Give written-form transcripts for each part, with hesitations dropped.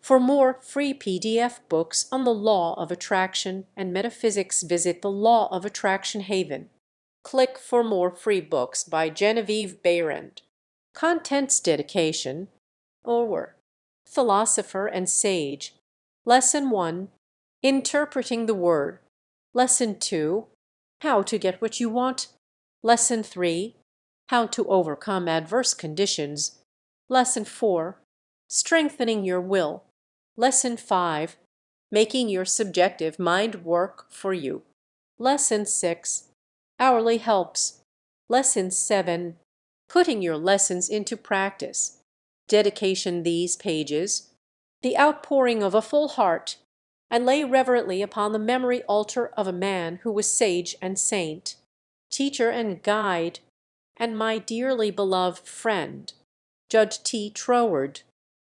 For more free PDF books on the law of attraction and metaphysics, visit the Law of Attraction Haven. Click for more free books by Genevieve Behrend. Contents dedication or Philosopher and Sage. Lesson 1. Interpreting the Word. Lesson 2. How to get what you want. Lesson 3. How to overcome adverse conditions. Lesson 4. Strengthening your will. Lesson 5. Making your subjective mind work for you. Lesson 6. Hourly helps. Lesson 7. Putting your lessons into practice. Dedication these pages. The outpouring of a full heart, and lay reverently upon the memory altar of a man who was sage and saint, teacher and guide, and my dearly beloved friend, Judge T. Troward.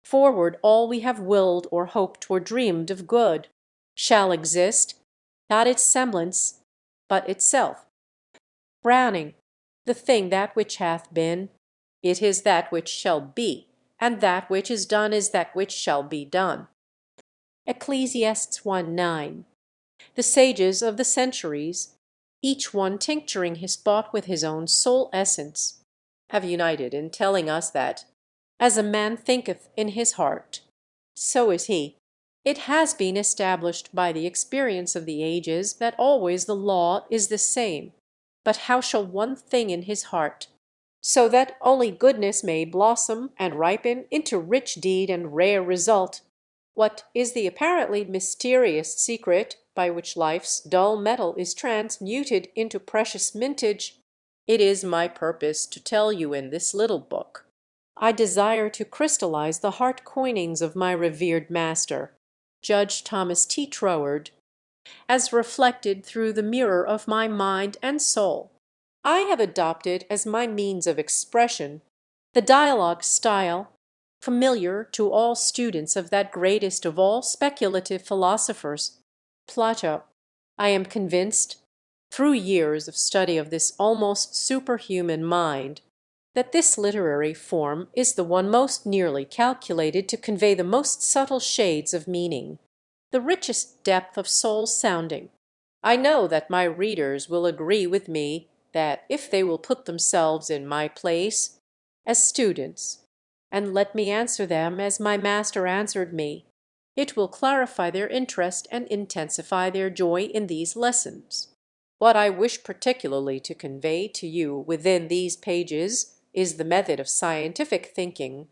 Forward all we have willed or hoped or dreamed of good shall exist, not its semblance, but itself. Browning. The thing that which hath been, it is that which shall be, and that which is done is that which shall be done. Ecclesiastes 1:9. The sages of the centuries, each one tincturing his thought with his own soul essence, have united in telling us that, as a man thinketh in his heart, so is he. It has been established by the experience of the ages that always the law is the same. But how shall one thing in his heart, so that only goodness may blossom and ripen into rich deed and rare result, what is the apparently mysterious secret by which life's dull metal is transmuted into precious mintage? It is my purpose to tell you in this little book. I desire to crystallize the heart coinings of my revered master, Judge Thomas T. Troward, as reflected through the mirror of my mind and soul. I have adopted as my means of expression the dialogue style familiar to all students of that greatest of all speculative philosophers, Plato. I am convinced, through years of study of this almost superhuman mind, that this literary form is the one most nearly calculated to convey the most subtle shades of meaning, the richest depth of soul sounding. I know that my readers will agree with me that if they will put themselves in my place as students, and let me answer them as my master answered me, it will clarify their interest and intensify their joy in these lessons. What I wish particularly to convey to you within these pages is the method of scientific thinking,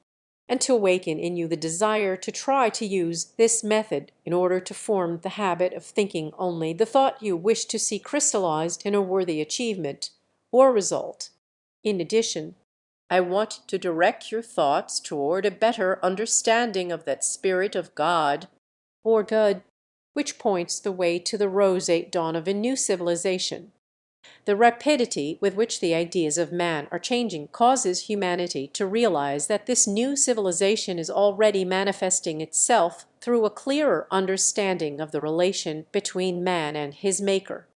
and to awaken in you the desire to try to use this method in order to form the habit of thinking only the thought you wish to see crystallized in a worthy achievement or result. In addition, I want to direct your thoughts toward a better understanding of that Spirit of God, or good, which points the way to the roseate dawn of a new civilization. The rapidity with which the ideas of man are changing causes humanity to realize that this new civilization is already manifesting itself through a clearer understanding of the relation between man and his Maker.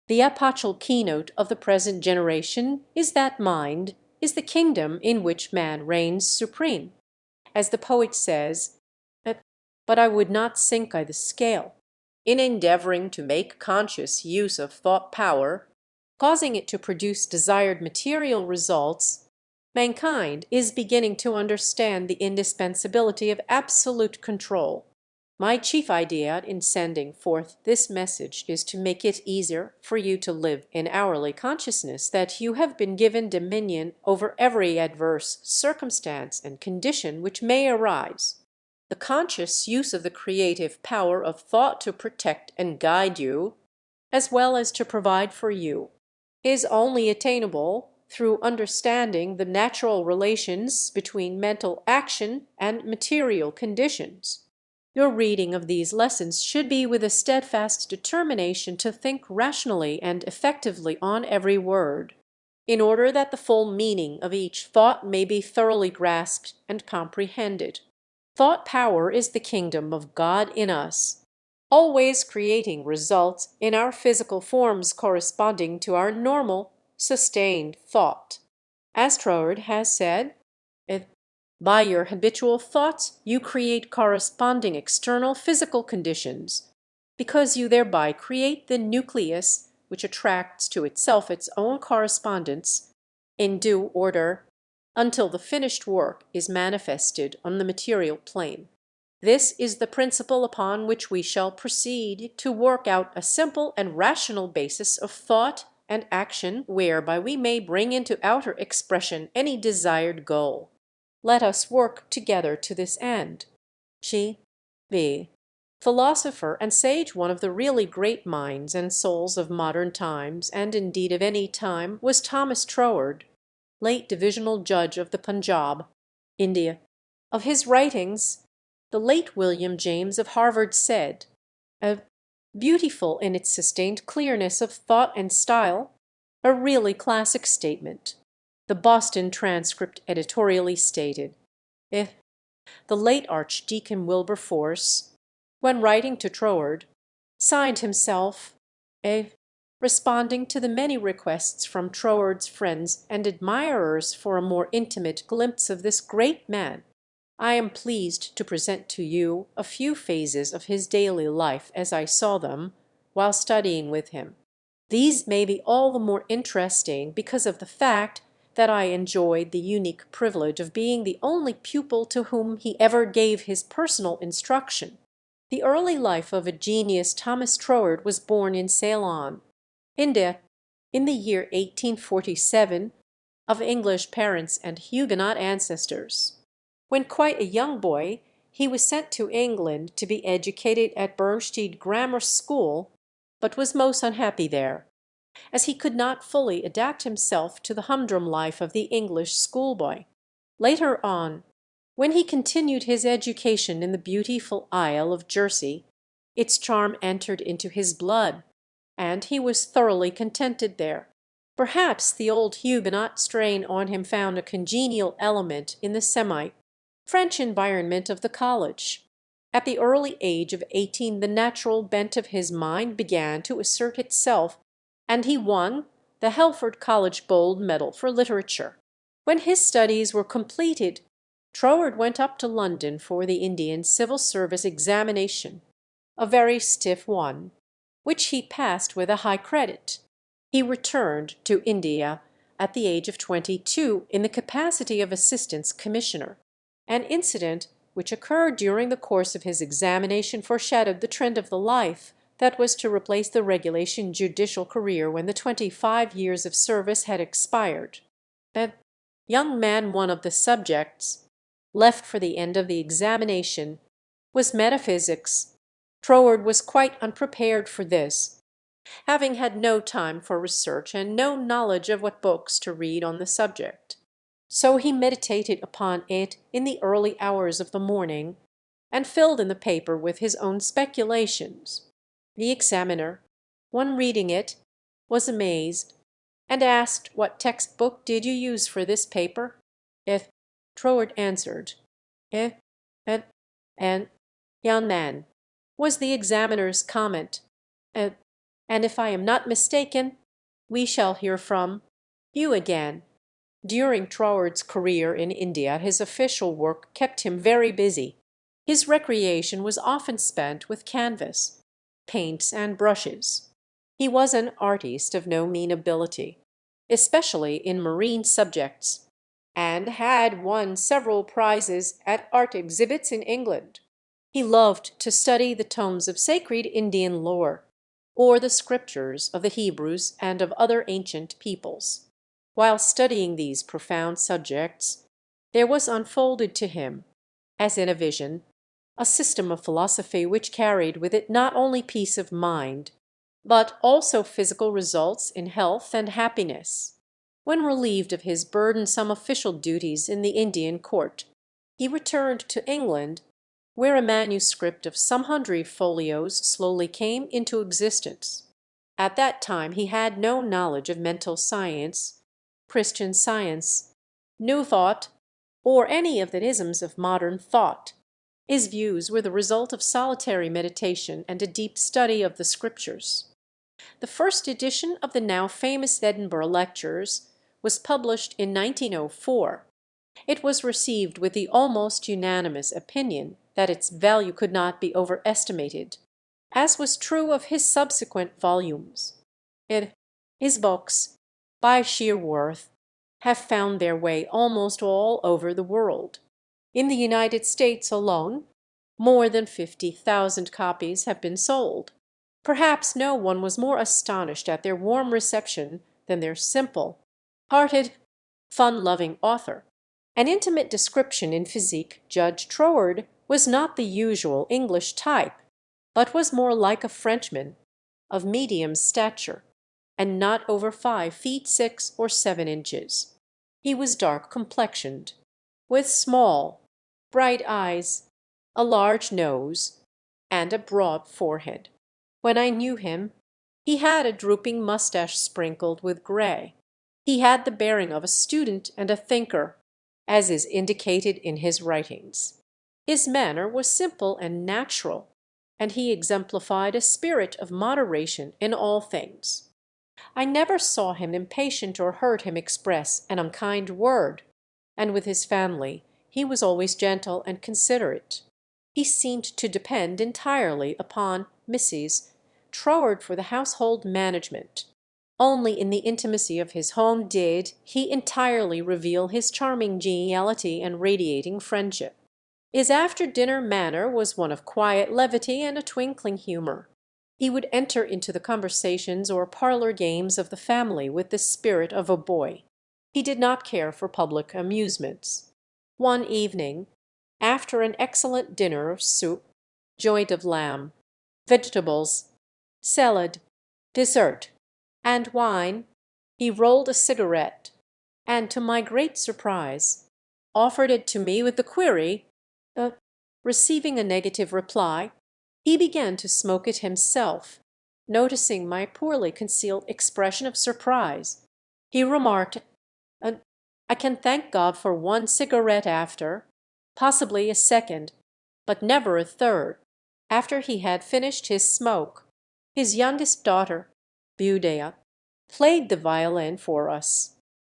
The epochal keynote of the present generation is that mind is the kingdom in which man reigns supreme. As the poet says, "But I would not sink I the scale." In endeavoring to make conscious use of thought power, causing it to produce desired material results, mankind is beginning to understand the indispensability of absolute control. My chief idea in sending forth this message is to make it easier for you to live in hourly consciousness that you have been given dominion over every adverse circumstance and condition which may arise. The conscious use of the creative power of thought to protect and guide you, as well as to provide for you, is only attainable through understanding the natural relations between mental action and material conditions. Your reading of these lessons should be with a steadfast determination to think rationally and effectively on every word, in order that the full meaning of each thought may be thoroughly grasped and comprehended. Thought power is the kingdom of God in us, always creating results in our physical forms corresponding to our normal, sustained thought. As Troward has said, By your habitual thoughts, you create corresponding external physical conditions, because you thereby create the nucleus which attracts to itself its own correspondence in due order until the finished work is manifested on the material plane. This is the principle upon which we shall proceed to work out a simple and rational basis of thought and action whereby we may bring into outer expression any desired goal. Let us work together to this end. G.B. Philosopher and sage, one of the really great minds and souls of modern times, and indeed of any time, was Thomas Troward, late divisional judge of the Punjab, India. Of his writings, the late William James of Harvard said, beautiful in its sustained clearness of thought and style, a really classic statement. The Boston Transcript editorially stated, the late Archdeacon Wilberforce, when writing to Troward, signed himself responding to the many requests from Troward's friends and admirers for a more intimate glimpse of this great man, I am pleased to present to you a few phases of his daily life as I saw them while studying with him. These may be all the more interesting because of the fact that I enjoyed the unique privilege of being the only pupil to whom he ever gave his personal instruction. The early life of a genius, Thomas Troward was born in Ceylon, India, in the year 1847, of English parents and Huguenot ancestors. When quite a young boy, he was sent to England to be educated at Bernstein Grammar School, but was most unhappy there, as he could not fully adapt himself to the humdrum life of the English schoolboy. Later on, when he continued his education in the beautiful Isle of Jersey, its charm entered into his blood, and he was thoroughly contented there. Perhaps the old Huguenot strain on him found a congenial element in the French environment of the college. At the early age of 18 the natural bent of his mind began to assert itself, and he won the Helford College Gold Medal for literature. When his studies were completed, Troward went up to London for the Indian Civil Service examination, a very stiff one, which he passed with a high credit. He returned to India at the age of 22 in the capacity of Assistant Commissioner. An incident which occurred during the course of his examination foreshadowed the trend of the life that was to replace the regulation judicial career when the 25 years of service had expired. That young man, one of the subjects left for the end of the examination was metaphysics. Troward was quite unprepared for this, having had no time for research and no knowledge of what books to read on the subject. So he meditated upon it in the early hours of the morning, and filled in the paper with his own speculations. The examiner, when reading it, was amazed, and asked, "What textbook did you use for this paper?" Troward answered, and young man, was the examiner's comment, and if I am not mistaken, we shall hear from you again. During Troward's career in India, his official work kept him very busy. His recreation was often spent with canvas, paints, and brushes. He was an artist of no mean ability, especially in marine subjects, and had won several prizes at art exhibits in England. He loved to study the tomes of sacred Indian lore, or the scriptures of the Hebrews and of other ancient peoples. While studying these profound subjects, there was unfolded to him, as in a vision, a system of philosophy which carried with it not only peace of mind, but also physical results in health and happiness. When relieved of his burdensome official duties in the Indian court, he returned to England, where a manuscript of some 100 folios slowly came into existence. At that time he had no knowledge of mental science, Christian Science, New Thought, or any of the isms of modern thought. His views were the result of solitary meditation and a deep study of the Scriptures. The first edition of the now famous Edinburgh Lectures was published in 1904, It was received with the almost unanimous opinion that its value could not be overestimated, as was true of his subsequent volumes. His books, by sheer worth, have found their way almost all over the world. In the United States alone, more than 50,000 copies have been sold. Perhaps no one was more astonished at their warm reception than their simple-hearted, fun-loving author. An intimate description in physique, Judge Troward was not the usual English type, but was more like a Frenchman, of medium stature, and not over 5 feet 6 or 7 inches. He was dark complexioned, with small, bright eyes, a large nose, and a broad forehead. When I knew him, he had a drooping mustache sprinkled with gray. He had the bearing of a student and a thinker, as is indicated in his writings. His manner was simple and natural, and he exemplified a spirit of moderation in all things. I never saw him impatient or heard him express an unkind word, and with his family he was always gentle and considerate. He seemed to depend entirely upon Mrs. Troward for the household management. Only in the intimacy of his home did he entirely reveal his charming geniality and radiating friendship. His after-dinner manner was one of quiet levity and a twinkling humor. He would enter into the conversations or parlor games of the family with the spirit of a boy. He did not care for public amusements. One evening, after an excellent dinner of soup, joint of lamb, vegetables, salad, dessert, and wine, he rolled a cigarette, and to my great surprise, offered it to me with the query, receiving a negative reply, he began to smoke it himself. Noticing my poorly concealed expression of surprise, he remarked, "I can thank God for one cigarette after, possibly a second, but never a third." After he had finished his smoke, his youngest daughter, Budea, played the violin for us.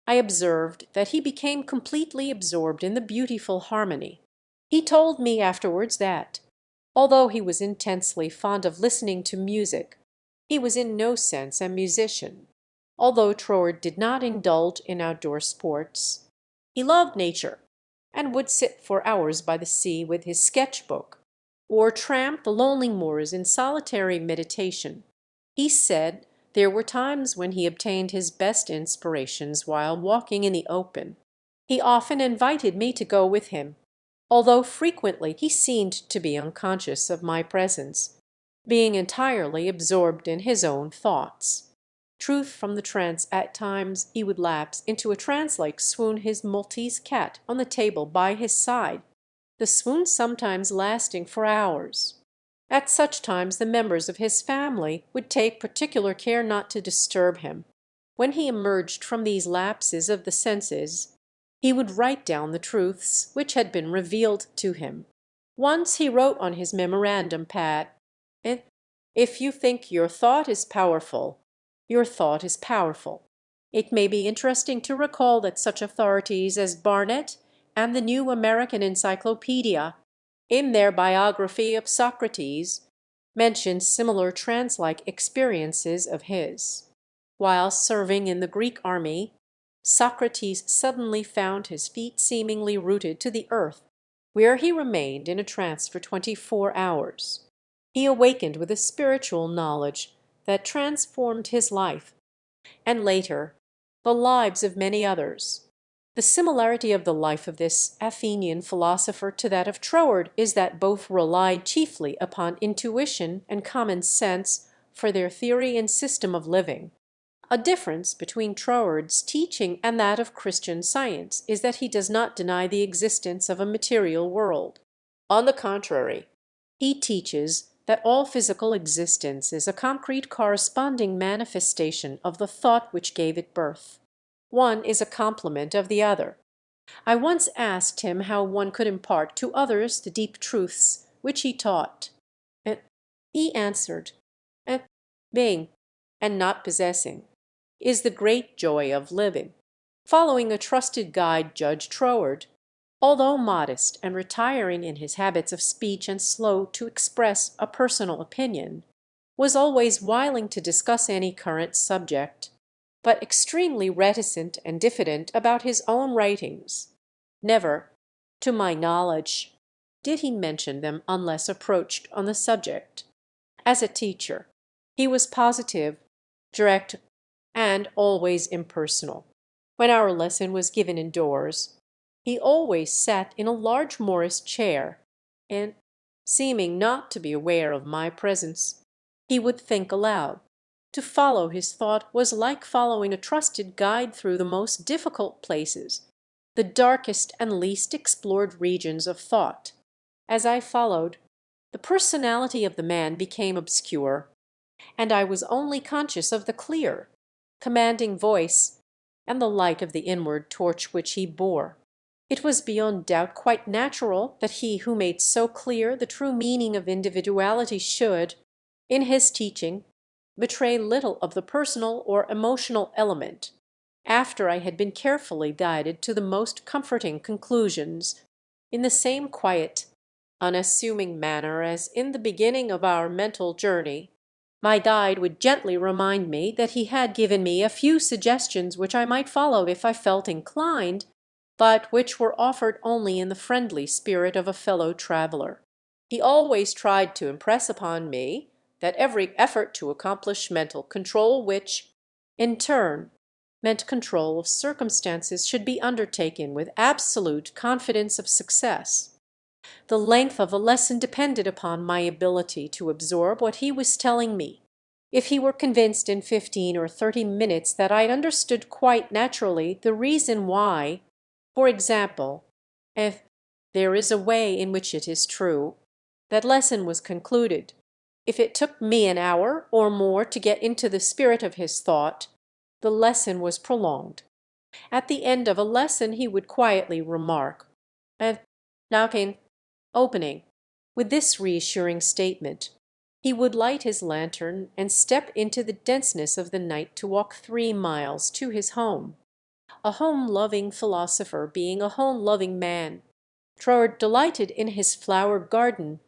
I observed that he became completely absorbed in the beautiful harmony. He told me afterwards that, although he was intensely fond of listening to music, he was in no sense a musician. Although Troward did not indulge in outdoor sports, he loved nature, and would sit for hours by the sea with his sketch-book, or tramp the lonely moors in solitary meditation. He said there were times when he obtained his best inspirations while walking in the open. He often invited me to go with him, although frequently he seemed to be unconscious of my presence, being entirely absorbed in his own thoughts. Truth from the trance, at times he would lapse into a trance-like swoon, his Maltese cat on the table by his side, the swoon sometimes lasting for hours. At such times the members of his family would take particular care not to disturb him. When he emerged from these lapses of the senses, he would write down the truths which had been revealed to him. Once he wrote on his memorandum pad, "If you think your thought is powerful, your thought is powerful." It may be interesting to recall that such authorities as Barnett and the New American Encyclopedia, in their biography of Socrates, mention similar trance-like experiences of his. While serving in the Greek army, Socrates suddenly found his feet seemingly rooted to the earth, where he remained in a trance for 24 hours. He awakened with a spiritual knowledge that transformed his life, and later the lives of many others. The similarity of the life of this Athenian philosopher to that of Troward is that both relied chiefly upon intuition and common sense for their theory and system of living. A difference between Troward's teaching and that of Christian Science is that he does not deny the existence of a material world. On the contrary, he teaches that all physical existence is a concrete corresponding manifestation of the thought which gave it birth. One is a complement of the other. I once asked him how one could impart to others the deep truths which he taught. He answered, "Being, and not possessing, is the great joy of living." Following a trusted guide, Judge Troward, although modest and retiring in his habits of speech and slow to express a personal opinion, was always willing to discuss any current subject, but extremely reticent and diffident about his own writings. Never, to my knowledge, did he mention them unless approached on the subject. As a teacher, he was positive, direct, and always impersonal. When our lesson was given indoors, he always sat in a large Morris chair, and, seeming not to be aware of my presence, he would think aloud. To follow his thought was like following a trusted guide through the most difficult places, the darkest and least explored regions of thought. As I followed, the personality of the man became obscure, and I was only conscious of the clear, commanding voice and the light of the inward torch which he bore. It was beyond doubt quite natural that he who made so clear the true meaning of individuality should, in his teaching, betray little of the personal or emotional element, after I had been carefully guided to the most comforting conclusions, in the same quiet, unassuming manner as in the beginning of our mental journey. My guide would gently remind me that he had given me a few suggestions which I might follow if I felt inclined, but which were offered only in the friendly spirit of a fellow traveler. He always tried to impress upon me that every effort to accomplish mental control which, in turn, meant control of circumstances should be undertaken with absolute confidence of success. The length of a lesson depended upon my ability to absorb what he was telling me. If he were convinced in 15 or 30 minutes that I understood quite naturally the reason why, for example, if "there is a way in which it is true," that lesson was concluded. If it took me an hour or more to get into the spirit of his thought, the lesson was prolonged. At the end of a lesson he would quietly remark, "And now can opening." With this reassuring statement, he would light his lantern and step into the denseness of the night to walk 3 miles to his home. A home-loving philosopher being a home-loving man, Troward delighted in his flower garden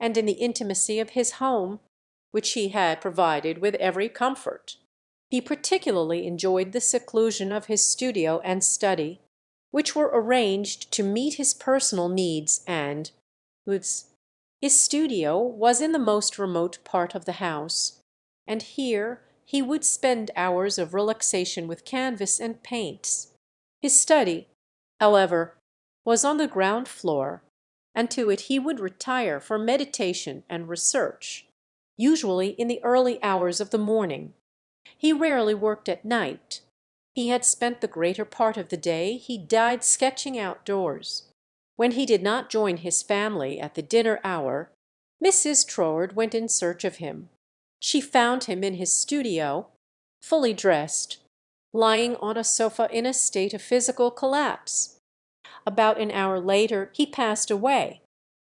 and in the intimacy of his home, which he had provided with every comfort. He particularly enjoyed the seclusion of his studio and study, which were arranged to meet his personal needs, and his studio was in the most remote part of the house, and here he would spend hours of relaxation with canvas and paints. His study, however, was on the ground floor, and to it he would retire for meditation and research, usually in the early hours of the morning. He rarely worked at night. He had spent the greater part of the day he died sketching outdoors. When he did not join his family at the dinner hour, Mrs. Troward went in search of him. She found him in his studio, fully dressed, lying on a sofa in a state of physical collapse. About an hour later he passed away.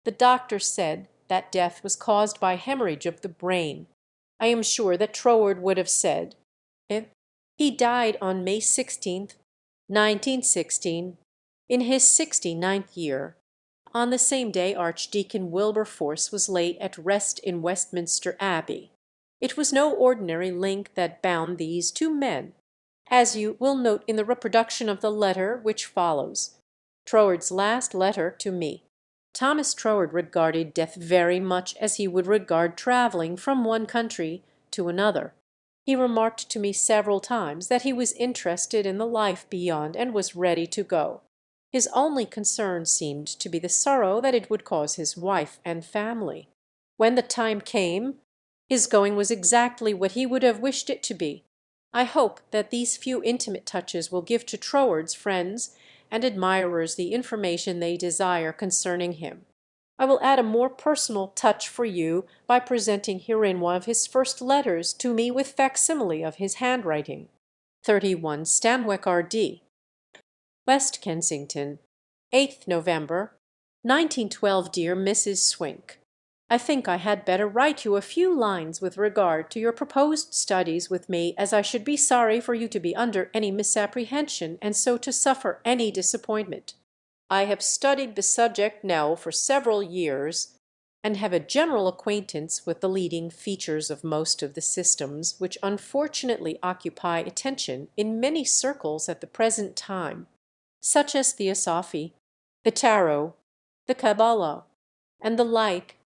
The doctor said that death was caused by hemorrhage of the brain. I am sure that Troward would have said, he died on May 16th, 1916, in his 69th year. On the same day Archdeacon Wilberforce was laid at rest in Westminster Abbey. It was no ordinary link that bound these two men, as you will note in the reproduction of the letter which follows, Troward's last letter to me. Thomas Troward regarded death very much as he would regard traveling from one country to another. He remarked to me several times that he was interested in the life beyond and was ready to go. His only concern seemed to be the sorrow that it would cause his wife and family. When the time came, his going was exactly what he would have wished it to be. I hope that these few intimate touches will give to Troward's friends and admirers the information they desire concerning him. I will add a more personal touch for you by presenting herein one of his first letters to me with facsimile of his handwriting. 31 Stanwick R.D. West Kensington, 8th November, 1912. Dear Mrs. Swink, I think I had better write you a few lines with regard to your proposed studies with me, as I should be sorry for you to be under any misapprehension and so to suffer any disappointment. I have studied the subject now for several years, and have a general acquaintance with the leading features of most of the systems which unfortunately occupy attention in many circles at the present time, such as Theosophy, the Tarot, the Kabbalah, and the like,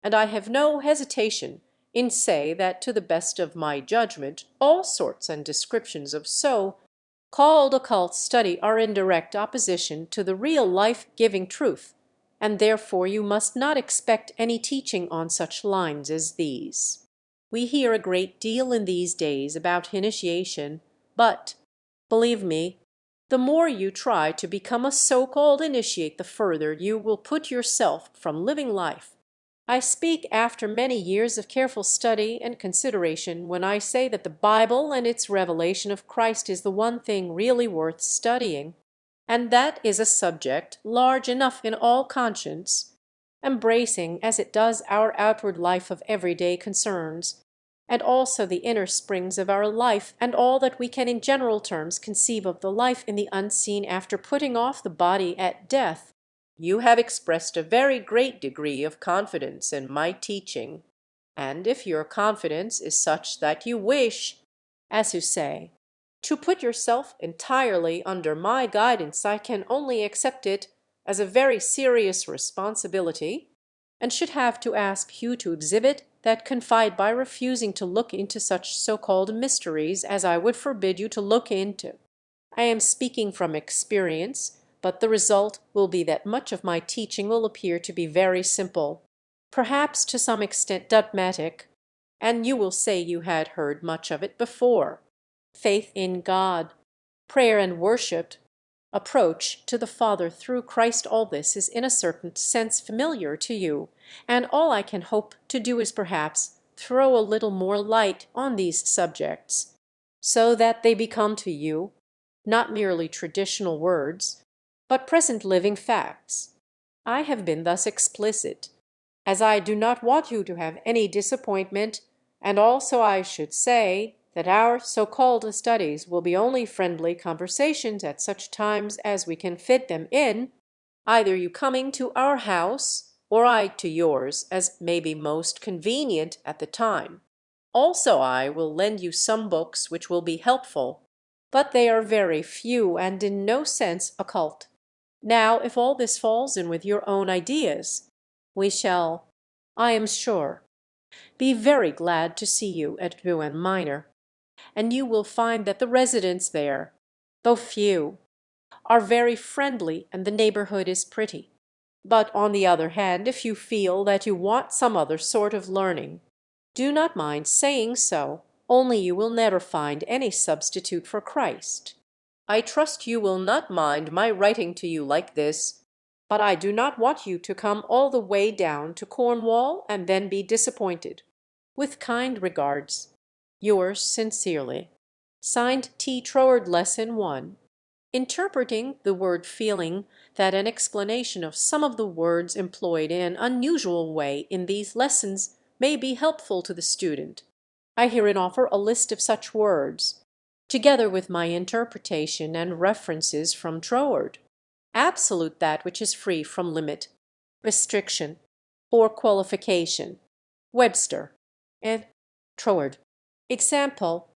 and I have no hesitation in say that to the best of my judgment all sorts and descriptions of so-called occult study are in direct opposition to the real life-giving truth, and therefore you must not expect any teaching on such lines as these. We hear a great deal in these days about initiation, but, believe me, the more you try to become a so-called initiate, the further you will put yourself from living life. I speak after many years of careful study and consideration when I say that the Bible and its revelation of Christ is the one thing really worth studying, and that is a subject large enough in all conscience, embracing as it does our outward life of everyday concerns, and also the inner springs of our life, and all that we can in general terms conceive of the life in the unseen after putting off the body at death. You have expressed a very great degree of confidence in my teaching, and if your confidence is such that you wish, as you say, to put yourself entirely under my guidance, I can only accept it as a very serious responsibility, and should have to ask you to exhibit that confide by refusing to look into such so-called mysteries as I would forbid you to look into. I am speaking from experience, but the result will be that much of my teaching will appear to be very simple, perhaps to some extent dogmatic, and you will say you had heard much of it before. Faith in God, prayer and worship, approach to the Father through Christ, all this is in a certain sense familiar to you, and all I can hope to do is perhaps throw a little more light on these subjects, so that they become to you not merely traditional words, but present living facts. I have been thus explicit, as I do not want you to have any disappointment, and also I should say that our so-called studies will be only friendly conversations at such times as we can fit them in, either you coming to our house, or I to yours, as may be most convenient at the time. Also I will lend you some books which will be helpful, but they are very few and in no sense occult. Now, if all this falls in with your own ideas, we shall, I am sure, be very glad to see you at Rouen Minor, and you will find that the residents there, though few, are very friendly and the neighborhood is pretty. But on the other hand, if you feel that you want some other sort of learning, do not mind saying so, only you will never find any substitute for Christ. I trust you will not mind my writing to you like this, but I do not want you to come all the way down to Cornwall and then be disappointed. With kind regards, yours sincerely, signed T. Troward. Lesson 1. Interpreting the word feeling, that an explanation of some of the words employed in an unusual way in these lessons may be helpful to the student. I herein offer a list of such words, together with my interpretation and references from Troward. Absolute, that which is free from limit, restriction, or qualification. Webster and Troward. Example: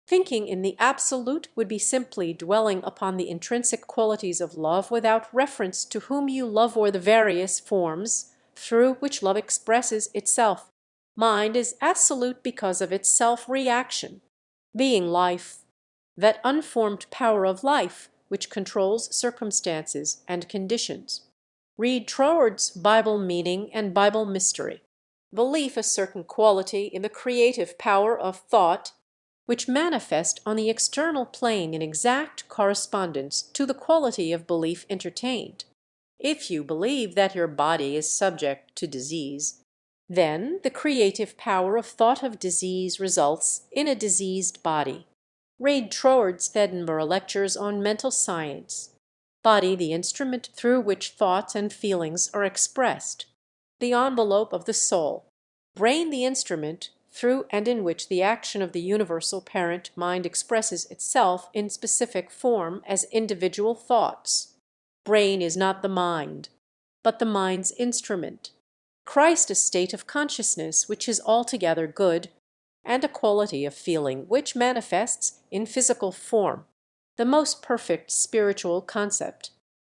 thinking in the absolute would be simply dwelling upon the intrinsic qualities of love without reference to whom you love or the various forms through which love expresses itself. Mind is absolute because of its self-reaction. Being life, that unformed power of life which controls circumstances and conditions. Read Troward's Bible Meaning and Bible Mystery. Belief, a certain quality in the creative power of thought, which manifest on the external plane in exact correspondence to the quality of belief entertained. If you believe that your body is subject to disease, then the creative power of thought of disease results in a diseased body. Read Troward's Edinburgh Lectures on Mental Science. Body the instrument through which thoughts and feelings are expressed. the envelope of the soul, brain the instrument through and in which the action of the universal parent mind expresses itself in specific form as individual thoughts. Brain is not the mind, but the mind's instrument. Christ a state of consciousness which is altogether good, and a quality of feeling which manifests in physical form, the most perfect spiritual concept.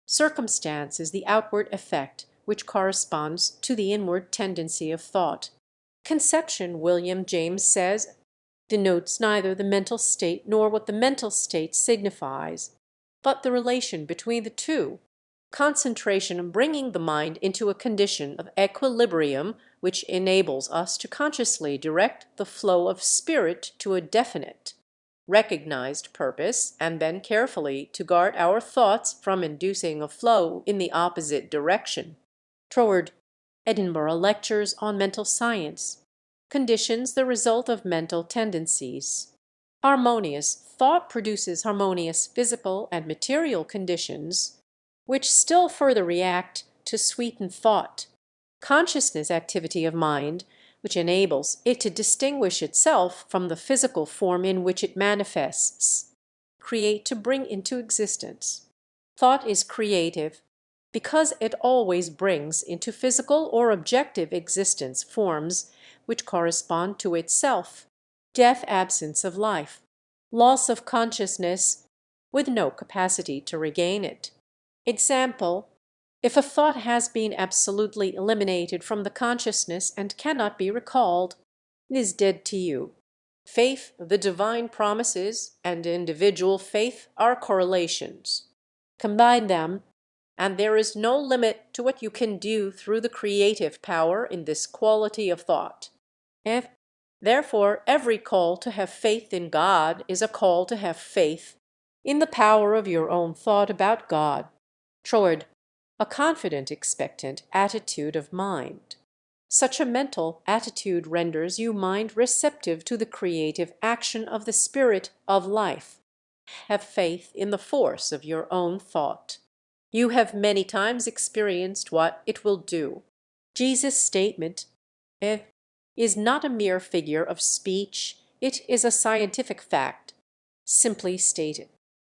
Circumstance is the outward effect which corresponds to the inward tendency of thought. Conception, William James says, denotes neither the mental state nor what the mental state signifies, but the relation between the two. Concentration bringing the mind into a condition of equilibrium which enables us to consciously direct the flow of spirit to a definite, recognized purpose, and then carefully to guard our thoughts from inducing a flow in the opposite direction. Troward, Edinburgh Lectures on Mental Science. Conditions the result of mental tendencies. Harmonious thought produces harmonious physical and material conditions, which still further react to sweeten thought. Consciousness activity of mind, which enables it to distinguish itself from the physical form in which it manifests. Create to bring into existence. Thought is creative because it always brings into physical or objective existence forms which correspond to itself. Death, absence of life, loss of consciousness with no capacity to regain it. Example: if a thought has been absolutely eliminated from the consciousness and cannot be recalled, it is dead to you. Faith, the divine promises, and individual faith are correlations. Combine them, and there is no limit to what you can do through the creative power in this quality of thought. Therefore, every call to have faith in God is a call to have faith in the power of your own thought about God. Toward a confident, expectant attitude of mind. Such a mental attitude renders you mind receptive to the creative action of the spirit of life. Have faith in the force of your own thought. You have many times experienced what it will do. Jesus' statement is not a mere figure of speech, it is a scientific fact. Simply stated,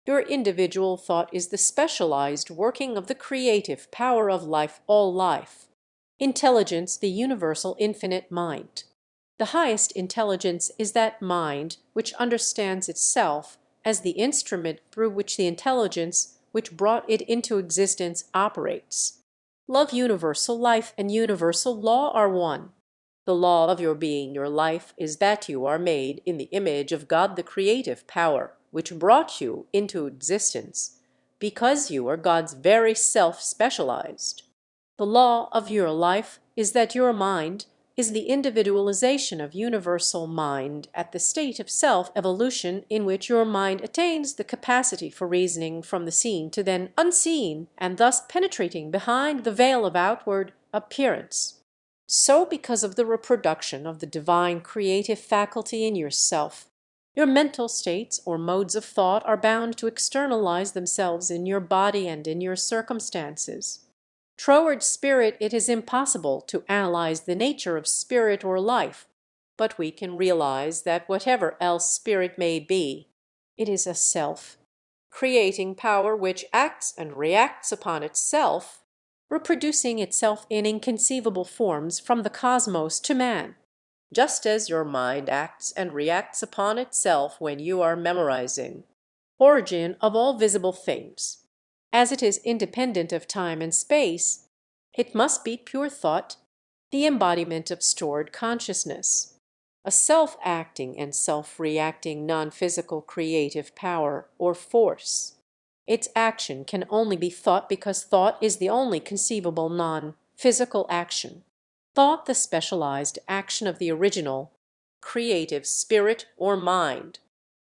your individual thought is the specialized working of the creative power of life, all life. Intelligence, the universal infinite mind. The highest intelligence is that mind which understands itself as the instrument through which the intelligence which brought it into existence operates. Love, universal life, and universal law are one. The law of your being, your life, is that you are made in the image of God, the creative power, which brought you into existence, because you are God's very self specialized. The law of your life is that your mind is the individualization of universal mind at the state of self-evolution in which your mind attains the capacity for reasoning from the seen to then unseen, and thus penetrating behind the veil of outward appearance. So, because of the reproduction of the divine creative faculty in yourself, your mental states or modes of thought are bound to externalize themselves in your body and in your circumstances. Toward spirit, it is impossible to analyze the nature of spirit or life, but we can realize that whatever else spirit may be, it is a self, creating power which acts and reacts upon itself, reproducing itself in inconceivable forms from the cosmos to man, just as your mind acts and reacts upon itself when you are memorizing. Origin of all visible things. As it is independent of time and space, it must be pure thought, the embodiment of stored consciousness, a self-acting and self-reacting non-physical creative power or force. Its action can only be thought because thought is the only conceivable non-physical action. Thought, the specialized action of the original, creative spirit or mind.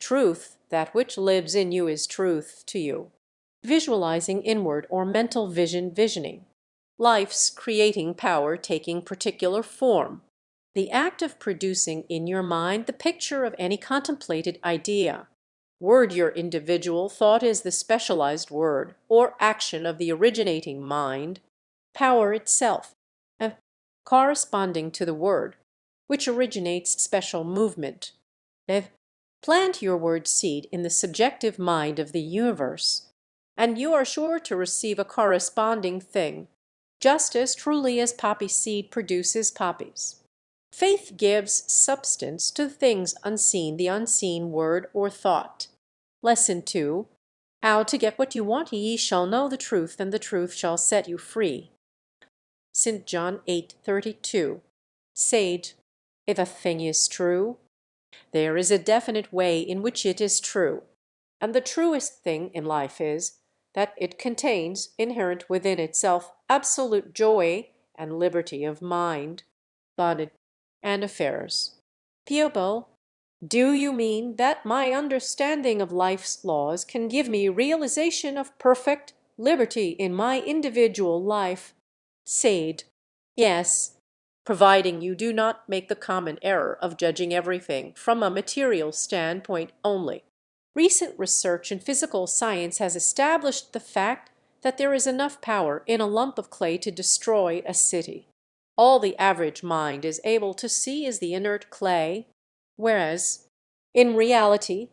Truth, that which lives in you is truth to you. Visualizing inward or mental visioning. Life's creating power taking particular form. The act of producing in your mind the picture of any contemplated idea. Word, your individual thought is the specialized word or action of the originating mind. Power itself. corresponding to the word, which originates special movement. Plant your word seed in the subjective mind of the universe, and you are sure to receive a corresponding thing, just as truly as poppy seed produces poppies. Faith gives substance to things unseen, the unseen word or thought. Lesson 2. How to get what you want. Ye shall know the truth, and the truth shall set you free. St. John 8:32. Sage, if a thing is true, there is a definite way in which it is true, and the truest thing in life is that it contains, inherent within itself, absolute joy and liberty of mind, body, and affairs. Pupil, do you mean that my understanding of life's laws can give me realization of perfect liberty in my individual life? Sage, yes, providing you do not make the common error of judging everything from a material standpoint only. Recent research in physical science has established the fact that there is enough power in a lump of clay to destroy a city. All the average mind is able to see is the inert clay, whereas, in reality,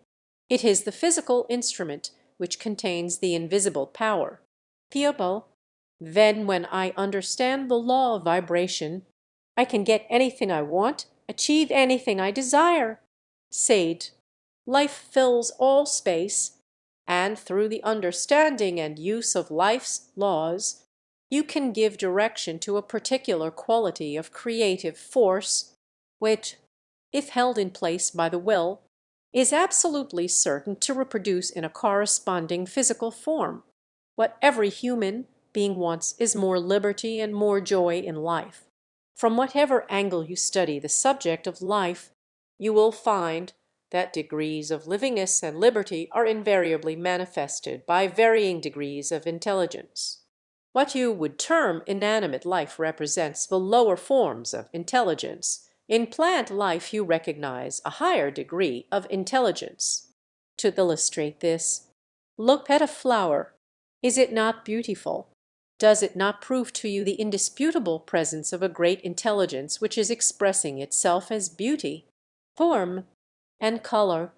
it is the physical instrument which contains the invisible power. Pupil, then when I understand the law of vibration, I can get anything I want, achieve anything I desire. Sage, life fills all space, and through the understanding and use of life's laws, you can give direction to a particular quality of creative force, which, if held in place by the will, is absolutely certain to reproduce in a corresponding physical form. What every human being wants is more liberty and more joy in life. From whatever angle you study the subject of life, you will find that degrees of livingness and liberty are invariably manifested by varying degrees of intelligence. What you would term inanimate life represents the lower forms of intelligence. In plant life you recognize a higher degree of intelligence. To illustrate this, look at a flower. Is it not beautiful? Does it not prove to you the indisputable presence of a great intelligence which is expressing itself as beauty, form, and color,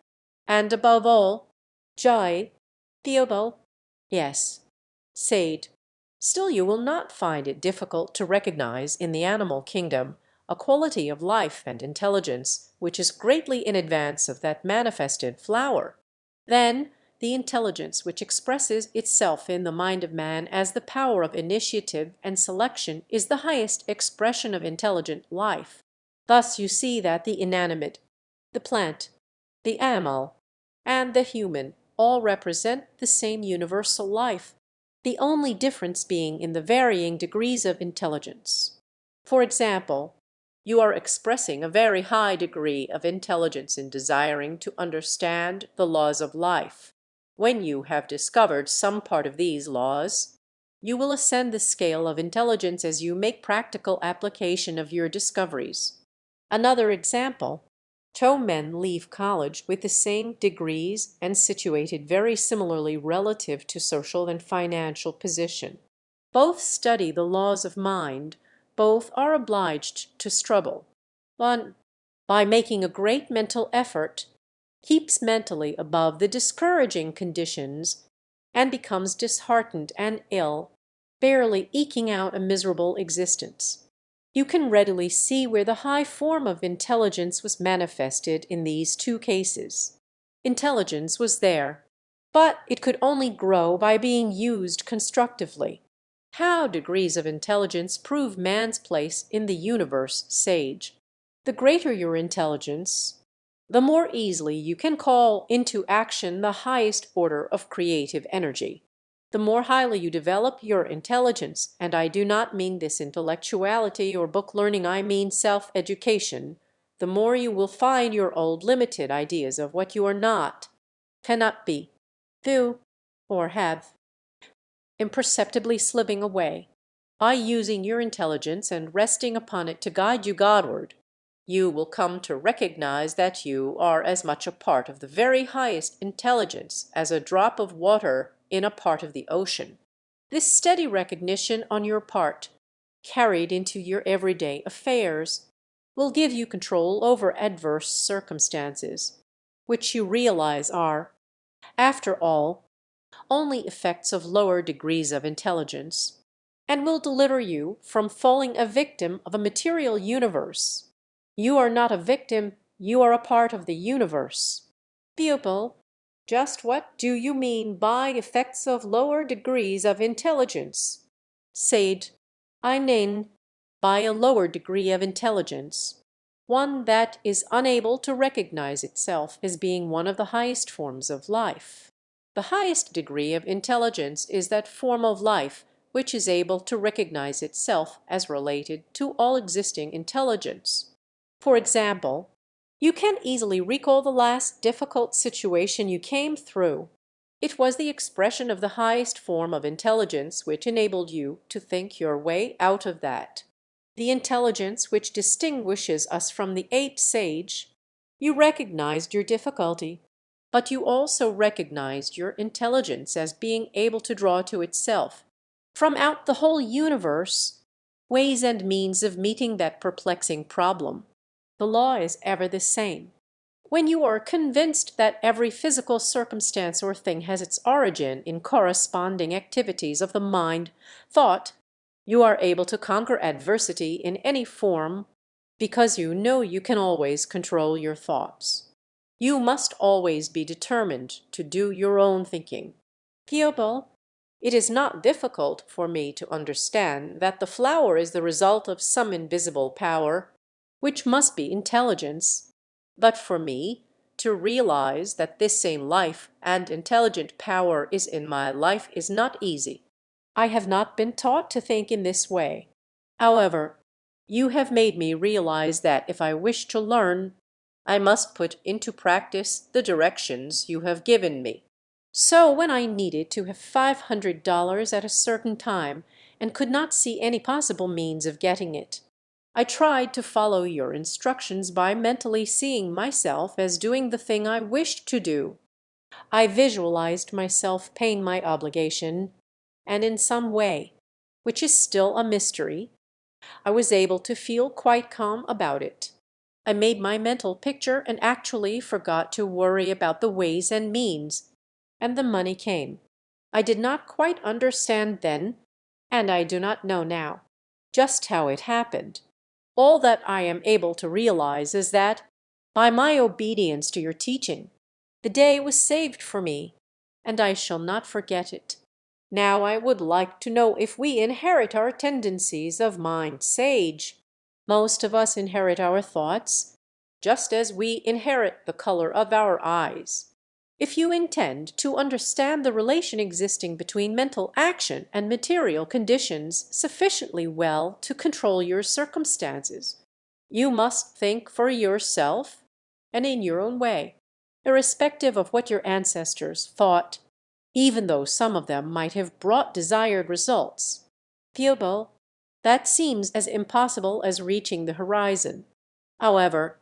and above all, joy? Pupil, yes. Sage, still you will not find it difficult to recognize in the animal kingdom a quality of life and intelligence which is greatly in advance of that manifested flower. Then the intelligence which expresses itself in the mind of man as the power of initiative and selection is the highest expression of intelligent life. Thus you see that the inanimate, the plant, the animal, and the human all represent the same universal life, the only difference being in the varying degrees of intelligence. For example, you are expressing a very high degree of intelligence in desiring to understand the laws of life. When you have discovered some part of these laws, you will ascend the scale of intelligence as you make practical application of your discoveries. Another example: two men leave college with the same degrees and situated very similarly relative to social and financial position. Both study the laws of mind, both are obliged to struggle. One, by making a great mental effort, keeps mentally above the discouraging conditions and becomes disheartened and ill, barely eking out a miserable existence. You can readily see where the high form of intelligence was manifested in these two cases. Intelligence was there, but it could only grow by being used constructively. How degrees of intelligence prove man's place in the universe, sage. The greater your intelligence, the more easily you can call into action the highest order of creative energy. The more highly you develop your intelligence, and I do not mean this intellectuality or book learning, I mean self-education, the more you will find your old limited ideas of what you are not, cannot be, do, or have, imperceptibly slipping away. By using your intelligence and resting upon it to guide you Godward, you will come to recognize that you are as much a part of the very highest intelligence as a drop of water in a part of the ocean. This steady recognition on your part carried into your everyday affairs, will give you control over adverse circumstances, which you realize are, after all, only effects of lower degrees of intelligence, and will deliver you from falling a victim of a material universe. You are not a victim, you are a part of the universe. Pupil, just what do you mean by effects of lower degrees of intelligence? Said, I mean by a lower degree of intelligence, one that is unable to recognize itself as being one of the highest forms of life. The highest degree of intelligence is that form of life which is able to recognize itself as related to all existing intelligence. For example, you can easily recall the last difficult situation you came through. It was the expression of the highest form of intelligence which enabled you to think your way out of that. The intelligence which distinguishes us from the ape sage. You recognized your difficulty, but you also recognized your intelligence as being able to draw to itself, from out the whole universe, ways and means of meeting that perplexing problem. The law is ever the same. When you are convinced that every physical circumstance or thing has its origin in corresponding activities of the mind, thought, you are able to conquer adversity in any form because you know you can always control your thoughts. You must always be determined to do your own thinking. Pupil, it is not difficult for me to understand that the flower is the result of some invisible power, which must be intelligence. But for me to realize that this same life and intelligent power is in my life is not easy. I have not been taught to think in this way. However, you have made me realize that if I wish to learn, I must put into practice the directions you have given me. So when I needed to have $500 at a certain time and could not see any possible means of getting it, I tried to follow your instructions by mentally seeing myself as doing the thing I wished to do. I visualized myself paying my obligation, and in some way, which is still a mystery, I was able to feel quite calm about it. I made my mental picture and actually forgot to worry about the ways and means, and the money came. I did not quite understand then, and I do not know now, just how it happened. All that I am able to realize is that, by my obedience to your teaching, the day was saved for me, and I shall not forget it. Now I would like to know if we inherit our tendencies of mind, sage. Most of us inherit our thoughts, just as we inherit the color of our eyes. If you intend to understand the relation existing between mental action and material conditions sufficiently well to control your circumstances, you must think for yourself and in your own way, irrespective of what your ancestors thought, even though some of them might have brought desired results. Pupil, that seems as impossible as reaching the horizon. However,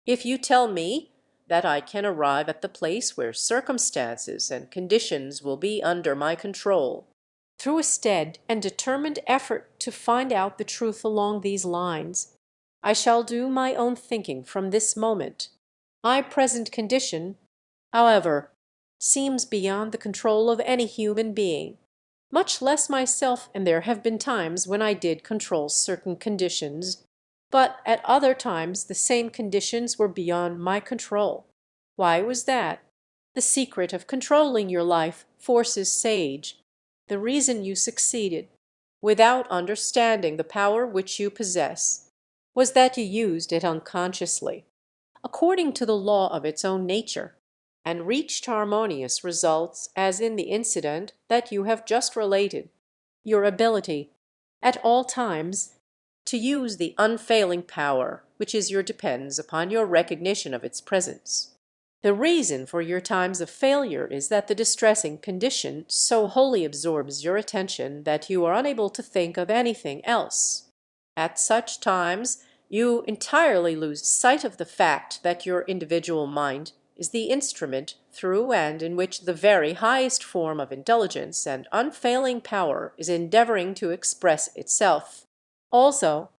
if you tell me that I can arrive at the place where circumstances and conditions will be under my control, through a steady and determined effort to find out the truth along these lines, I shall do my own thinking from this moment. My present condition, however, seems beyond the control of any human being, much less myself, and there have been times when I did control certain conditions, but at other times the same conditions were beyond my control. Why was that? The secret of controlling your life, forces sage, the reason you succeeded, without understanding the power which you possess, was that you used it unconsciously, according to the law of its own nature, and reached harmonious results as in the incident that you have just related. Your ability, at all times, to use the unfailing power which is your depends upon your recognition of its presence. The reason for your times of failure is that the distressing condition so wholly absorbs your attention that you are unable to think of anything else. At such times, you entirely lose sight of the fact that your individual mind is the instrument through and in which the very highest form of intelligence and unfailing power is endeavoring to express itself. Also,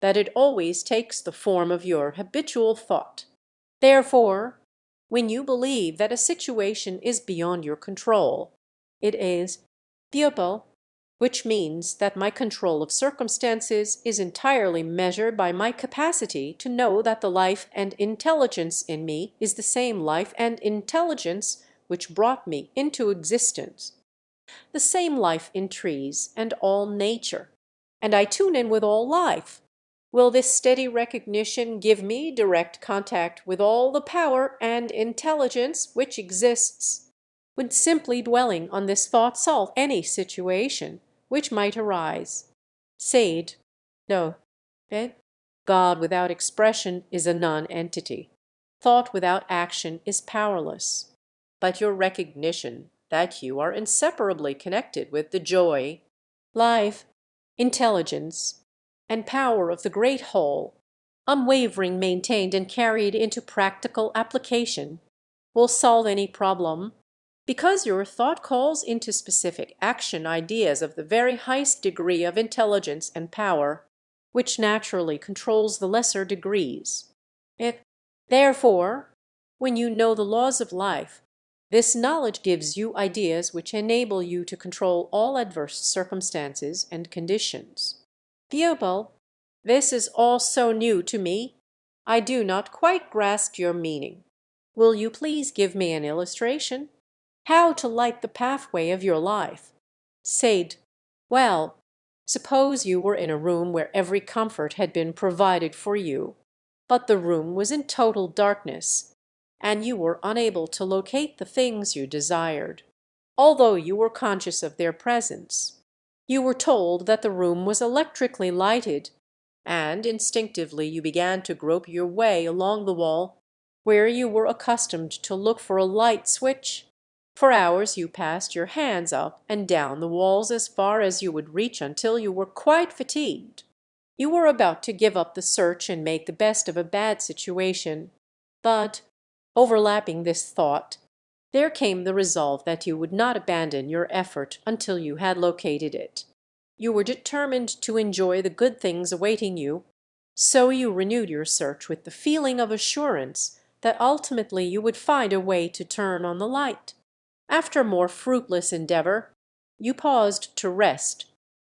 that it always takes the form of your habitual thought. Therefore, when you believe that a situation is beyond your control, it is viable, which means that my control of circumstances is entirely measured by my capacity to know that the life and intelligence in me is the same life and intelligence which brought me into existence, the same life in trees and all nature, and I tune in with all life. Will this steady recognition give me direct contact with all the power and intelligence which exists? Would simply dwelling on this thought solve any situation which might arise? Said, no. Eh? God without expression is a non-entity. Thought without action is powerless. But your recognition that you are inseparably connected with the joy, life, intelligence, and power of the great whole, unwavering, maintained, and carried into practical application, will solve any problem, because your thought calls into specific action ideas of the very highest degree of intelligence and power, which naturally controls the lesser degrees. Therefore, when you know the laws of life, this knowledge gives you ideas which enable you to control all adverse circumstances and conditions. Viewable, this is all so new to me, I do not quite grasp your meaning. Will you please give me an illustration? How to light the pathway of your life? Said, well, suppose you were in a room where every comfort had been provided for you, but the room was in total darkness, and you were unable to locate the things you desired, although you were conscious of their presence. You were told that the room was electrically lighted, and instinctively you began to grope your way along the wall where you were accustomed to look for a light switch. For hours you passed your hands up and down the walls as far as you would reach until you were quite fatigued. You were about to give up the search and make the best of a bad situation, but, overlapping this thought, there came the resolve that you would not abandon your effort until you had located it. You were determined to enjoy the good things awaiting you, so you renewed your search with the feeling of assurance that ultimately you would find a way to turn on the light. After more fruitless endeavor, you paused to rest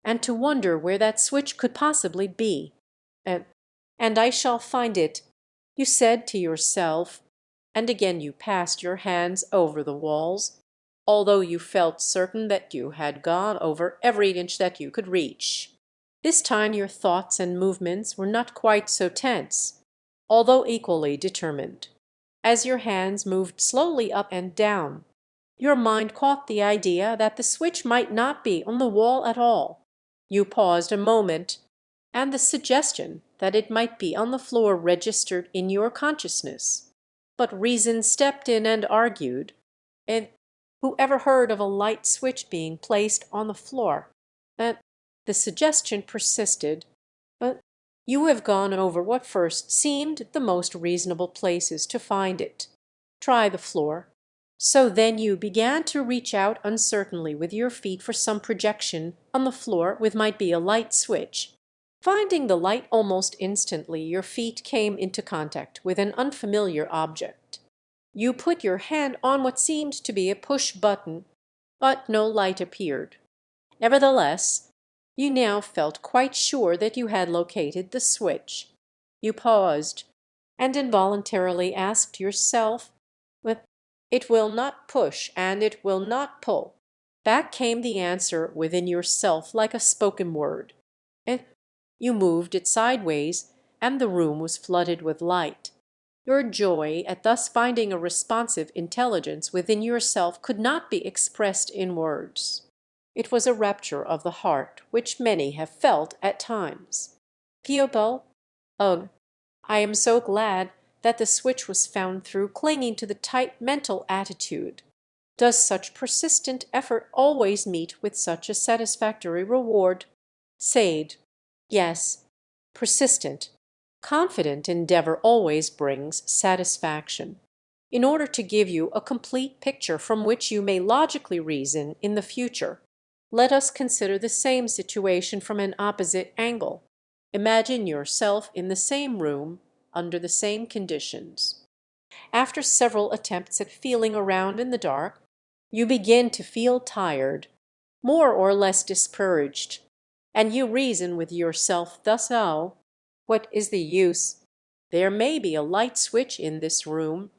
and to wonder where that switch could possibly be. And I shall find it, you said to yourself, and again you passed your hands over the walls, although you felt certain that you had gone over every inch that you could reach. This time your thoughts and movements were not quite so tense, although equally determined. As your hands moved slowly up and down, your mind caught the idea that the switch might not be on the wall at all. You paused a moment, and the suggestion that it might be on the floor registered in your consciousness. But reason stepped in and argued, and who ever heard of a light switch being placed on the floor? And the suggestion persisted, but you have gone over what first seemed the most reasonable places to find it. Try the floor. So then you began to reach out uncertainly with your feet for some projection on the floor with might be a light switch. Finding the light almost instantly, your feet came into contact with an unfamiliar object. You put your hand on what seemed to be a push button, but no light appeared. Nevertheless, you now felt quite sure that you had located the switch. You paused, and involuntarily asked yourself, "It will not push and it will not pull." Back came the answer within yourself like a spoken word. You moved it sideways, and the room was flooded with light. Your joy at thus finding a responsive intelligence within yourself could not be expressed in words. It was a rapture of the heart which many have felt at times. Piopo, ugh, I am so glad that the switch was found through clinging to the tight mental attitude. Does such persistent effort always meet with such a satisfactory reward? Sade, yes, persistent, confident endeavor always brings satisfaction. In order to give you a complete picture from which you may logically reason in the future, let us consider the same situation from an opposite angle. Imagine yourself in the same room, under the same conditions. After several attempts at feeling around in the dark, you begin to feel tired, more or less discouraged, and you reason with yourself thus: "Oh, what is the use? There may be a light switch in this room,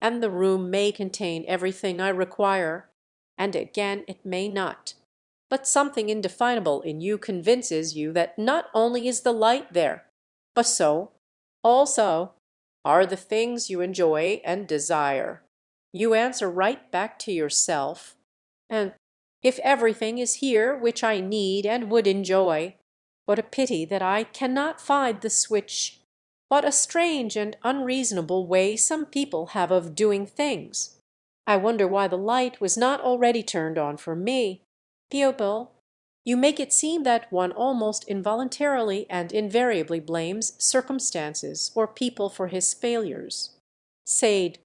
and the room may contain everything I require, and again it may not. But something indefinable in you convinces you that not only is the light there, but so, also, are the things you enjoy and desire." You answer right back to yourself, "And if everything is here which I need and would enjoy, what a pity that I cannot find the switch. What a strange and unreasonable way some people have of doing things. I wonder why the light was not already turned on for me." Pupil, you make it seem that one almost involuntarily and invariably blames circumstances or people for his failures. Sade,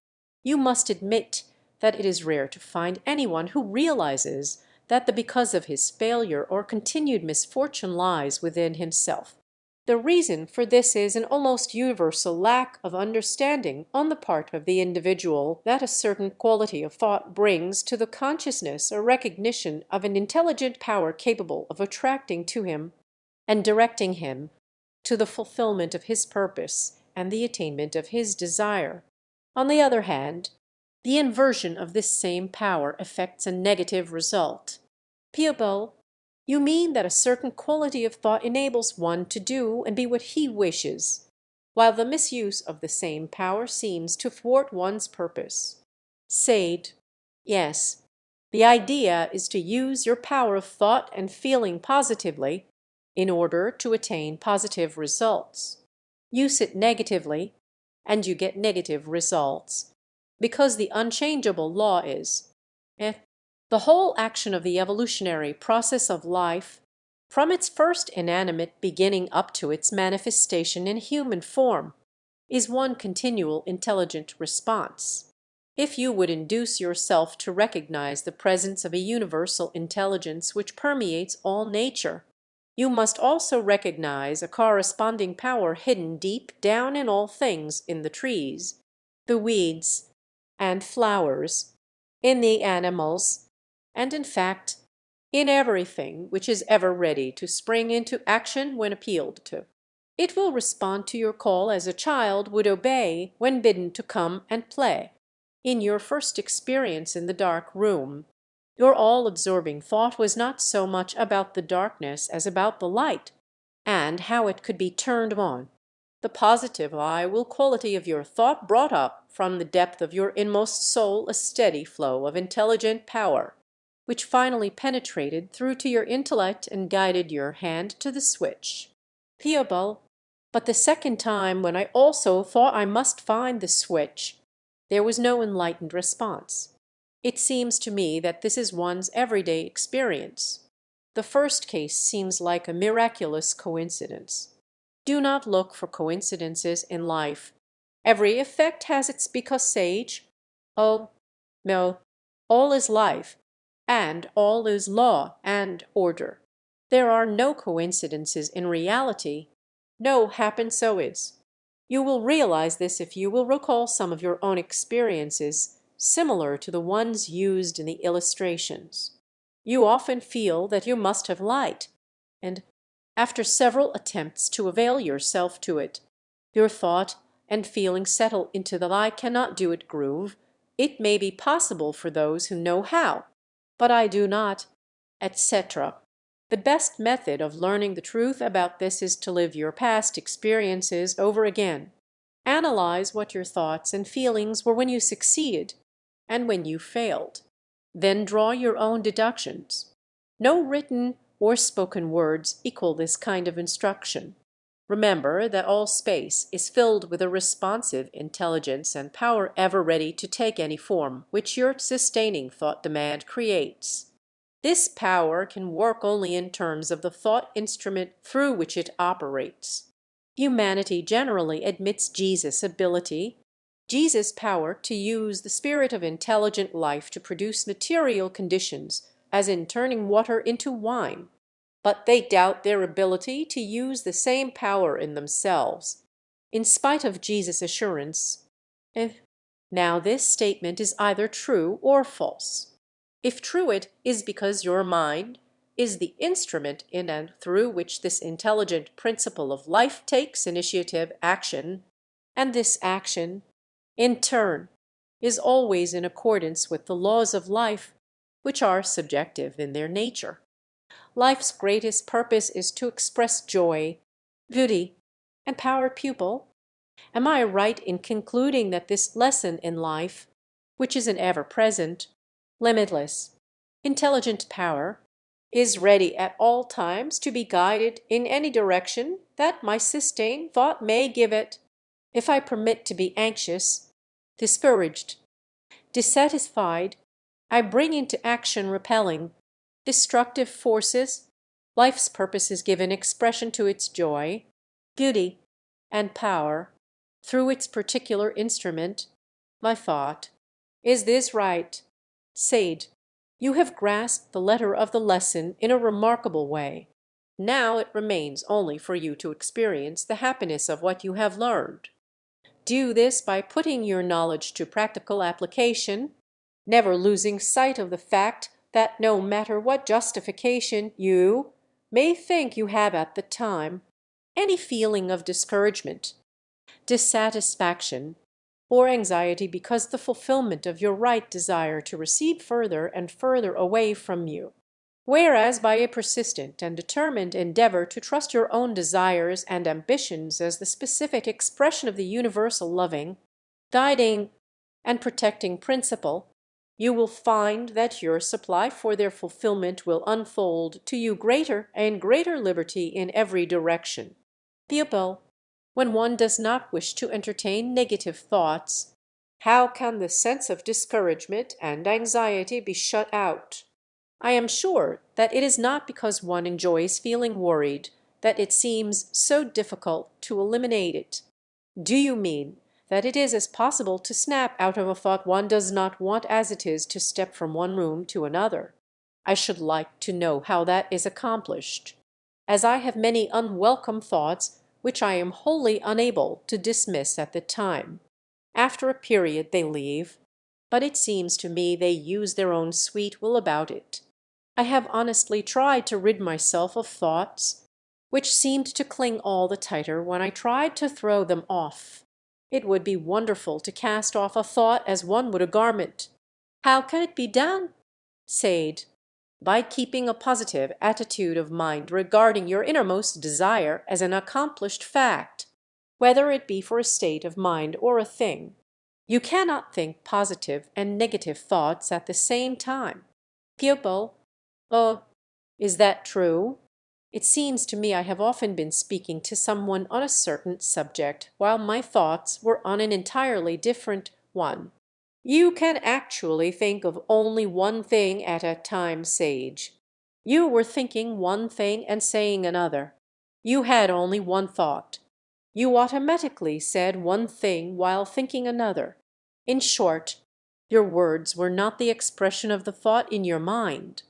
you must admit that it is rare to find anyone who realizes that the because of his failure or continued misfortune lies within himself. The reason for this is an almost universal lack of understanding on the part of the individual that a certain quality of thought brings to the consciousness or recognition of an intelligent power capable of attracting to him and directing him to the fulfillment of his purpose and the attainment of his desire. On the other hand, the inversion of this same power effects a negative result. Pupil, you mean that a certain quality of thought enables one to do and be what he wishes, while the misuse of the same power seems to thwart one's purpose. Sade, yes. The idea is to use your power of thought and feeling positively in order to attain positive results. Use it negatively, and you get negative results, because the unchangeable law is, the whole action of the evolutionary process of life, from its first inanimate beginning up to its manifestation in human form, is one continual intelligent response. If you would induce yourself to recognize the presence of a universal intelligence which permeates all nature, you must also recognize a corresponding power hidden deep down in all things, in the trees, the weeds, and flowers, in the animals, and in fact, in everything which is ever ready to spring into action when appealed to. It will respond to your call as a child would obey when bidden to come and play. In your first experience in the dark room, your all-absorbing thought was not so much about the darkness as about the light, and how it could be turned on. The positive I will quality of your thought brought up from the depth of your inmost soul a steady flow of intelligent power, which finally penetrated through to your intellect and guided your hand to the switch. Pupil, but the second time, when I also thought I must find the switch, there was no enlightened response. It seems to me that this is one's everyday experience. The first case seems like a miraculous coincidence. Do not look for coincidences in life. Every effect has its because sage. Oh, no, all is life, and all is law and order. There are no coincidences in reality. No happen so is. You will realize this if you will recall some of your own experiences similar to the ones used in the illustrations. You often feel that you must have light, and after several attempts to avail yourself to it, your thought and feeling settle into the "I cannot do it" groove. It may be possible for those who know how, but I do not, etc. The best method of learning the truth about this is to live your past experiences over again. Analyze what your thoughts and feelings were when you succeeded and when you failed. Then draw your own deductions. No written or spoken words equal this kind of instruction. Remember that all space is filled with a responsive intelligence and power ever ready to take any form which your sustaining thought demand creates. This power can work only in terms of the thought instrument through which it operates. Humanity generally admits Jesus' ability, Jesus' power to use the spirit of intelligent life to produce material conditions, as in turning water into wine. but they doubt their ability to use the same power in themselves, in spite of Jesus' assurance. Now this statement is either true or false. If true, it is because your mind is the instrument in and through which this intelligent principle of life takes initiative action, and this action, in turn, is always in accordance with the laws of life, which are subjective in their nature. Life's greatest purpose is to express joy, beauty, and power. Pupil, am I right in concluding that this lesson in life, which is an ever-present, limitless, intelligent power, is ready at all times to be guided in any direction that my sustained thought may give it? If I permit to be anxious, discouraged, dissatisfied, I bring into action repelling, destructive forces. Life's purpose is given expression to its joy, beauty, and power through its particular instrument, my thought. Is this right? Sage, you have grasped the letter of the lesson in a remarkable way. Now it remains only for you to experience the happiness of what you have learned. Do this by putting your knowledge to practical application, never losing sight of the fact that no matter what justification you may think you have at the time, any feeling of discouragement, dissatisfaction, or anxiety because the fulfillment of your right desire to receive further and further away from you. Whereas by a persistent and determined endeavor to trust your own desires and ambitions as the specific expression of the universal loving, guiding, and protecting principle, you will find that your supply for their fulfillment will unfold to you greater and greater liberty in every direction. Pupil, when one does not wish to entertain negative thoughts, how can the sense of discouragement and anxiety be shut out? I am sure that it is not because one enjoys feeling worried that it seems so difficult to eliminate it. Do you mean that it is as possible to snap out of a thought one does not want as it is to step from one room to another? I should like to know how that is accomplished, as I have many unwelcome thoughts which I am wholly unable to dismiss at the time. After a period they leave, but it seems to me they use their own sweet will about it. I have honestly tried to rid myself of thoughts which seemed to cling all the tighter when I tried to throw them off. It would be wonderful to cast off a thought as one would a garment. How can it be done? Sade, by keeping a positive attitude of mind regarding your innermost desire as an accomplished fact, whether it be for a state of mind or a thing. You cannot think positive and negative thoughts at the same time. Pupil, oh, is that true? It seems to me I have often been speaking to someone on a certain subject, while my thoughts were on an entirely different one. You can actually think of only one thing at a time, Sage. You were thinking one thing and saying another. You had only one thought. You automatically said one thing while thinking another. In short, your words were not the expression of the thought in your mind.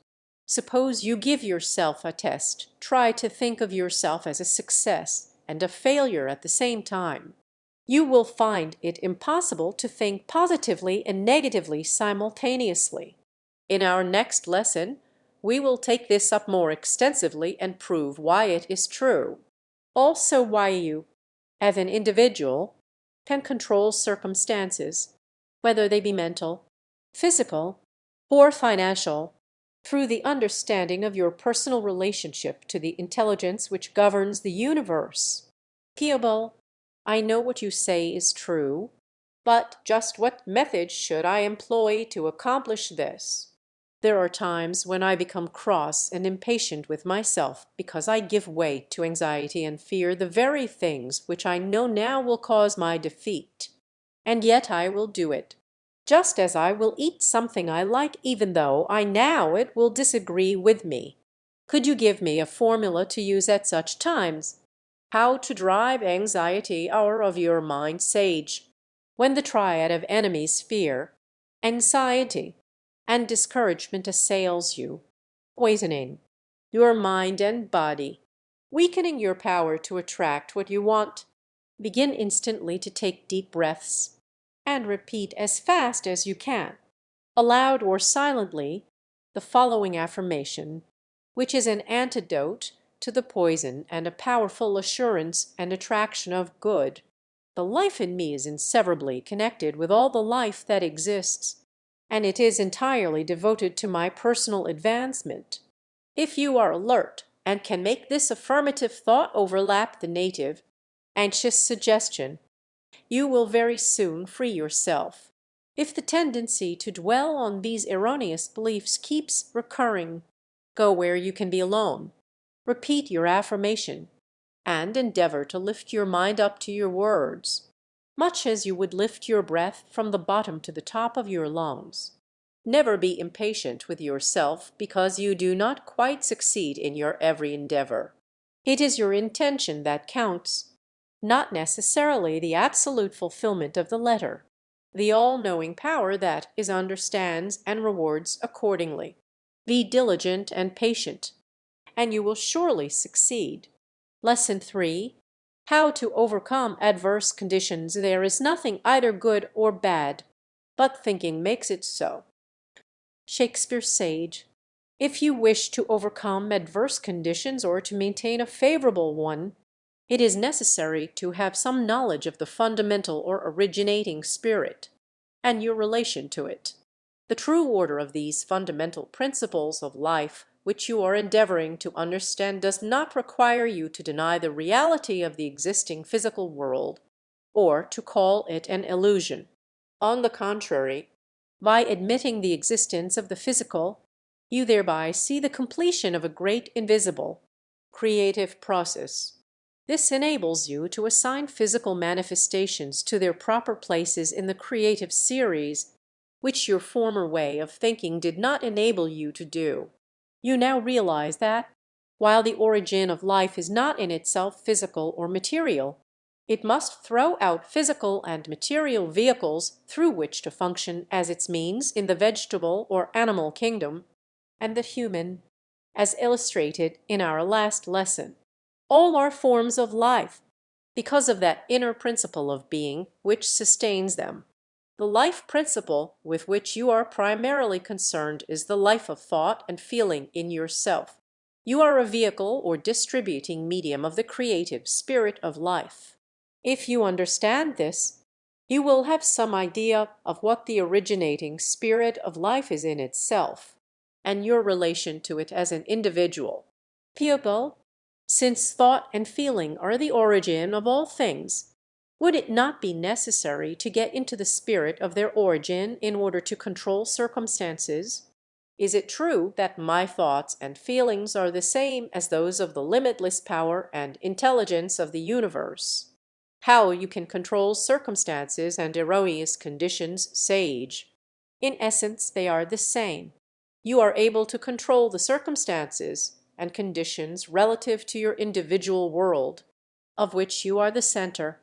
Suppose you give yourself a test. Try to think of yourself as a success and a failure at the same time. You will find it impossible to think positively and negatively simultaneously. In our next lesson, we will take this up more extensively and prove why it is true. Also why you, as an individual, can control circumstances, whether they be mental, physical, or financial, through the understanding of your personal relationship to the intelligence which governs the universe. Pupil, I know what you say is true, but just what method should I employ to accomplish this? There are times when I become cross and impatient with myself because I give way to anxiety and fear the very things which I know now will cause my defeat. And yet I will do it, just as I will eat something I like even though I know it will disagree with me. Could you give me a formula to use at such times? How to drive anxiety out of your mind, Sage, when the triad of enemies fear, anxiety, and discouragement assails you, poisoning your mind and body, weakening your power to attract what you want. Begin instantly to take deep breaths and repeat as fast as you can, aloud or silently, the following affirmation, which is an antidote to the poison and a powerful assurance and attraction of good. The life in me is inseparably connected with all the life that exists, and it is entirely devoted to my personal advancement. If you are alert and can make this affirmative thought overlap the native, anxious suggestion, you will very soon free yourself. If the tendency to dwell on these erroneous beliefs keeps recurring, go where you can be alone, repeat your affirmation, and endeavor to lift your mind up to your words, much as you would lift your breath from the bottom to the top of your lungs. Never be impatient with yourself because you do not quite succeed in your every endeavor. It is your intention that counts, not necessarily the absolute fulfillment of the letter. The all-knowing power that is understands and rewards accordingly. Be diligent and patient, and you will surely succeed. Lesson 3. How to overcome adverse conditions. There is nothing either good or bad, but thinking makes it so. Shakespeare's sage. If you wish to overcome adverse conditions or to maintain a favorable one, it is necessary to have some knowledge of the fundamental or originating spirit, and your relation to it. The true order of these fundamental principles of life which you are endeavoring to understand does not require you to deny the reality of the existing physical world, or to call it an illusion. On the contrary, by admitting the existence of the physical, you thereby see the completion of a great invisible, creative process. This enables you to assign physical manifestations to their proper places in the creative series, which your former way of thinking did not enable you to do. You now realize that, while the origin of life is not in itself physical or material, it must throw out physical and material vehicles through which to function as its means in the vegetable or animal kingdom, and the human, as illustrated in our last lesson. All are forms of life, because of that inner principle of being which sustains them. The life principle with which you are primarily concerned is the life of thought and feeling in yourself. You are a vehicle or distributing medium of the creative spirit of life. If you understand this, you will have some idea of what the originating spirit of life is in itself, and your relation to it as an individual. Pupil, since thought and feeling are the origin of all things, would it not be necessary to get into the spirit of their origin in order to control circumstances? Is it true that my thoughts and feelings are the same as those of the limitless power and intelligence of the universe? How you can control circumstances and erroneous conditions, sage. In essence, they are the same. You are able to control the circumstances and conditions relative to your individual world, of which you are the center,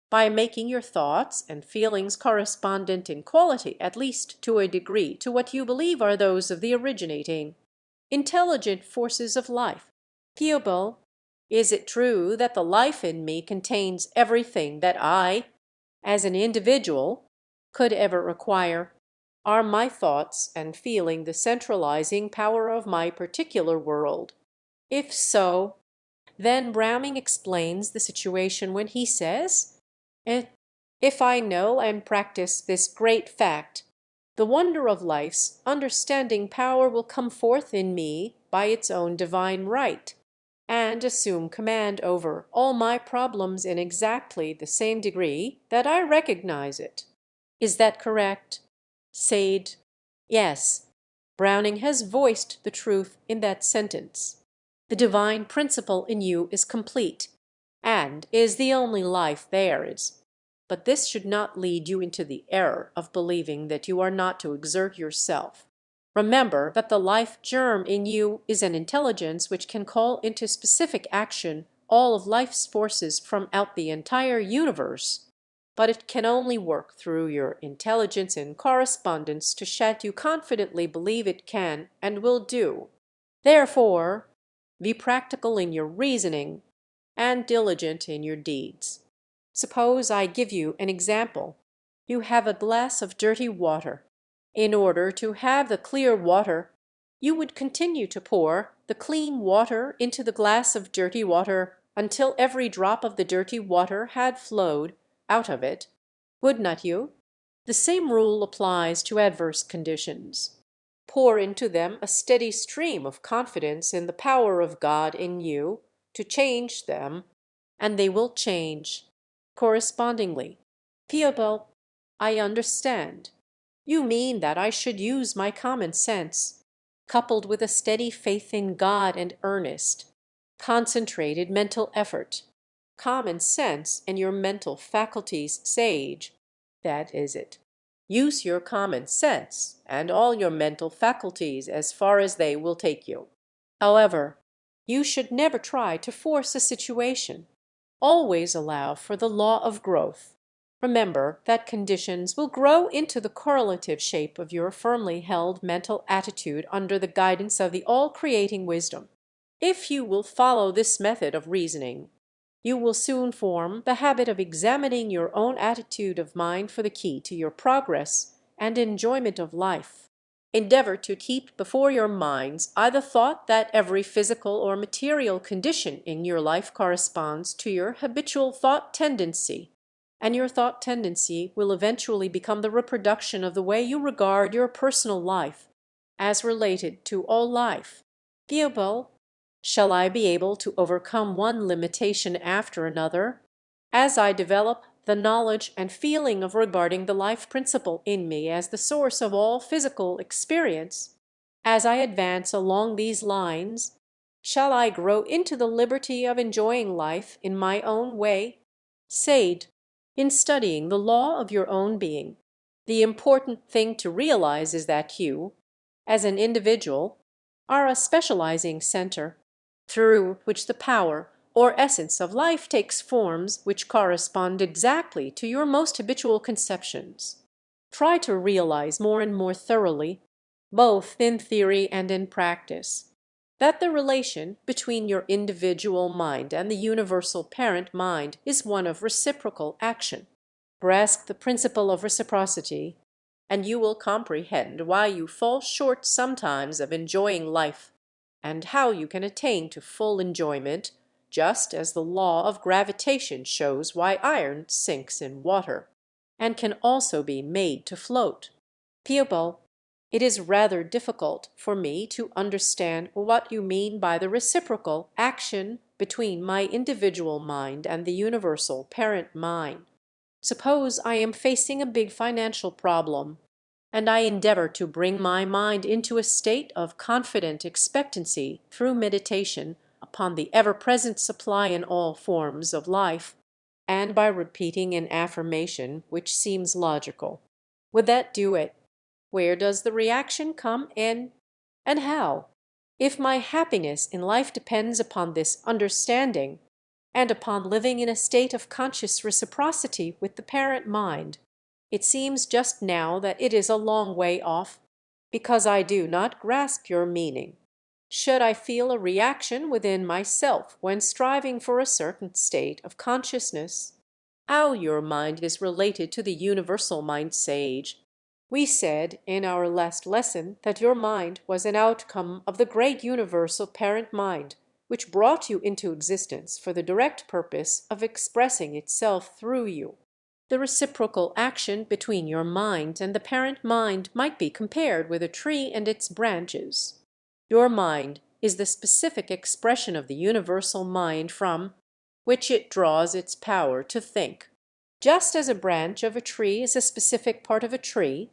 by making your thoughts and feelings correspondent in quality, at least to a degree, to what you believe are those of the originating, intelligent forces of life. Pupil, is it true that the life in me contains everything that I, as an individual, could ever require? Are my thoughts and feeling the centralizing power of my particular world? If so, then Browning explains the situation when he says, If I know and practice this great fact, the wonder of life's understanding power will come forth in me by its own divine right, and assume command over all my problems in exactly the same degree that I recognize it. Is that correct? Sade, yes. Browning has voiced the truth in that sentence. The divine principle in you is complete, and is the only life there is. But this should not lead you into the error of believing that you are not to exert yourself. Remember that the life germ in you is an intelligence which can call into specific action all of life's forces from out the entire universe, but it can only work through your intelligence in correspondence to what you confidently believe it can and will do. Therefore, Be practical in your reasoning and diligent in your deeds. Suppose I give you an example. You have a glass of dirty water. In order to have the clear water, you would continue to pour the clean water into the glass of dirty water until every drop of the dirty water had flowed out of it, would not you? The same rule applies to adverse conditions. Pour into them a steady stream of confidence in the power of God in you to change them, and they will change correspondingly. Theobald, I understand. You mean that I should use my common sense, coupled with a steady faith in God and earnest, concentrated mental effort. Common sense and your mental faculties sage. That is it. Use your common sense and all your mental faculties as far as they will take you. However, you should never try to force a situation. Always allow for the law of growth. Remember that conditions will grow into the correlative shape of your firmly held mental attitude under the guidance of the all-creating wisdom. If you will follow this method of reasoning, you will soon form the habit of examining your own attitude of mind for the key to your progress and enjoyment of life. Endeavor to keep before your mind's eye the thought that every physical or material condition in your life corresponds to your habitual thought tendency, and your thought tendency will eventually become the reproduction of the way you regard your personal life as related to all life. Theobald, shall I be able to overcome one limitation after another as I develop the knowledge and feeling of regarding the life principle in me as the source of all physical experience? As I advance along these lines, shall I grow into the liberty of enjoying life in my own way? Sade, in studying the law of your own being, the important thing to realize is that you, as an individual, are a specializing center through which the power or essence of life takes forms which correspond exactly to your most habitual conceptions. Try to realize more and more thoroughly, both in theory and in practice, that the relation between your individual mind and the universal parent mind is one of reciprocal action. Grasp the principle of reciprocity, and you will comprehend why you fall short sometimes of enjoying life, and how you can attain to full enjoyment, just as the law of gravitation shows why iron sinks in water, and can also be made to float. Theobald, it is rather difficult for me to understand what you mean by the reciprocal action between my individual mind and the universal parent mind. Suppose I am facing a big financial problem, and I endeavor to bring my mind into a state of confident expectancy through meditation upon the ever-present supply in all forms of life, and by repeating an affirmation which seems logical. Would that do it? Where does the reaction come in, and how? If my happiness in life depends upon this understanding, and upon living in a state of conscious reciprocity with the parent mind, it seems just now that it is a long way off, because I do not grasp your meaning. Should I feel a reaction within myself when striving for a certain state of consciousness? How your mind is related to the universal mind, sage. We said in our last lesson that your mind was an outcome of the great universal parent mind, which brought you into existence for the direct purpose of expressing itself through you. The reciprocal action between your mind and the parent mind might be compared with a tree and its branches. Your mind is the specific expression of the universal mind from which it draws its power to think. Just as a branch of a tree is a specific part of a tree,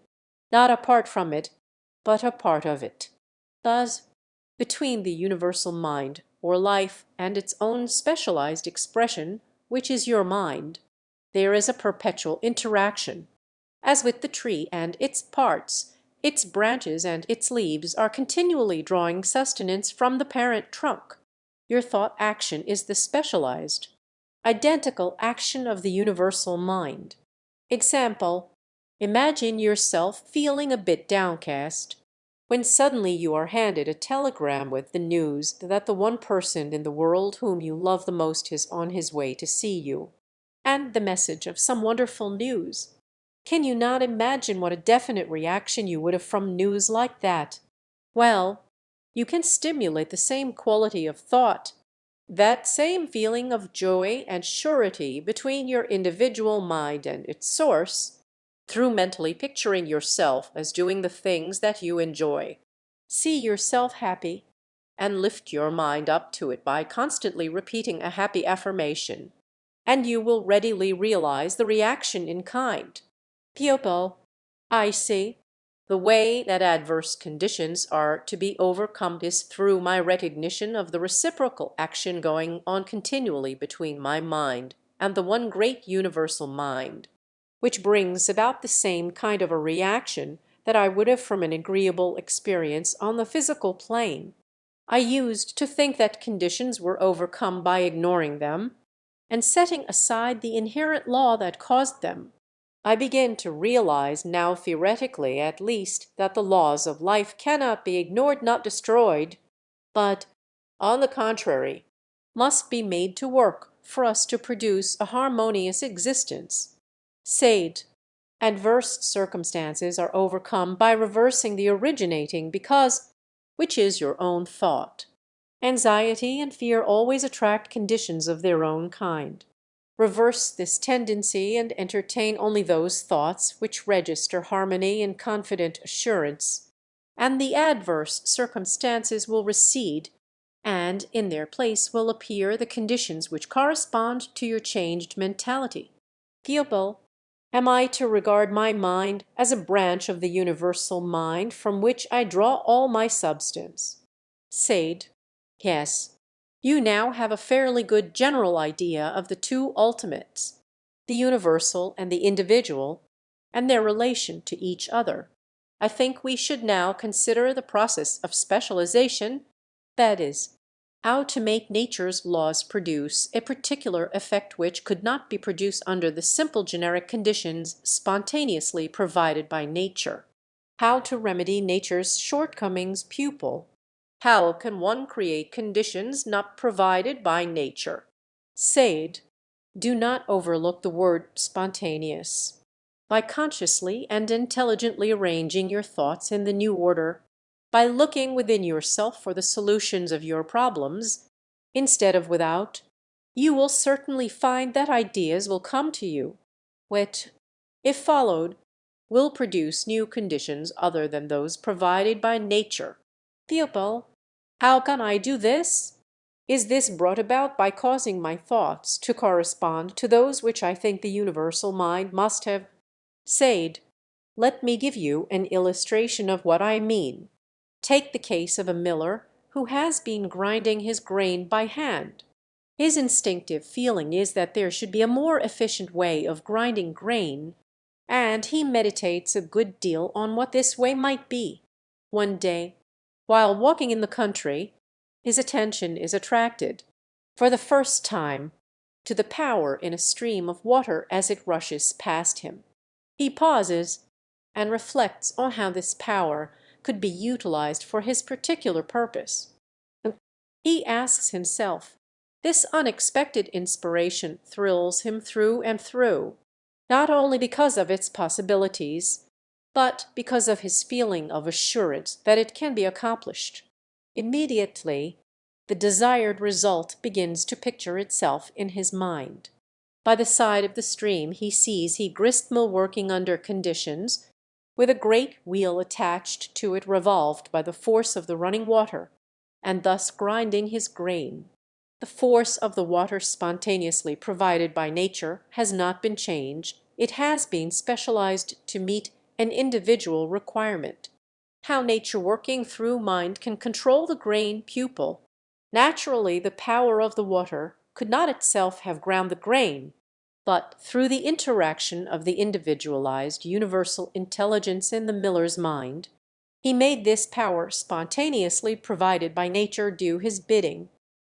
not apart from it, but a part of it. Thus, between the universal mind, or life, and its own specialized expression, which is your mind, there is a perpetual interaction. As with the tree and its parts, its branches and its leaves are continually drawing sustenance from the parent trunk. Your thought action is the specialized, identical action of the universal mind. Example: imagine yourself feeling a bit downcast. when suddenly you are handed a telegram with the news that the one person in the world whom you love the most is on his way to see you, and the message of some wonderful news. Can you not imagine what a definite reaction you would have from news like that? Well, you can stimulate the same quality of thought, that same feeling of joy and surety between your individual mind and its source, through mentally picturing yourself as doing the things that you enjoy. See yourself happy, and lift your mind up to it by constantly repeating a happy affirmation, and you will readily realize the reaction in kind. Pupil, I see. The way that adverse conditions are to be overcome is through my recognition of the reciprocal action going on continually between my mind and the one great universal mind, which brings about the same kind of a reaction that I would have from an agreeable experience on the physical plane. I used to think that conditions were overcome by ignoring them and setting aside the inherent law that caused them. I begin to realize now, theoretically at least, that the laws of life cannot be ignored, not destroyed, but, on the contrary, must be made to work for us to produce a harmonious existence. Sade, adverse circumstances are overcome by reversing the originating because, which is your own thought. Anxiety and fear always attract conditions of their own kind. Reverse this tendency and entertain only those thoughts which register harmony and confident assurance, and the adverse circumstances will recede, and in their place will appear the conditions which correspond to your changed mentality. Pupil, am I to regard my mind as a branch of the universal mind from which I draw all my substance? Sade, yes. You now have a fairly good general idea of the two ultimates, the universal and the individual, and their relation to each other. I think we should now consider the process of specialization, that is, how to make nature's laws produce a particular effect which could not be produced under the simple generic conditions spontaneously provided by nature. How to remedy nature's shortcomings, pupil. How can one create conditions not provided by nature? Sade, do not overlook the word spontaneous. By consciously and intelligently arranging your thoughts in the new order, by looking within yourself for the solutions of your problems, instead of without, you will certainly find that ideas will come to you, which, if followed, will produce new conditions other than those provided by nature. Pupil, how can I do this? Is this brought about by causing my thoughts to correspond to those which I think the universal mind must have? Sade, let me give you an illustration of what I mean. Take the case of a miller who has been grinding his grain by hand. His instinctive feeling is that there should be a more efficient way of grinding grain, and he meditates a good deal on what this way might be. One day, while walking in the country, his attention is attracted, for the first time, to the power in a stream of water as it rushes past him. He pauses and reflects on how this power could be utilized for his particular purpose. He asks himself, this unexpected inspiration thrills him through and through, not only because of its possibilities, but because of his feeling of assurance that it can be accomplished. Immediately, the desired result begins to picture itself in his mind. By the side of the stream he sees he gristmill working under conditions, with a great wheel attached to it revolved by the force of the running water, and thus grinding his grain. The force of the water spontaneously provided by nature has not been changed, it has been specialized to meet an individual requirement. How nature working through mind can control the grain, pupil. Naturally, the power of the water could not itself have ground the grain, but through the interaction of the individualized universal intelligence in the miller's mind, he made this power spontaneously provided by nature do his bidding,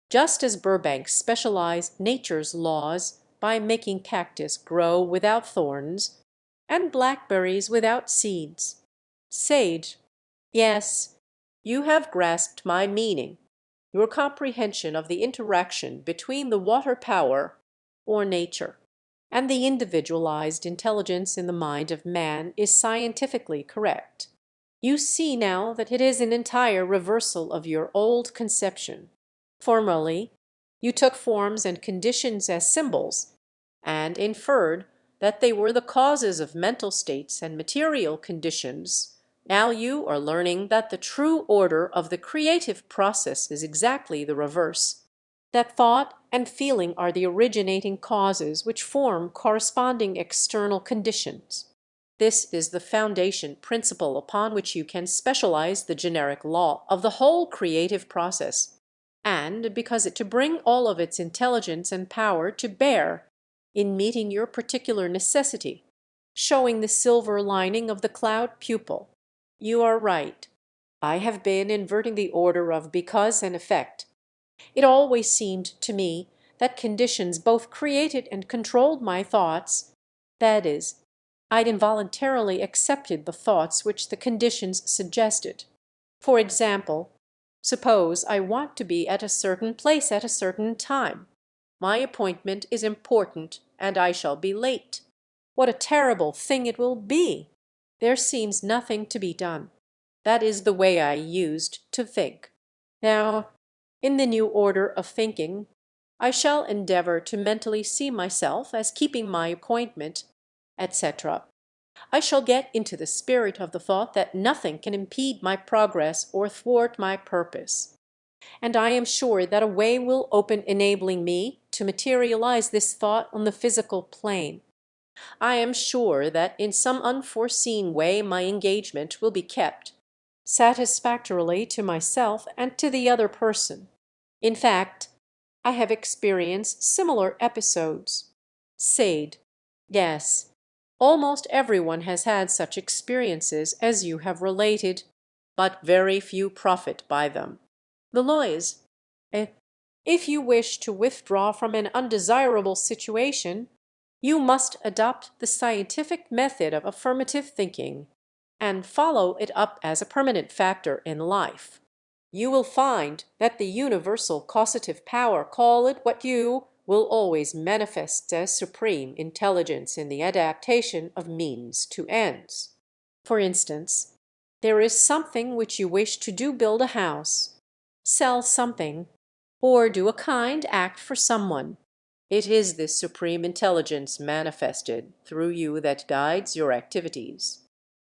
just as Burbank specialized nature's laws by making cactus grow without thorns and blackberries without seeds. Sage, Yes, you have grasped my meaning. Your comprehension of the interaction between the water power, or nature, and the individualized intelligence in the mind of man is scientifically correct. You see now that it is an entire reversal of your old conception. Formerly, you took forms and conditions as symbols, and inferred that they were the causes of mental states and material conditions. Now you are learning that the true order of the creative process is exactly the reverse, that thought and feeling are the originating causes which form corresponding external conditions. This is the foundation principle upon which you can specialize the generic law of the whole creative process, and because it to bring all of its intelligence and power to bear in meeting your particular necessity, showing the silver lining of the cloud pupil. You are right. I have been inverting the order of because and effect. It always seemed to me that conditions both created and controlled my thoughts. That is, I'd involuntarily accepted the thoughts which the conditions suggested. For example, suppose I want to be at a certain place at a certain time. My appointment is important, and I shall be late. What a terrible thing it will be! There seems nothing to be done. That is the way I used to think. Now, in the new order of thinking, I shall endeavor to mentally see myself as keeping my appointment, etc. I shall get into the spirit of the thought that nothing can impede my progress or thwart my purpose. And I am sure that a way will open enabling me to materialize this thought on the physical plane. I am sure that in some unforeseen way my engagement will be kept, satisfactorily to myself and to the other person. In fact, I have experienced similar episodes. Sade. Yes, almost everyone has had such experiences as you have related, but very few profit by them. The Lois. If you wish to withdraw from an undesirable situation, you must adopt the scientific method of affirmative thinking and follow it up as a permanent factor in life. You will find that the universal causative power, call it what you, will always manifest as supreme intelligence in the adaptation of means to ends. For instance, there is something which you wish to do: build a house, sell something, or do a kind act for someone. It is this supreme intelligence manifested through you that guides your activities.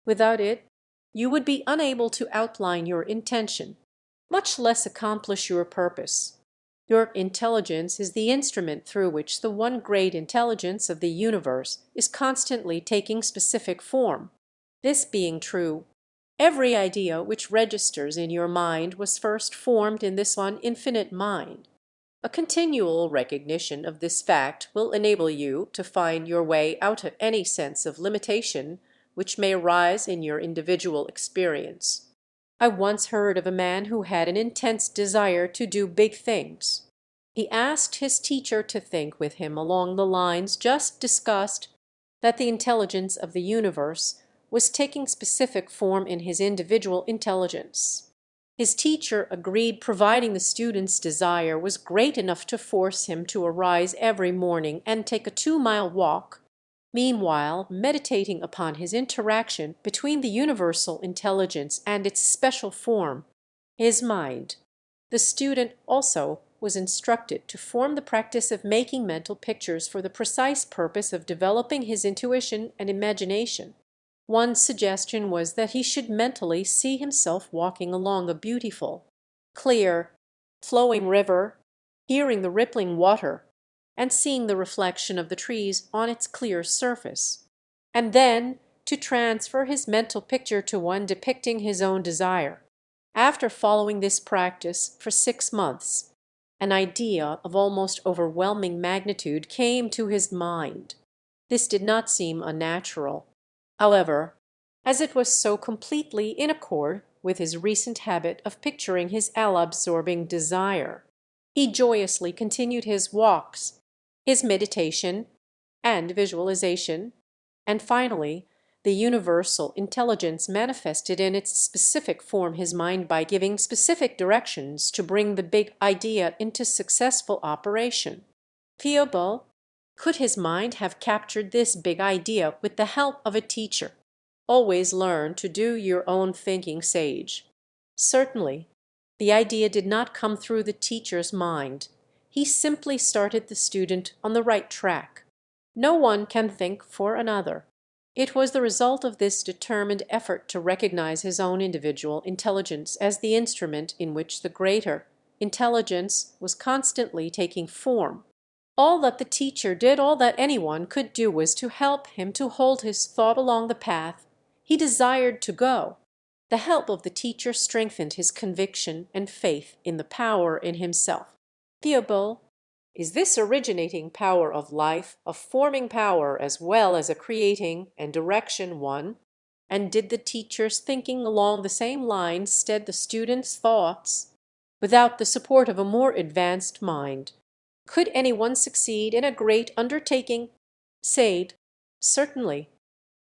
Without it, you would be unable to outline your intention, much less accomplish your purpose. Your intelligence is the instrument through which the one great intelligence of the universe is constantly taking specific form. This being true, every idea which registers in your mind was first formed in this one infinite mind. A continual recognition of this fact will enable you to find your way out of any sense of limitation which may arise in your individual experience. I once heard of a man who had an intense desire to do big things. He asked his teacher to think with him along the lines just discussed, that the intelligence of the universe was taking specific form in his individual intelligence. His teacher agreed, providing the student's desire was great enough to force him to arise every morning and take a 2-mile walk, meanwhile meditating upon his interaction between the universal intelligence and its special form, his mind. The student also was instructed to form the practice of making mental pictures for the precise purpose of developing his intuition and imagination. One suggestion was that he should mentally see himself walking along a beautiful, clear, flowing river, hearing the rippling water, and seeing the reflection of the trees on its clear surface, and then to transfer his mental picture to one depicting his own desire. After following this practice for 6 months, an idea of almost overwhelming magnitude came to his mind. This did not seem unnatural, however, as it was so completely in accord with his recent habit of picturing his all-absorbing desire. He joyously continued his walks, his meditation and visualization, and finally The universal intelligence manifested in its specific form his mind by giving specific directions to bring the big idea into successful operation. Viable, could his mind have captured this big idea with the help of a teacher? Always learn to do your own thinking, sage. Certainly, the idea did not come through the teacher's mind. He simply started the student on the right track. No one can think for another. It was the result of this determined effort to recognize his own individual intelligence as the instrument in which the greater intelligence was constantly taking form. All that the teacher did, all that anyone could do, was to help him to hold his thought along the path he desired to go. The help of the teacher strengthened his conviction and faith in the power in himself. Viable, is this originating power of life a forming power as well as a creating and direction one? And did the teacher's thinking along the same lines stead the student's thoughts? Without the support of a more advanced mind, could anyone succeed in a great undertaking? Sade, certainly,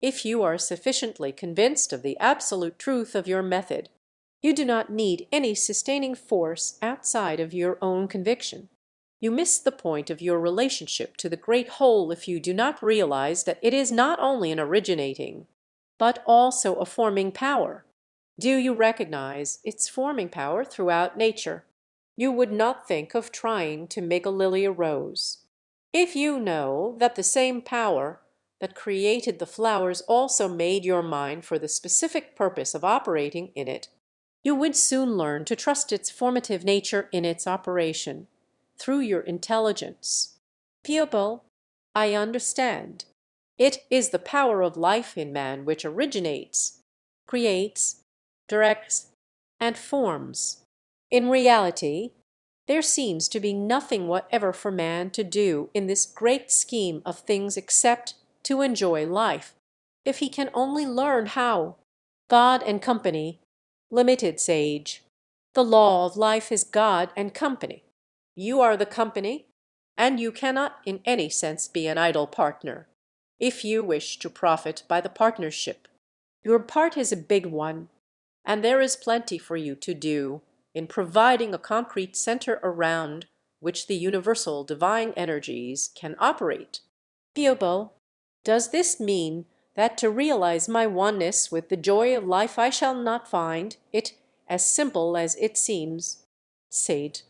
if you are sufficiently convinced of the absolute truth of your method. You do not need any sustaining force outside of your own conviction. You miss the point of your relationship to the great whole if you do not realize that it is not only an originating, but also a forming power. Do you recognize its forming power throughout nature? You would not think of trying to make a lily a rose. If you know that the same power that created the flowers also made your mind for the specific purpose of operating in it, you would soon learn to trust its formative nature in its operation, through your intelligence. Viable, I understand. It is the power of life in man which originates, creates, directs, and forms. In reality, there seems to be nothing whatever for man to do in this great scheme of things except to enjoy life, if he can only learn how. God and company, limited sage. The law of life is God and company. You are the company, and you cannot in any sense be an idle partner, if you wish to profit by the partnership. Your part is a big one, and there is plenty for you to do in providing a concrete center around which the universal divine energies can operate. Viable, does this mean that to realize my oneness with the joy of life I shall not find it as simple as it seems? Sade,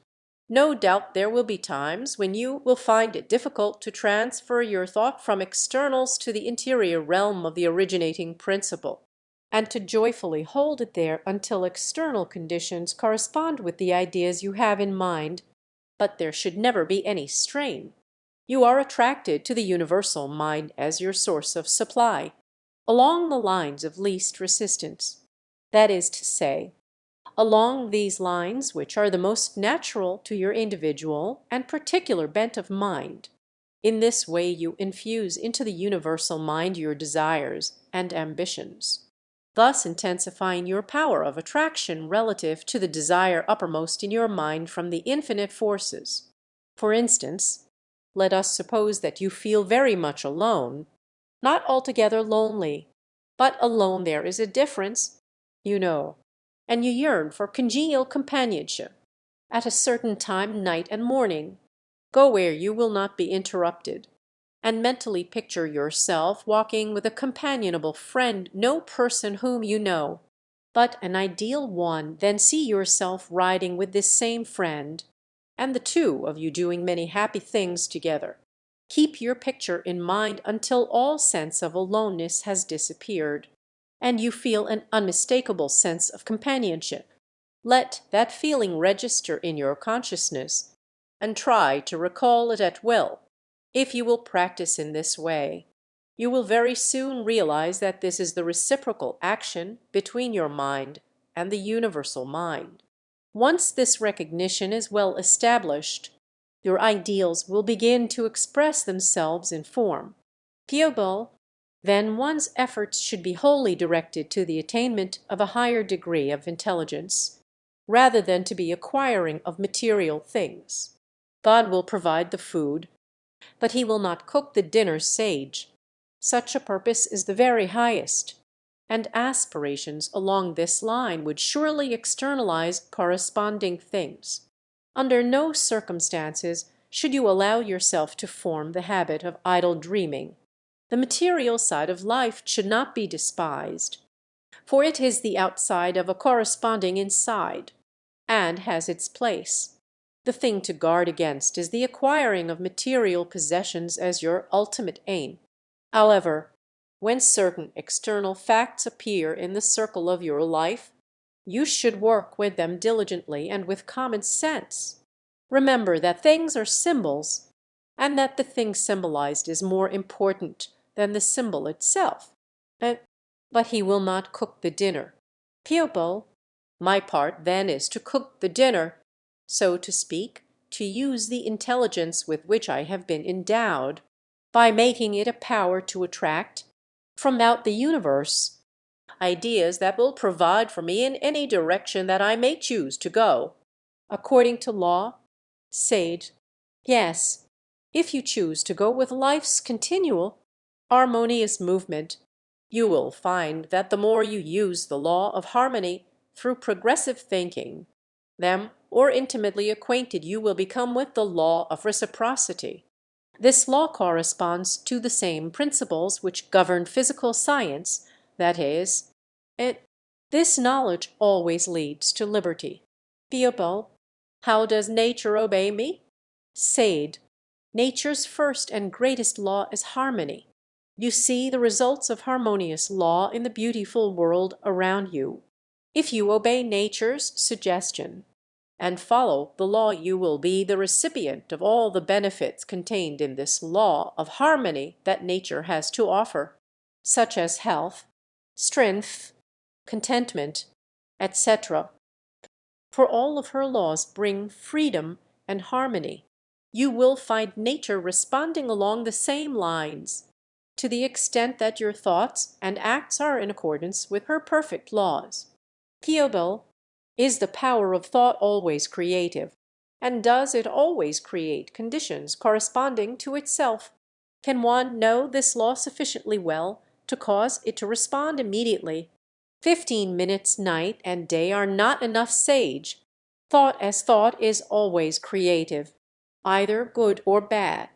no doubt there will be times when you will find it difficult to transfer your thought from externals to the interior realm of the originating principle, and to joyfully hold it there until external conditions correspond with the ideas you have in mind, but there should never be any strain. You are attracted to the universal mind as your source of supply, along the lines of least resistance. That is to say, along these lines which are the most natural to your individual and particular bent of mind. In this way you infuse into the universal mind your desires and ambitions, thus intensifying your power of attraction relative to the desire uppermost in your mind from the infinite forces. For instance, let us suppose that you feel very much alone, not altogether lonely, but alone. There is a difference, you know, and you yearn for congenial companionship. At a certain time, night and morning, go where you will not be interrupted, and mentally picture yourself walking with a companionable friend, no person whom you know, but an ideal one. Then see yourself riding with this same friend, and the two of you doing many happy things together. Keep your picture in mind until all sense of aloneness has disappeared, and you feel an unmistakable sense of companionship. Let that feeling register in your consciousness, and try to recall it at will. If you will practice in this way, you will very soon realize that this is the reciprocal action between your mind and the universal mind. Once this recognition is well established, your ideals will begin to express themselves in form. Viable, then one's efforts should be wholly directed to the attainment of a higher degree of intelligence, rather than to be acquiring of material things. God will provide the food, but he will not cook the dinner, sage. Such a purpose is the very highest, and aspirations along this line would surely externalize corresponding things. Under no circumstances should you allow yourself to form the habit of idle dreaming. The material side of life should not be despised, for it is the outside of a corresponding inside, and has its place. The thing to guard against is the acquiring of material possessions as your ultimate aim. However, when certain external facts appear in the circle of your life, you should work with them diligently and with common sense. Remember that things are symbols, and that the thing symbolized is more important than the symbol itself. But he will not cook the dinner. Pupil, my part then is to cook the dinner, so to speak, to use the intelligence with which I have been endowed, by making it a power to attract from out the universe ideas that will provide for me in any direction that I may choose to go. According to law, sage, yes, if you choose to go with life's continual, harmonious movement, you will find that the more you use the law of harmony through progressive thinking, the more intimately acquainted you will become with the law of reciprocity. This law corresponds to the same principles which govern physical science, that is, this knowledge always leads to liberty. Pupil, how does nature obey me? Sage, nature's first and greatest law is harmony. You see the results of harmonious law in the beautiful world around you. If you obey nature's suggestion and follow the law, you will be the recipient of all the benefits contained in this law of harmony that nature has to offer, such as health, strength, contentment, etc. For all of her laws bring freedom and harmony. You will find nature responding along the same lines, to the extent that your thoughts and acts are in accordance with her perfect laws. Pupil, is the power of thought always creative, and does it always create conditions corresponding to itself? Can one know this law sufficiently well to cause it to respond immediately? 15 minutes night and day are not enough, sage. Thought as thought is always creative, either good or bad.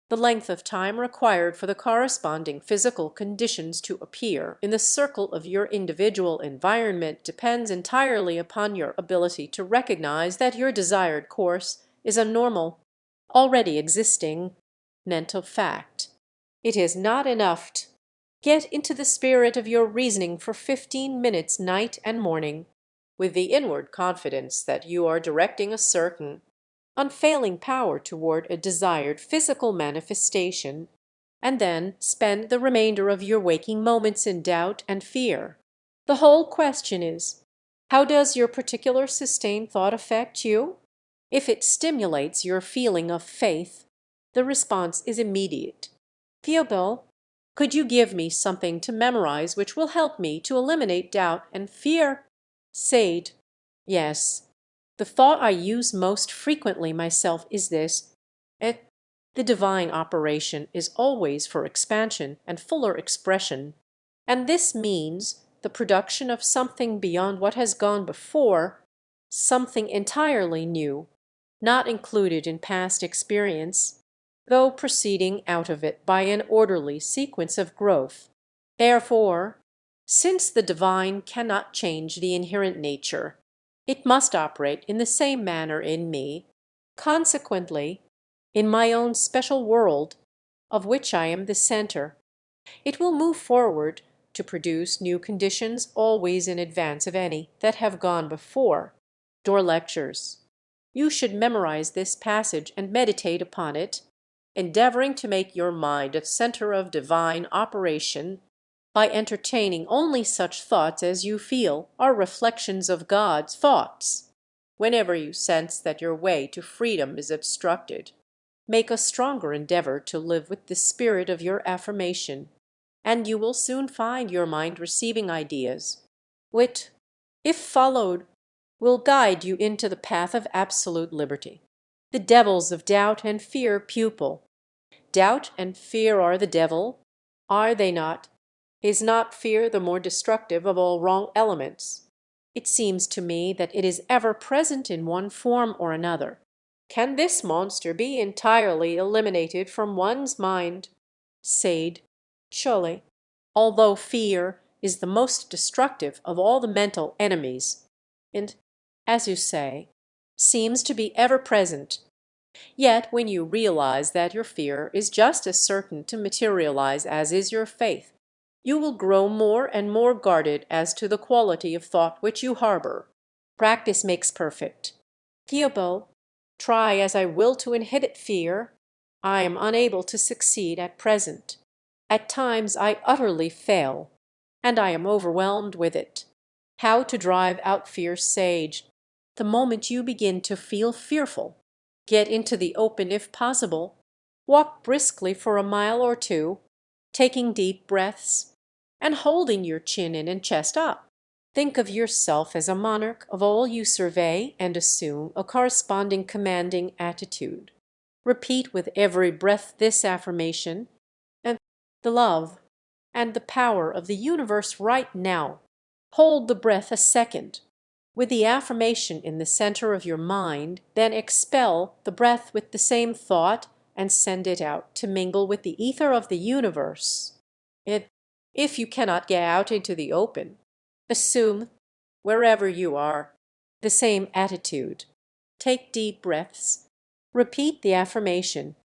The length of time required for the corresponding physical conditions to appear in the circle of your individual environment depends entirely upon your ability to recognize that your desired course is a normal, already existing mental fact. It is not enough to get into the spirit of your reasoning for 15 minutes night and morning, with the inward confidence that you are directing a certain unfailing power toward a desired physical manifestation, and then spend the remainder of your waking moments in doubt and fear. The whole question is, how does your particular sustained thought affect you? If it stimulates your feeling of faith, the response is immediate. Pupil, could you give me something to memorize which will help me to eliminate doubt and fear? Sage, yes. The thought I use most frequently myself is this: the divine operation is always for expansion and fuller expression, and this means the production of something beyond what has gone before, something entirely new, not included in past experience, though proceeding out of it by an orderly sequence of growth. Therefore, since the divine cannot change the inherent nature, it must operate in the same manner in me, consequently, in my own special world, of which I am the center. It will move forward to produce new conditions always in advance of any that have gone before. Door lectures. You should memorize this passage and meditate upon it, endeavoring to make your mind a center of divine operation by entertaining only such thoughts as you feel are reflections of God's thoughts. Whenever you sense that your way to freedom is obstructed, make a stronger endeavor to live with the spirit of your affirmation, and you will soon find your mind receiving ideas, which, if followed, will guide you into the path of absolute liberty. The devils of doubt and fear, pupil. Doubt and fear are the devil, Are they not? Is not fear the more destructive of all wrong elements? It seems to me that it is ever present in one form or another. Can this monster be entirely eliminated from one's mind? Sade, surely, although fear is the most destructive of all the mental enemies, and, as you say, seems to be ever present, yet when you realize that your fear is just as certain to materialize as is your faith, you will grow more and more guarded as to the quality of thought which you harbor. Practice makes perfect. Theobald, try as I will to inhibit fear, I am unable to succeed at present. At times I utterly fail, and I am overwhelmed with it. How to drive out fear, sage? The moment you begin to feel fearful, get into the open if possible. Walk briskly for a mile or two, taking deep breaths, and holding your chin in and chest up. Think of yourself as a monarch of all you survey, and assume a corresponding commanding attitude. Repeat with every breath this affirmation, and the love and the power of the universe right now. Hold the breath a second, with the affirmation in the center of your mind, then expel the breath with the same thought and send it out to mingle with the ether of the universe. If you cannot get out into the open, assume, wherever you are, the same attitude. Take deep breaths, repeat the affirmation,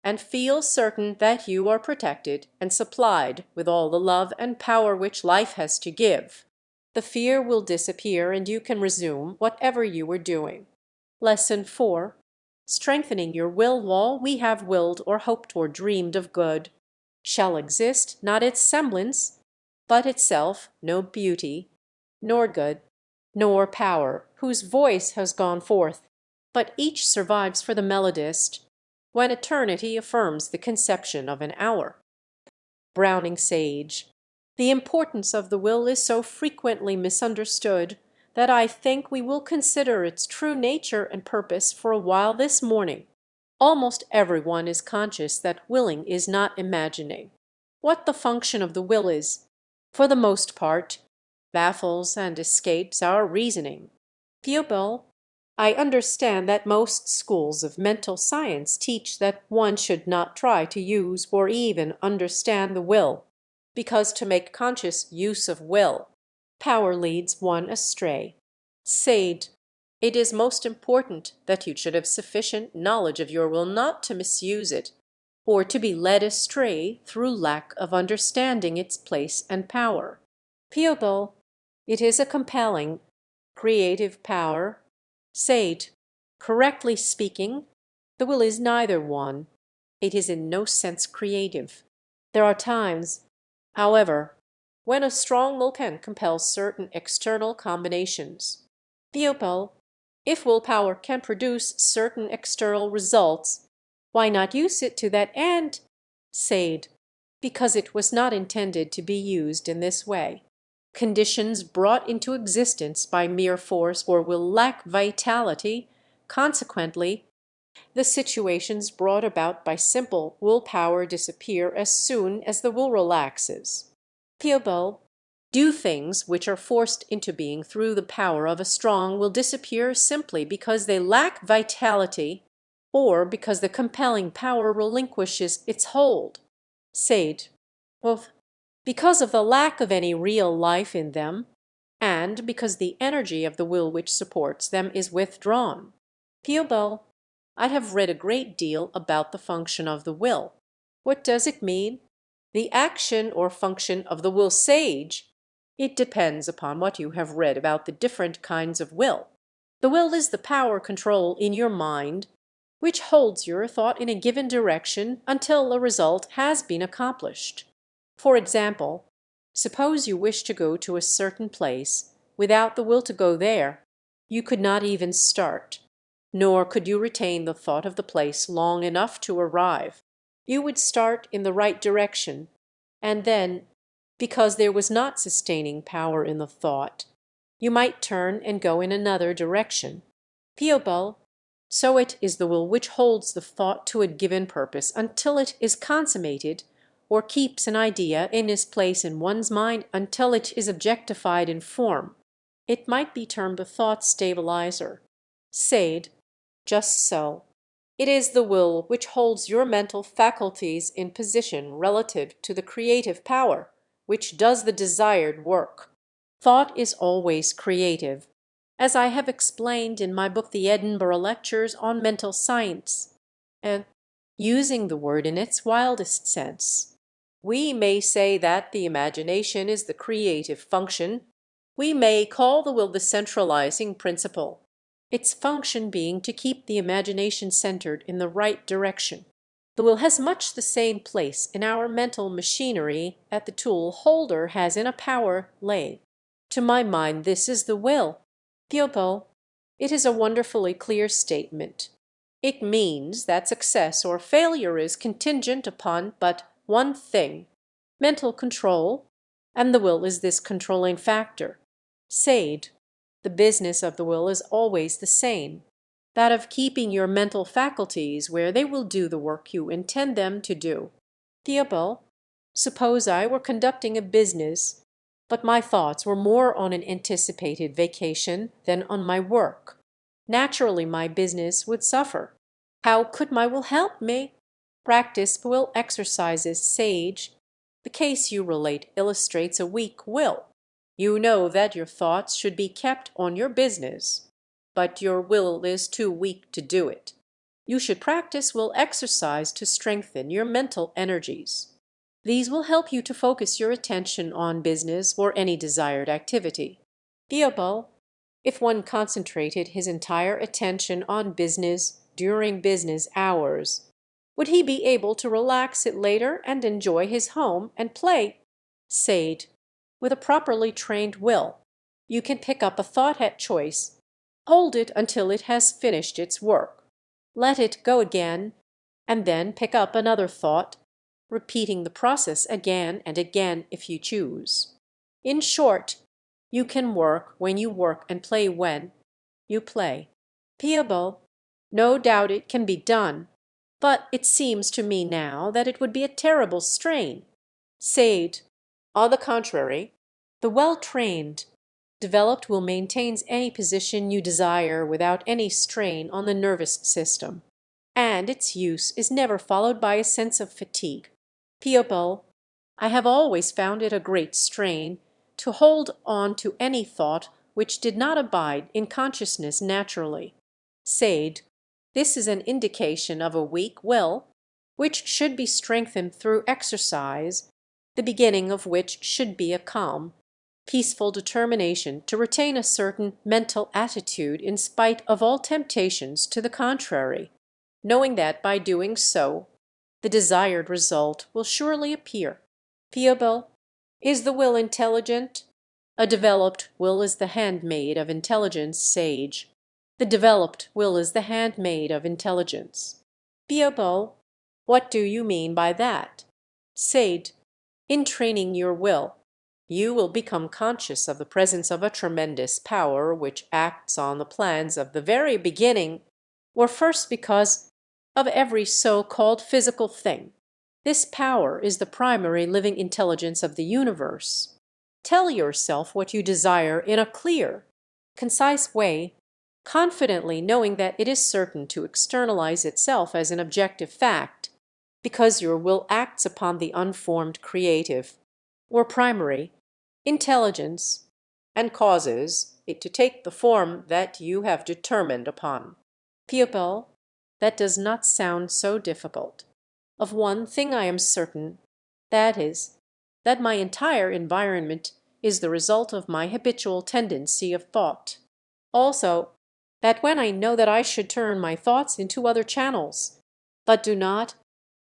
and feel certain that you are protected and supplied with all the love and power which life has to give. The fear will disappear and you can resume whatever you were doing. Lesson 4. Strengthening your will. All we have willed or hoped or dreamed of good shall exist, not its semblance, but itself, no beauty, nor good, nor power, whose voice has gone forth, but each survives for the melodist, when eternity affirms the conception of an hour. Browning Sage. The importance of the will is so frequently misunderstood that I think we will consider its true nature and purpose for a while this morning. Almost everyone is conscious that willing is not imagining. What the function of the will is, for the most part, baffles and escapes our reasoning. Theobald, I understand that most schools of mental science teach that one should not try to use or even understand the will, because to make conscious use of will, power leads one astray. Sade, it is most important that you should have sufficient knowledge of your will not to misuse it, or to be led astray through lack of understanding its place and power. Theobald, it is a compelling, creative power. Sade, correctly speaking, the will is neither one. It is in no sense creative. There are times, however, when a strong will can compel certain external combinations. Theobald, if willpower can produce certain external results, why not use it to that end? Sade, because it was not intended to be used in this way. Conditions brought into existence by mere force or will lack vitality. Consequently, the situations brought about by simple willpower disappear as soon as the will relaxes. Theobald, do things which are forced into being through the power of a strong will disappear simply because they lack vitality or because the compelling power relinquishes its hold. Sade, both because of the lack of any real life in them, and because the energy of the will which supports them is withdrawn. Theobald, I have read a great deal about the function of the will. What does it mean? The action or function of the will, sage? It depends upon what you have read about the different kinds of will. The will is the power control in your mind, which holds your thought in a given direction until a result has been accomplished. For example, suppose you wish to go to a certain place without the will to go there. You could not even start, nor could you retain the thought of the place long enough to arrive. You would start in the right direction, and then, because there was not sustaining power in the thought, you might turn and go in another direction. Theobald, so it is the will which holds the thought to a given purpose until it is consummated, or keeps an idea in its place in one's mind until it is objectified in form. It might be termed a thought stabilizer. Said, just so. It is the will which holds your mental faculties in position relative to the creative power, which does the desired work. Thought is always creative, as I have explained in my book The Edinburgh Lectures on Mental Science, and using the word in its wildest sense. We may say that the imagination is the creative function. We may call the will the centralizing principle, its function being to keep the imagination centered in the right direction. The will has much the same place in our mental machinery that the tool holder has in a power lathe. To my mind, this is the will. Pupil, it is a wonderfully clear statement. It means that success or failure is contingent upon but one thing, mental control, and the will is this controlling factor. Said, the business of the will is always the same, that of keeping your mental faculties where they will do the work you intend them to do. Pupil, suppose I were conducting a business, but my thoughts were more on an anticipated vacation than on my work. Naturally, my business would suffer. How could my will help me? Practice will exercises, sage. The case you relate illustrates a weak will. You know that your thoughts should be kept on your business, but your will is too weak to do it. You should practice will exercise to strengthen your mental energies. These will help you to focus your attention on business or any desired activity. Pupil, if one concentrated his entire attention on business during business hours, would he be able to relax it later and enjoy his home and play? Said, with a properly trained will, you can pick up a thought at choice, hold it until it has finished its work, let it go again, and then pick up another thought, repeating the process again and again if you choose. In short, you can work when you work and play when you play. Pupil, no doubt it can be done, but it seems to me now that it would be a terrible strain. Said, on the contrary, the well-trained, developed will maintains any position you desire without any strain on the nervous system, and its use is never followed by a sense of fatigue. Pupil, I have always found it a great strain to hold on to any thought which did not abide in consciousness naturally. Said, this is an indication of a weak will, which should be strengthened through exercise, the beginning of which should be a calm, peaceful determination to retain a certain mental attitude in spite of all temptations to the contrary, knowing that by doing so the desired result will surely appear. Pupil, is the will intelligent? A developed will is the handmaid of intelligence, sage. The developed will is the handmaid of intelligence. Pupil, what do you mean by that? Said, in training your will, you will become conscious of the presence of a tremendous power which acts on the plans of the very beginning, or first because of every so-called physical thing. This power is the primary living intelligence of the universe. Tell yourself what you desire in a clear, concise way, confidently knowing that it is certain to externalize itself as an objective fact, because your will acts upon the unformed creative, or primary, intelligence, and causes it to take the form that you have determined upon. Pupil, that does not sound so difficult. Of one thing I am certain, that is, that my entire environment is the result of my habitual tendency of thought. Also, that when I know that I should turn my thoughts into other channels, but do not,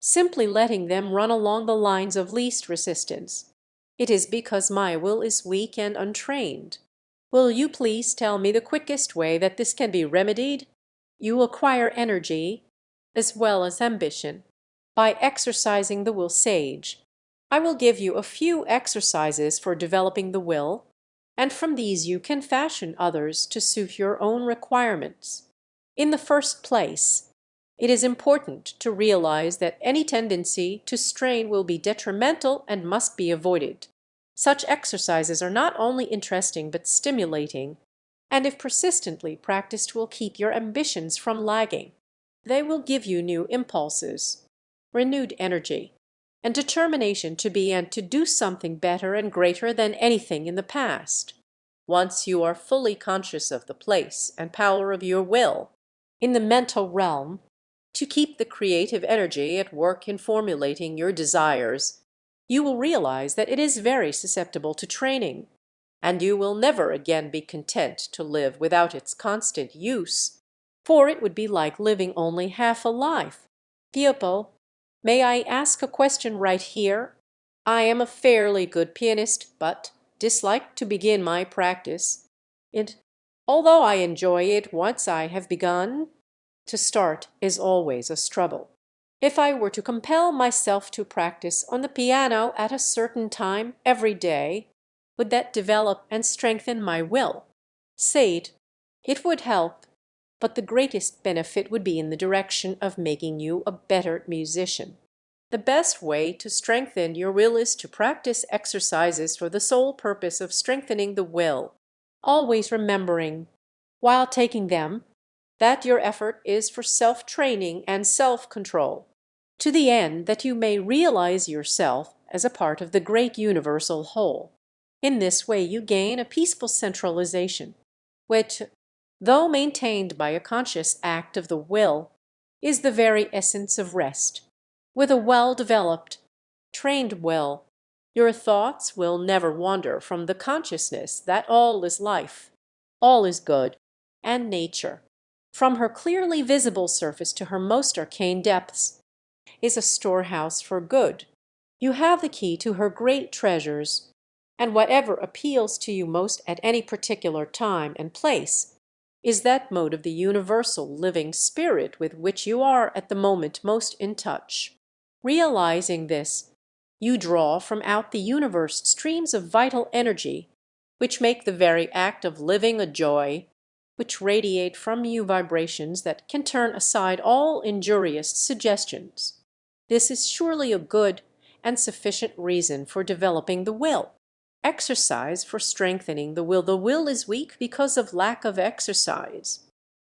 simply letting them run along the lines of least resistance, it is because my will is weak and untrained. Will you please tell me the quickest way that this can be remedied? You acquire energy, as well as ambition, by exercising the will, sage. I will give you a few exercises for developing the will, and from these you can fashion others to suit your own requirements. In the first place, It is important to realize that any tendency to strain will be detrimental and must be avoided. Such exercises are not only interesting but stimulating, and if persistently practiced will keep your ambitions from lagging. They will give you new impulses, renewed energy, and determination to be and to do something better and greater than anything in the past. Once you are fully conscious of the place and power of your will in the mental realm to keep the creative energy at work in formulating your desires, you will realize that it is very susceptible to training, and you will never again be content to live without its constant use, for it would be like living only half a life. Pupil, may I ask a question right here? I am a fairly good pianist, but dislike to begin my practice. And although I enjoy it once I have begun, to start is always a struggle. If I were to compel myself to practice on the piano at a certain time every day, would that develop and strengthen my will? Say it. It would help, but the greatest benefit would be in the direction of making you a better musician. The best way to strengthen your will is to practice exercises for the sole purpose of strengthening the will, always remembering, while taking them, that your effort is for self-training and self-control, to the end that you may realize yourself as a part of the great universal whole. In this way you gain a peaceful centralization, which, though maintained by a conscious act of the will, is the very essence of rest. With a well-developed, trained will, your thoughts will never wander from the consciousness that all is life, all is good, and nature, from her clearly visible surface to her most arcane depths, is a storehouse for good. You have the key to her great treasures, and whatever appeals to you most at any particular time and place is that mode of the universal living spirit with which you are at the moment most in touch. Realizing this, you draw from out the universe streams of vital energy which make the very act of living a joy, which radiate from you vibrations that can turn aside all injurious suggestions. This is surely a good and sufficient reason for developing the will. Exercise for strengthening the will. The will is weak because of lack of exercise.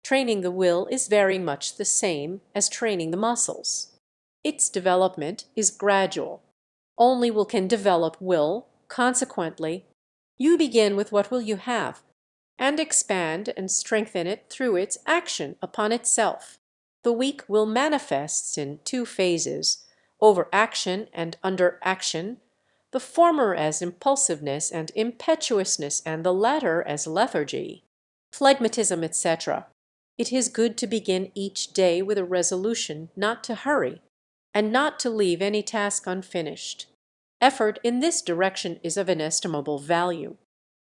Training the will is very much the same as training the muscles. Its development is gradual. Only will can develop will, consequently, you begin with what will you have, and expand and strengthen it through its action upon itself. The weak will manifests in two phases, overaction and underaction, the former as impulsiveness and impetuousness, and the latter as lethargy, phlegmatism, etc. It is good to begin each day with a resolution not to hurry, and not to leave any task unfinished. Effort in this direction is of inestimable value.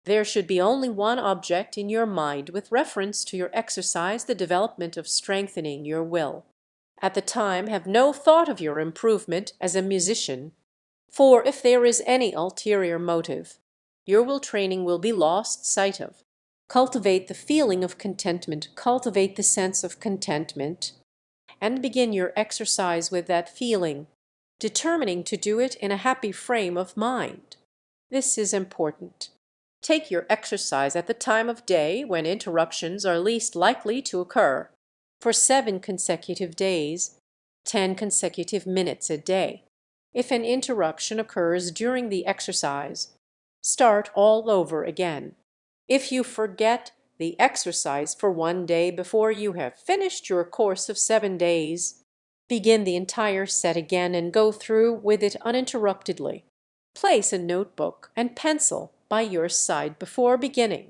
There should be only one object in your mind with reference to your exercise, the development of strengthening your will. At the time, have no thought of your improvement as a musician, for if there is any ulterior motive, your will training will be lost sight of. Cultivate the feeling of contentment, cultivate the sense of contentment, and begin your exercise with that feeling, determining to do it in a happy frame of mind. This is important. Take your exercise at the time of day when interruptions are least likely to occur, for 7 consecutive days, 10 consecutive minutes a day. If an interruption occurs during the exercise, start all over again. If you forget the exercise for 1 day before you have finished your course of 7 days, begin the entire set again and go through with it uninterruptedly. Place a notebook and pencil by your side before beginning.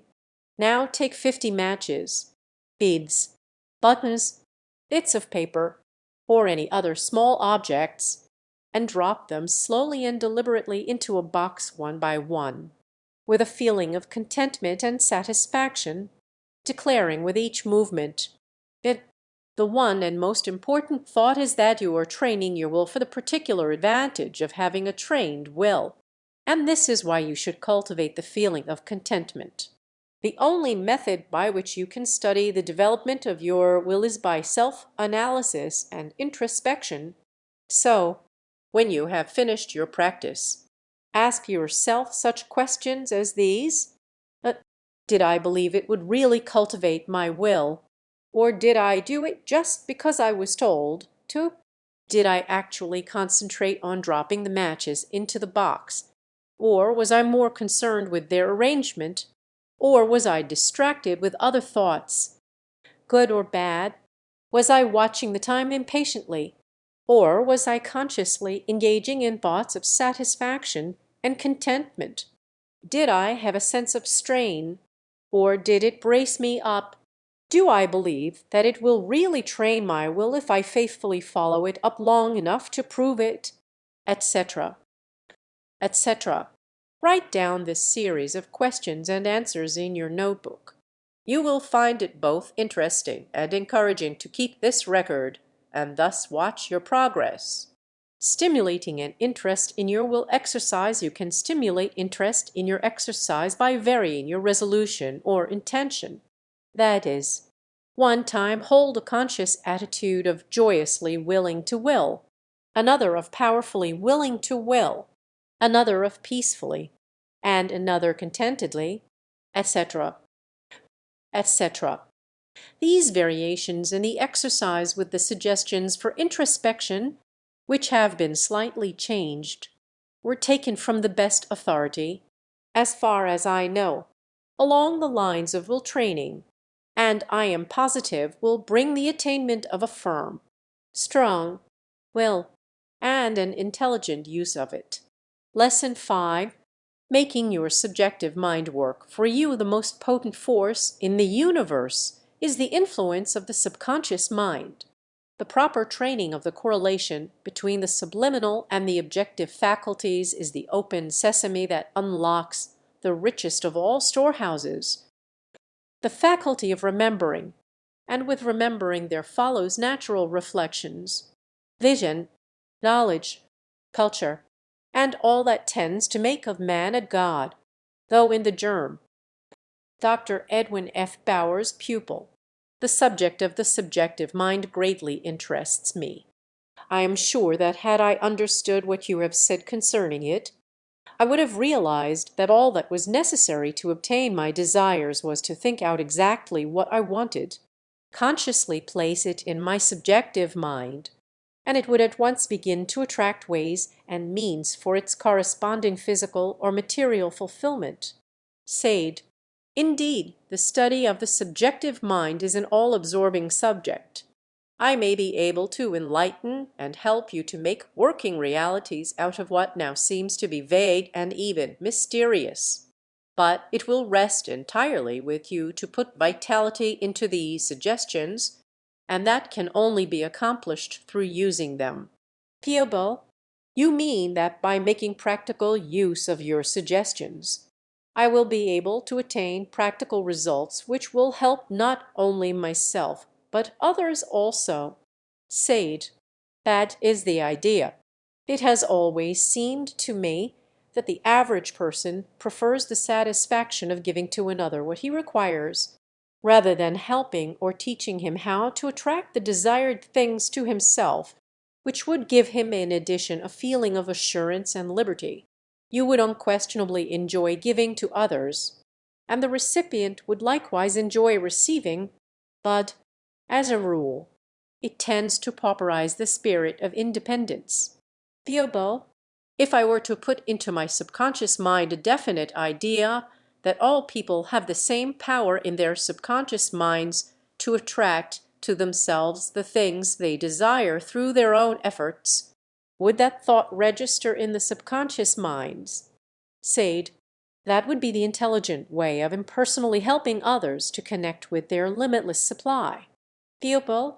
Now take 50 matches, beads, buttons, bits of paper, or any other small objects, and drop them slowly and deliberately into a box one by one, with a feeling of contentment and satisfaction, declaring with each movement that the one and most important thought is that you are training your will for the particular advantage of having a trained will. And this is why you should cultivate the feeling of contentment. The only method by which you can study the development of your will is by self-analysis and introspection. So, when you have finished your practice, ask yourself such questions as these. Did I believe it would really cultivate my will? Or did I do it just because I was told to? Did I actually concentrate on dropping the matches into the box? Or was I more concerned with their arrangement? Or was I distracted with other thoughts? Good or bad? Was I watching the time impatiently? Or was I consciously engaging in thoughts of satisfaction and contentment? Did I have a sense of strain? Or did it brace me up? Do I believe that it will really train my will if I faithfully follow it up long enough to prove it? Etc. Etc. Write down this series of questions and answers in your notebook. You will find it both interesting and encouraging to keep this record and thus watch your progress. Stimulating an interest in your will exercise, you can stimulate interest in your exercise by varying your resolution or intention. That is, one time hold a conscious attitude of joyously willing to will, another of powerfully willing to will, another of peacefully, and another contentedly, etc., etc. These variations in the exercise with the suggestions for introspection, which have been slightly changed, were taken from the best authority, as far as I know, along the lines of will training, and I am positive will bring the attainment of a firm, strong will and an intelligent use of it. Lesson 5. Making your subjective mind work. For you, the most potent force in the universe is the influence of the subconscious mind. The proper training of the correlation between the subliminal and the objective faculties is the open sesame that unlocks the richest of all storehouses, the faculty of remembering, and with remembering there follows natural reflections, vision, knowledge, culture, and all that tends to make of man a god, though in the germ. Dr. Edwin F. Bauer's pupil. The subject of the subjective mind greatly interests me. I am sure that had I understood what you have said concerning it, I would have realized that all that was necessary to obtain my desires was to think out exactly what I wanted, consciously place it in my subjective mind, and it would at once begin to attract ways and means for its corresponding physical or material fulfillment. Sade. Indeed, the study of the subjective mind is an all-absorbing subject. I may be able to enlighten and help you to make working realities out of what now seems to be vague and even mysterious. But it will rest entirely with you to put vitality into these suggestions, and that can only be accomplished through using them. Piobo, you mean that by making practical use of your suggestions, I will be able to attain practical results which will help not only myself, but others also. Sade. That is the idea. It has always seemed to me that the average person prefers the satisfaction of giving to another what he requires, rather than helping or teaching him how to attract the desired things to himself, which would give him in addition a feeling of assurance and liberty. You would unquestionably enjoy giving to others, and the recipient would likewise enjoy receiving, but, as a rule, it tends to pauperize the spirit of independence. Piobo, if I were to put into my subconscious mind a definite idea that all people have the same power in their subconscious minds to attract to themselves the things they desire through their own efforts, would that thought register in the subconscious minds? Sade. That would be the intelligent way of impersonally helping others to connect with their limitless supply. Piobo,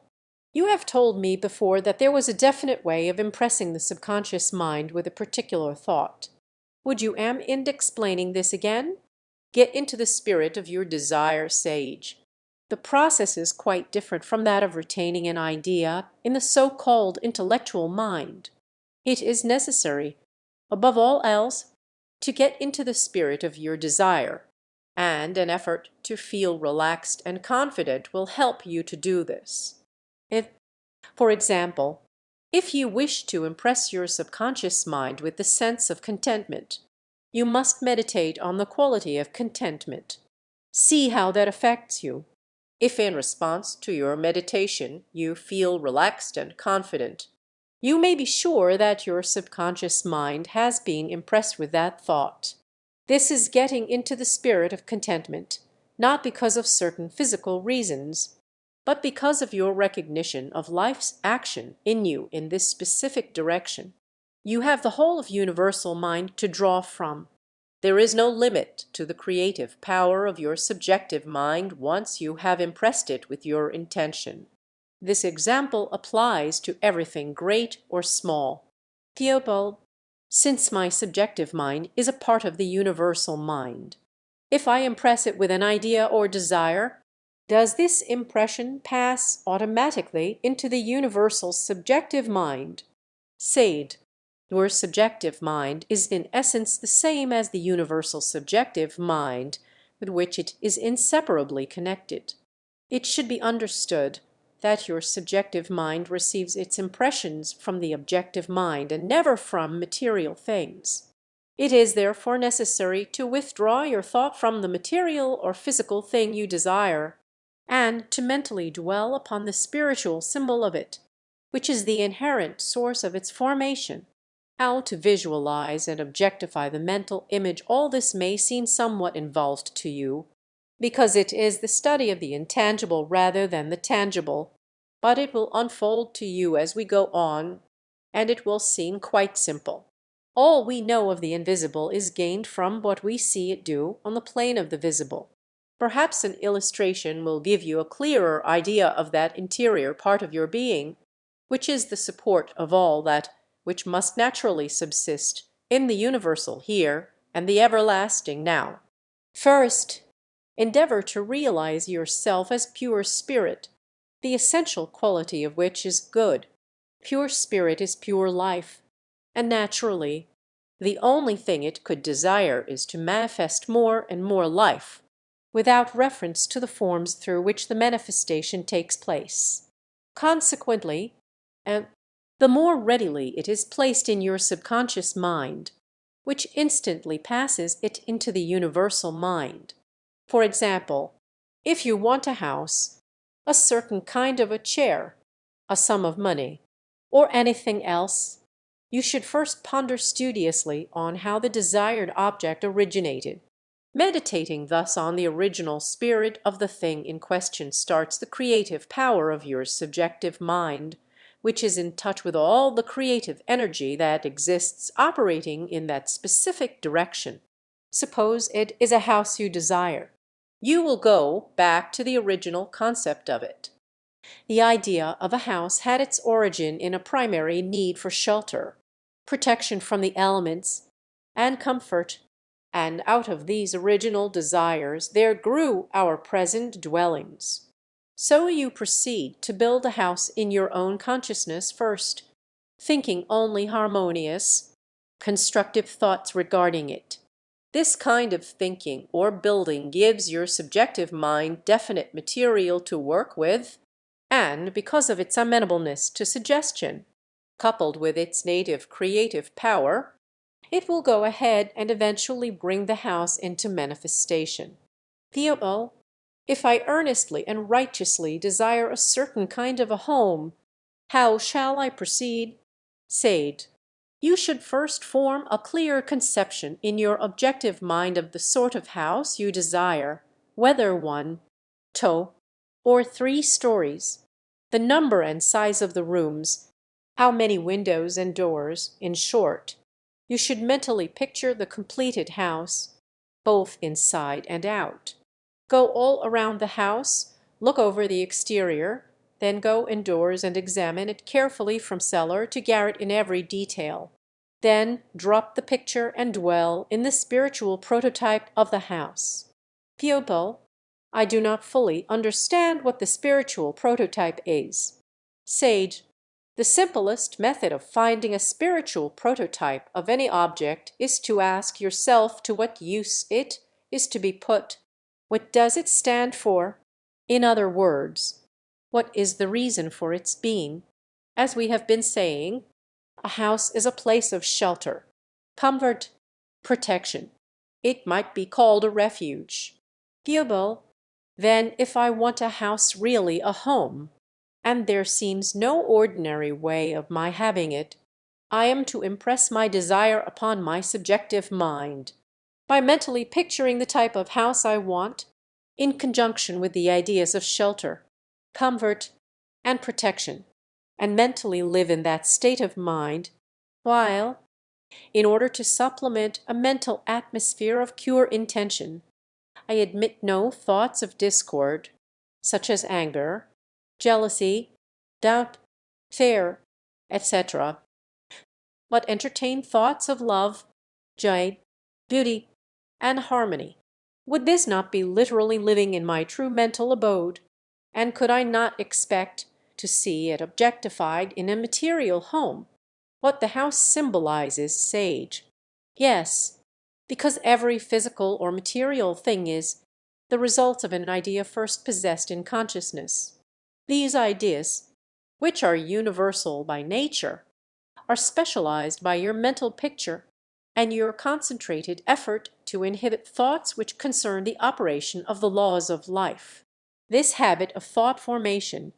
you have told me before that there was a definite way of impressing the subconscious mind with a particular thought. Would you end explaining this again? Get into the spirit of your desire, sage. The process is quite different from that of retaining an idea in the so-called intellectual mind. It is necessary, above all else, to get into the spirit of your desire, and an effort to feel relaxed and confident will help you to do this. For example, if you wish to impress your subconscious mind with the sense of contentment, you must meditate on the quality of contentment. See how that affects you. If in response to your meditation you feel relaxed and confident, you may be sure that your subconscious mind has been impressed with that thought. This is getting into the spirit of contentment, not because of certain physical reasons, but because of your recognition of life's action in you in this specific direction. You have the whole of universal mind to draw from. There is no limit to the creative power of your subjective mind once you have impressed it with your intention. This example applies to everything great or small. Pupil, since my subjective mind is a part of the universal mind, if I impress it with an idea or desire, does this impression pass automatically into the universal subjective mind? Sade, your subjective mind is in essence the same as the universal subjective mind with which it is inseparably connected. It should be understood that your subjective mind receives its impressions from the objective mind and never from material things. It is therefore necessary to withdraw your thought from the material or physical thing you desire, and to mentally dwell upon the spiritual symbol of it, which is the inherent source of its formation. How to visualize and objectify the mental image, all this may seem somewhat involved to you, because it is the study of the intangible rather than the tangible, but it will unfold to you as we go on, and it will seem quite simple. All we know of the invisible is gained from what we see it do on the plane of the visible. Perhaps an illustration will give you a clearer idea of that interior part of your being, which is the support of all that which must naturally subsist in the universal here and the everlasting now. First, endeavor to realize yourself as pure spirit, the essential quality of which is good. Pure spirit is pure life, and naturally, the only thing it could desire is to manifest more and more life, without reference to the forms through which the manifestation takes place. Consequently, and the more readily it is placed in your subconscious mind, which instantly passes it into the universal mind. For example, if you want a house, a certain kind of a chair, a sum of money, or anything else, you should first ponder studiously on how the desired object originated. Meditating thus on the original spirit of the thing in question starts the creative power of your subjective mind, which is in touch with all the creative energy that exists operating in that specific direction. Suppose it is a house you desire. You will go back to the original concept of it. The idea of a house had its origin in a primary need for shelter, protection from the elements, and comfort, and out of these original desires there grew our present dwellings. So you proceed to build a house in your own consciousness first, thinking only harmonious, constructive thoughts regarding it. This kind of thinking or building gives your subjective mind definite material to work with, and because of its amenableness to suggestion, coupled with its native creative power, it will go ahead and eventually bring the house into manifestation. Pupil, if I earnestly and righteously desire a certain kind of a home, how shall I proceed? Sade, you should first form a clear conception in your objective mind of the sort of house you desire, whether 1, 2, or 3 stories, the number and size of the rooms, how many windows and doors, in short. You should mentally picture the completed house, both inside and out. Go all around the house, look over the exterior, then go indoors and examine it carefully from cellar to garret in every detail. Then drop the picture and dwell in the spiritual prototype of the house. Pupil, I do not fully understand what the spiritual prototype is. Sage, the simplest method of finding a spiritual prototype of any object is to ask yourself to what use it is to be put What does it stand for? In other words, what is the reason for its being? As we have been saying, a house is a place of shelter, comfort, protection. It might be called a refuge. Pupil, then if I want a house really a home, and there seems no ordinary way of my having it, I am to impress my desire upon my subjective mind, by mentally picturing the type of house I want, in conjunction with the ideas of shelter, comfort, and protection, and mentally live in that state of mind, while, in order to supplement a mental atmosphere of pure intention, I admit no thoughts of discord, such as anger, jealousy, doubt, fear, etc., but entertain thoughts of love, joy, beauty, and harmony. Would this not be literally living in my true mental abode? And could I not expect to see it objectified in a material home? What the house symbolizes, sage. Yes, because every physical or material thing is the result of an idea first possessed in consciousness. These ideas, which are universal by nature, are specialized by your mental picture and your concentrated effort to inhibit thoughts which concern the operation of the laws of life. This habit of thought formation,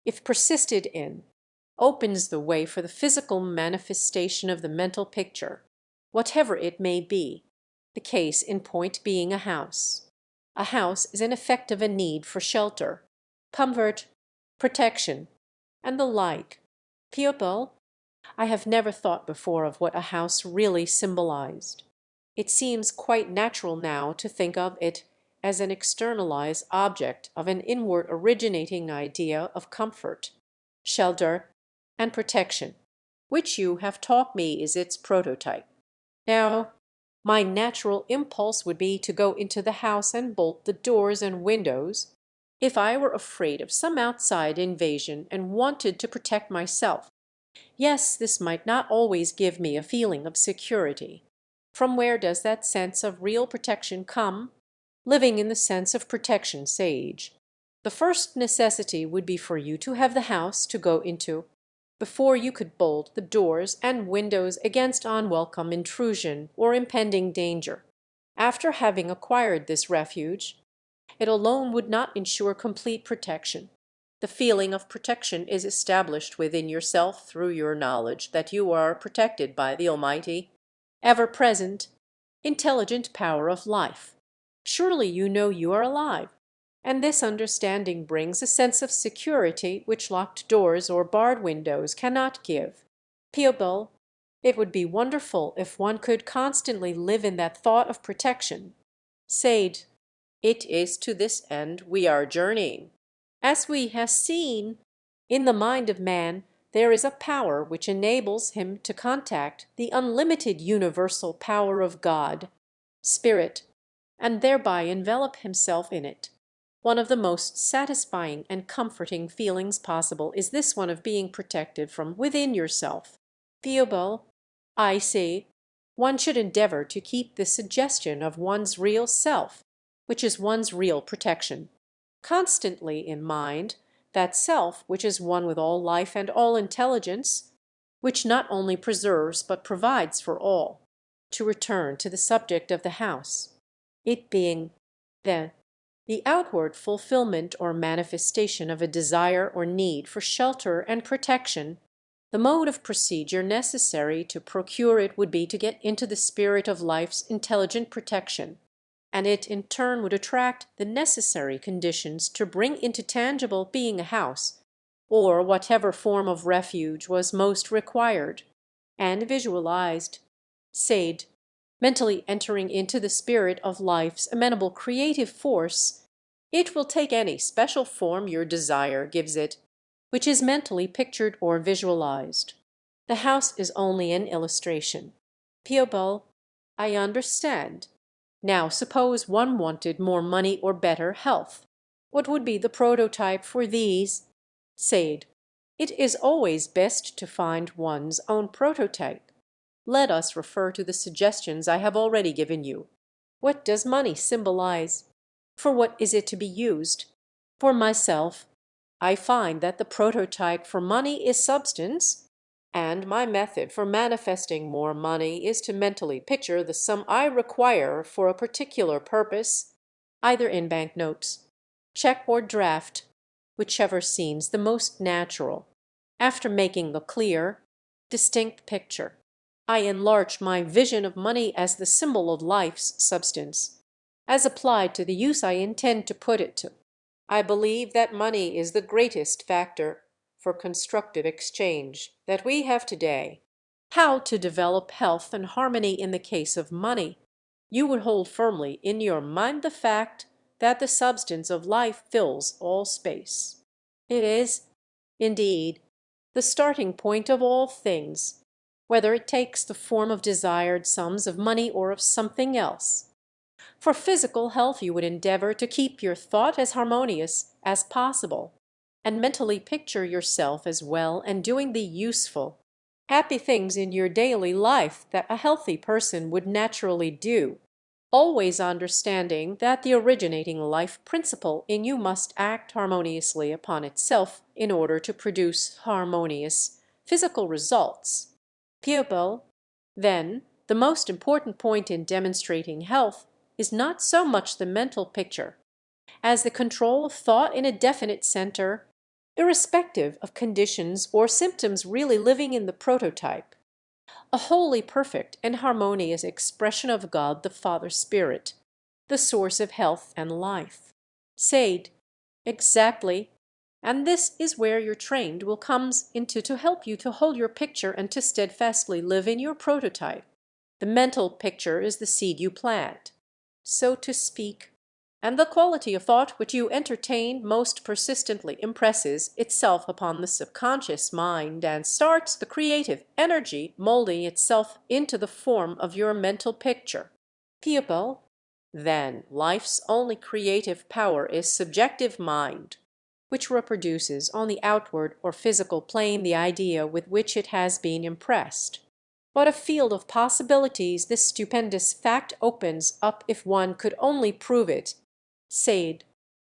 if persisted in, opens the way for the physical manifestation of the mental picture, whatever it may be, the case in point being a house. A house is in effect of a need for shelter, comfort, protection, and the like. Pupil, I have never thought before of what a house really symbolized. It seems quite natural now to think of it as an externalized object of an inward originating idea of comfort, shelter, and protection, which you have taught me is its prototype. Now, my natural impulse would be to go into the house and bolt the doors and windows, if I were afraid of some outside invasion and wanted to protect myself. Yes, this might not always give me a feeling of security. From where does that sense of real protection come? Living in the sense of protection, sage. The first necessity would be for you to have the house to go into before you could bolt the doors and windows against unwelcome intrusion or impending danger. After having acquired this refuge, it alone would not ensure complete protection. The feeling of protection is established within yourself through your knowledge that you are protected by the Almighty, ever-present, intelligent power of life. Surely you know you are alive, and this understanding brings a sense of security which locked doors or barred windows cannot give. Pupil, it would be wonderful if one could constantly live in that thought of protection. Sage, it is to this end we are journeying. As we have seen, in the mind of man there is a power which enables him to contact the unlimited universal power of God, Spirit, and thereby envelop himself in it. One of the most satisfying and comforting feelings possible is this one of being protected from within yourself. Pupil, I see, one should endeavor to keep the suggestion of one's real self, which is one's real protection, constantly in mind, that self which is one with all life and all intelligence, which not only preserves but provides for all. To return to the subject of the house, it being, then, the outward fulfillment or manifestation of a desire or need for shelter and protection, the mode of procedure necessary to procure it would be to get into the spirit of life's intelligent protection, and it in turn would attract the necessary conditions to bring into tangible being a house, or whatever form of refuge was most required, and visualized, sade, mentally entering into the spirit of life's amenable creative force, it will take any special form your desire gives it, which is mentally pictured or visualized. The house is only an illustration. Pupil, I understand. Now suppose one wanted more money or better health. What would be the prototype for these? Sade, it is always best to find one's own prototype. Let us refer to the suggestions I have already given you. What does money symbolize? For what is it to be used? For myself, I find that the prototype for money is substance, and my method for manifesting more money is to mentally picture the sum I require for a particular purpose, either in banknotes, check, or draft, whichever seems the most natural. After making the clear, distinct picture, I enlarge my vision of money as the symbol of life's substance, as applied to the use I intend to put it to. I believe that money is the greatest factor for constructive exchange that we have today. How to develop health and harmony in the case of money? You would hold firmly in your mind the fact that the substance of life fills all space. It is, indeed, the starting point of all things, whether it takes the form of desired sums of money or of something else. For physical health you would endeavor to keep your thought as harmonious as possible, and mentally picture yourself as well and doing the useful, happy things in your daily life that a healthy person would naturally do, always understanding that the originating life principle in you must act harmoniously upon itself in order to produce harmonious physical results. Pupil, then, the most important point in demonstrating health is not so much the mental picture as the control of thought in a definite center, irrespective of conditions or symptoms really living in the prototype, a wholly perfect and harmonious expression of God the Father Spirit, the source of health and life. Said, exactly, and this is where your trained will comes into to help you to hold your picture and to steadfastly live in your prototype. The mental picture is the seed you plant, so to speak, and the quality of thought which you entertain most persistently impresses itself upon the subconscious mind and starts the creative energy molding itself into the form of your mental picture. Pupil, then life's only creative power is subjective mind, which reproduces on the outward or physical plane the idea with which it has been impressed. What a field of possibilities this stupendous fact opens up if one could only prove it. Said,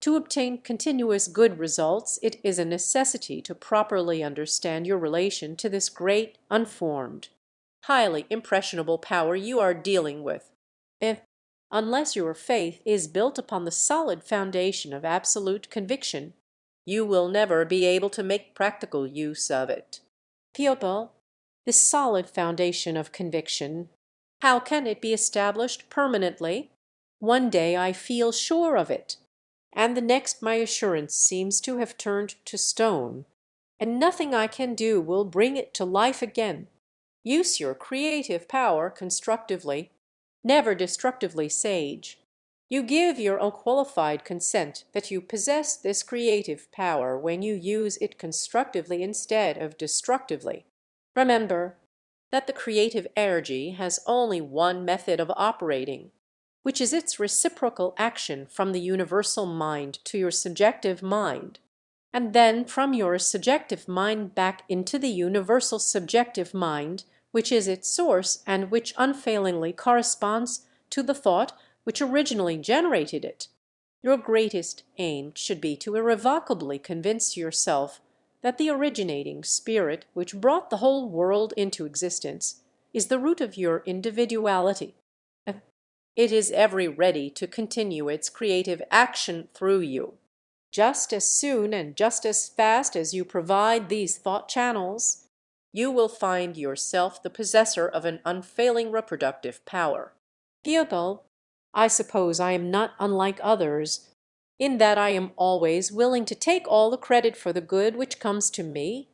to obtain continuous good results, it is a necessity to properly understand your relation to this great, unformed, highly impressionable power you are dealing with. If, unless your faith is built upon the solid foundation of absolute conviction, you will never be able to make practical use of it. Pupil, this solid foundation of conviction, how can it be established permanently? One day I feel sure of it, and the next my assurance seems to have turned to stone, and nothing I can do will bring it to life again. Use your creative power constructively, never destructively, sage. You give your unqualified consent that you possess this creative power when you use it constructively instead of destructively. Remember that the creative energy has only one method of operating, which is its reciprocal action from the universal mind to your subjective mind, and then from your subjective mind back into the universal subjective mind, which is its source and which unfailingly corresponds to the thought which originally generated it. Your greatest aim should be to irrevocably convince yourself that the originating spirit which brought the whole world into existence is the root of your individuality. It is ever ready to continue its creative action through you. Just as soon and just as fast as you provide these thought channels, you will find yourself the possessor of an unfailing reproductive power. Pupil, I suppose I am not unlike others, in that I am always willing to take all the credit for the good which comes to me,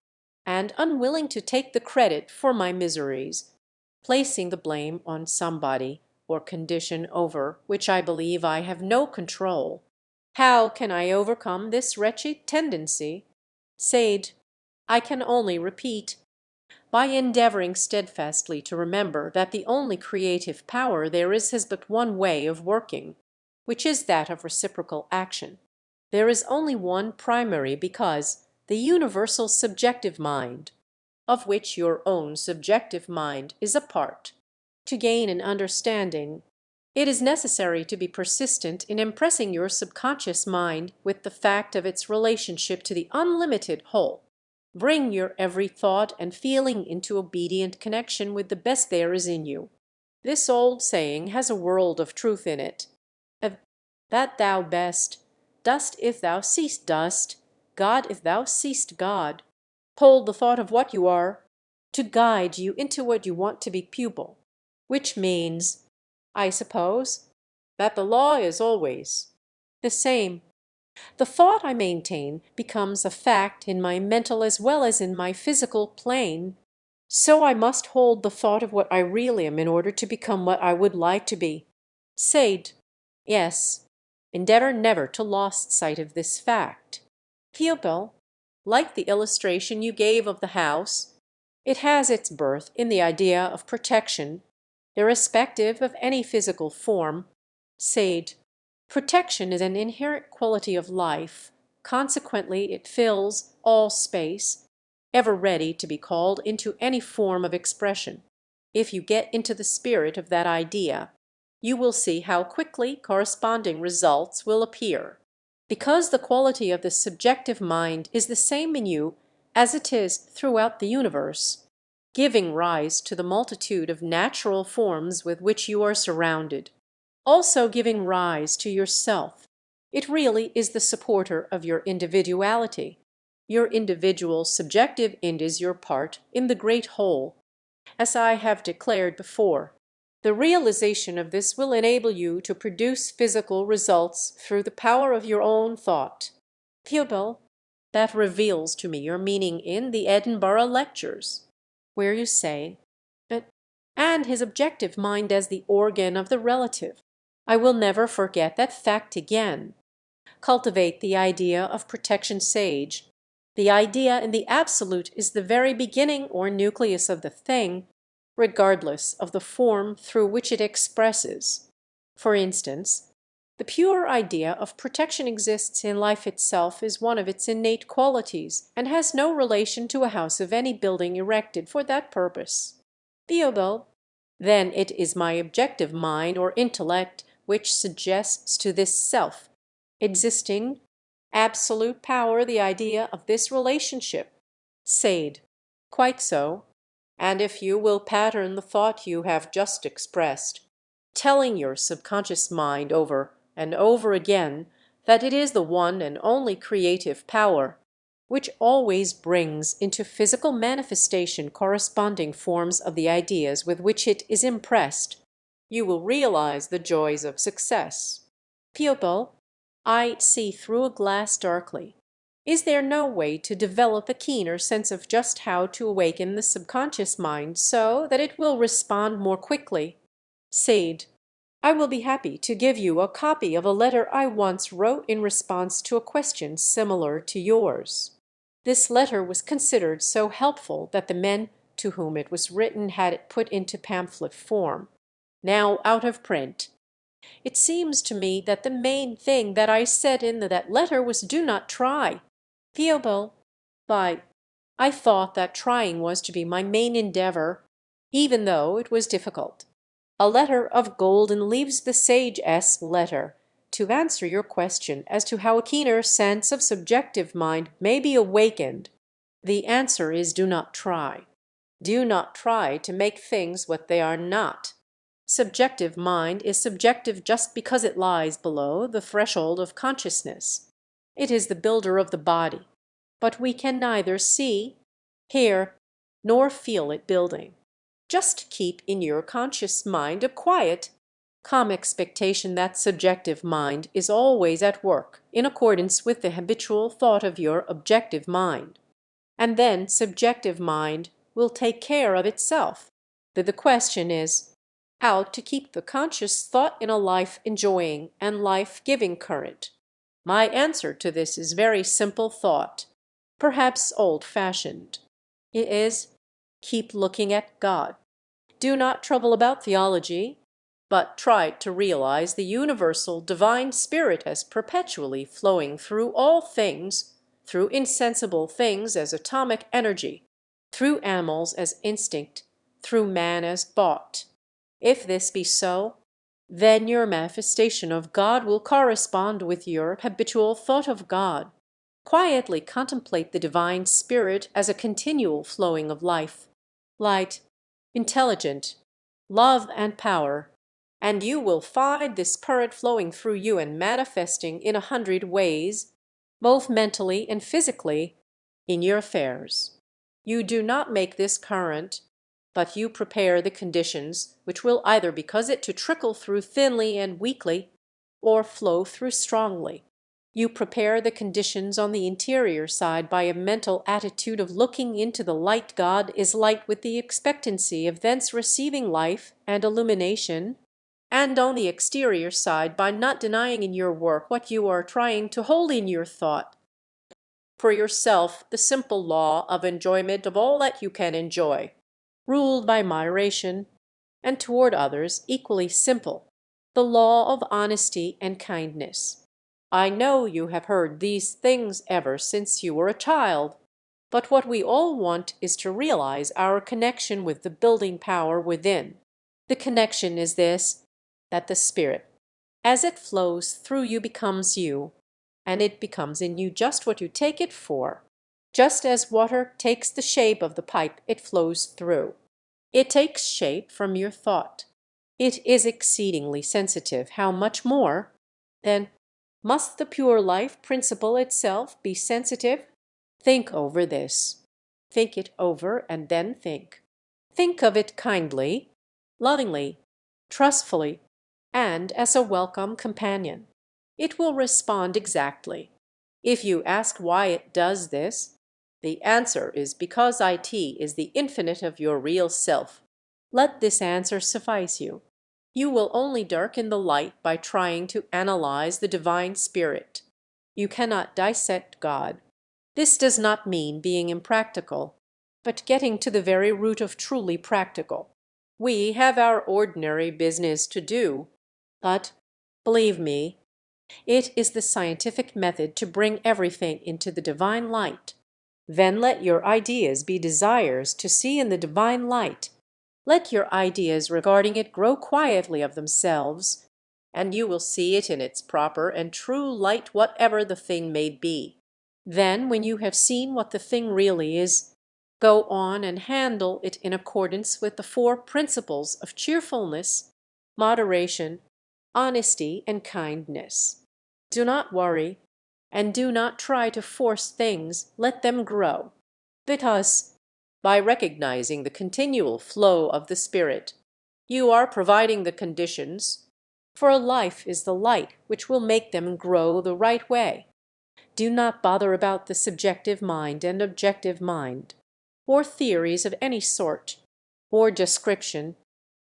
and unwilling to take the credit for my miseries, placing the blame on somebody or condition over which I believe I have no control. How can I overcome this wretched tendency? Sage, I can only repeat, by endeavoring steadfastly to remember that the only creative power there is has but one way of working, which is that of reciprocal action. There is only one primary because the universal subjective mind, of which your own subjective mind is a part. To gain an understanding It is necessary to be persistent in impressing your subconscious mind with the fact of its relationship to the unlimited whole. Bring your every thought and feeling into obedient connection with the best there is in you. This old saying has a world of truth in it. Of that thou best, dust if thou seest dust, God if thou seest God. Hold the thought of what you are to guide you into what you want to be pupil, which means, I suppose, that the law is always the same. The thought I maintain becomes a fact in my mental as well as in my physical plane. So I must hold the thought of what I really am in order to become what I would like to be. Sade. Yes. Endeavor never to lost sight of this fact. Pupil, like the illustration you gave of the house, it has its birth in the idea of protection, irrespective of any physical form. Sade. Protection is an inherent quality of life. Consequently, it fills all space, ever ready to be called into any form of expression. If you get into the spirit of that idea, you will see how quickly corresponding results will appear. Because the quality of the subjective mind is the same in you as it is throughout the universe, giving rise to the multitude of natural forms with which you are surrounded, also giving rise to yourself. It really is the supporter of your individuality. Your individual subjective id is your part in the great whole. As I have declared before, the realization of this will enable you to produce physical results through the power of your own thought. Pupil, that reveals to me your meaning in the Edinburgh lectures, where you say, but and his objective mind as the organ of the relative. I will never forget that fact again. Cultivate the idea of protection, sage. The idea in the absolute is the very beginning or nucleus of the thing, regardless of the form through which it expresses. For instance, the pure idea of protection exists in life itself is one of its innate qualities, and has no relation to a house of any building erected for that purpose. Pupil, then it is my objective mind or intellect which suggests to this self existing absolute power the idea of this relationship. Sade. Quite so. And if you will pattern the thought you have just expressed, telling your subconscious mind over and over again that it is the one and only creative power, which always brings into physical manifestation corresponding forms of the ideas with which it is impressed, you will realize the joys of success. Pupil, I see through a glass darkly. Is there no way to develop a keener sense of just how to awaken the subconscious mind so that it will respond more quickly? Sade. I will be happy to give you a copy of a letter I once wrote in response to a question similar to yours. This letter was considered so helpful that the men to whom it was written had it put into pamphlet form, now out of print. It seems to me that the main thing that I said in that letter was do not try. Pupil, I thought that trying was to be my main endeavor, even though it was difficult. A letter of golden leaves the sage-s letter to answer your question as to how a keener sense of subjective mind may be awakened. The answer is do not try. Do not try to make things what they are not. Subjective mind is subjective just because it lies below the threshold of consciousness. It is the builder of the body, but we can neither see, hear, nor feel it building. Just keep in your conscious mind a quiet, calm expectation that subjective mind is always at work in accordance with the habitual thought of your objective mind. And then subjective mind will take care of itself. The question is, how to keep the conscious thought in a life-enjoying and life-giving current. My answer to this is very simple thought, perhaps old-fashioned. It is, keep looking at God. Do not trouble about theology, but try to realize the universal divine spirit as perpetually flowing through all things, through insensible things as atomic energy, through animals as instinct, through man as thought. If this be so, Then your manifestation of God will correspond with your habitual thought of God. Quietly contemplate the divine spirit as a continual flowing of life, light, intelligent, love and power, and you will find this current flowing through you and manifesting in 100 ways, both mentally and physically, in your affairs. You do not make this current, but you prepare the conditions which will either cause it to trickle through thinly and weakly, or flow through strongly. You prepare the conditions on the interior side by a mental attitude of looking into the light God is light with the expectancy of thence receiving life and illumination, and on the exterior side by not denying in your work what you are trying to hold in your thought. For yourself, the simple law of enjoyment of all that you can enjoy, ruled by moderation, and toward others equally simple, the law of honesty and kindness. I know you have heard these things ever since you were a child, but what we all want is to realize our connection with the building power within. The connection is this, that the Spirit, as it flows through you, becomes you, and it becomes in you just what you take it for, just as water takes the shape of the pipe it flows through. It takes shape from your thought. It is exceedingly sensitive. How much more, then, must the pure life principle itself be sensitive? Think over this. Think it over and then think. Think of it kindly, lovingly, trustfully, and as a welcome companion. It will respond exactly. If you ask why it does this, the answer is because IT is the infinite of your real self. Let this answer suffice you. You will only darken the light by trying to analyze the divine spirit. You cannot dissect God. This does not mean being impractical, but getting to the very root of truly practical. We have our ordinary business to do, but, believe me, it is the scientific method to bring everything into the divine light. Then let your ideas be desires to see in the divine light. Let your ideas regarding it grow quietly of themselves, and you will see it in its proper and true light, whatever the thing may be. Then, when you have seen what the thing really is, go on and handle it in accordance with the 4 principles of cheerfulness, moderation, honesty, and kindness. Do not worry, and do not try to force things. Let them grow. Because, by recognizing the continual flow of the Spirit, you are providing the conditions, for life is the light which will make them grow the right way. Do not bother about the subjective mind and objective mind, or theories of any sort, or description,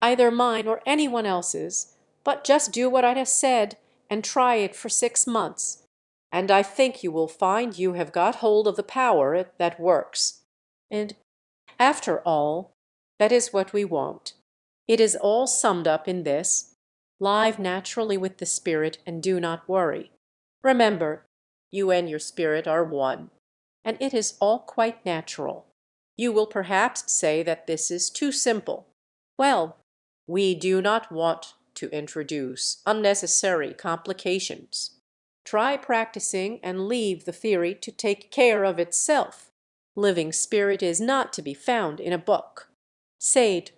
either mine or anyone else's, but just do what I have said and try it for 6 months, and I think you will find you have got hold of the power that works. And, after all, that is what we want. It is all summed up in this: live naturally with the Spirit and do not worry. Remember, you and your Spirit are one, and it is all quite natural. You will perhaps say that this is too simple. Well, we do not want to introduce unnecessary complications. Try practicing and leave the theory to take care of itself. Living spirit is not to be found in a book. Sade,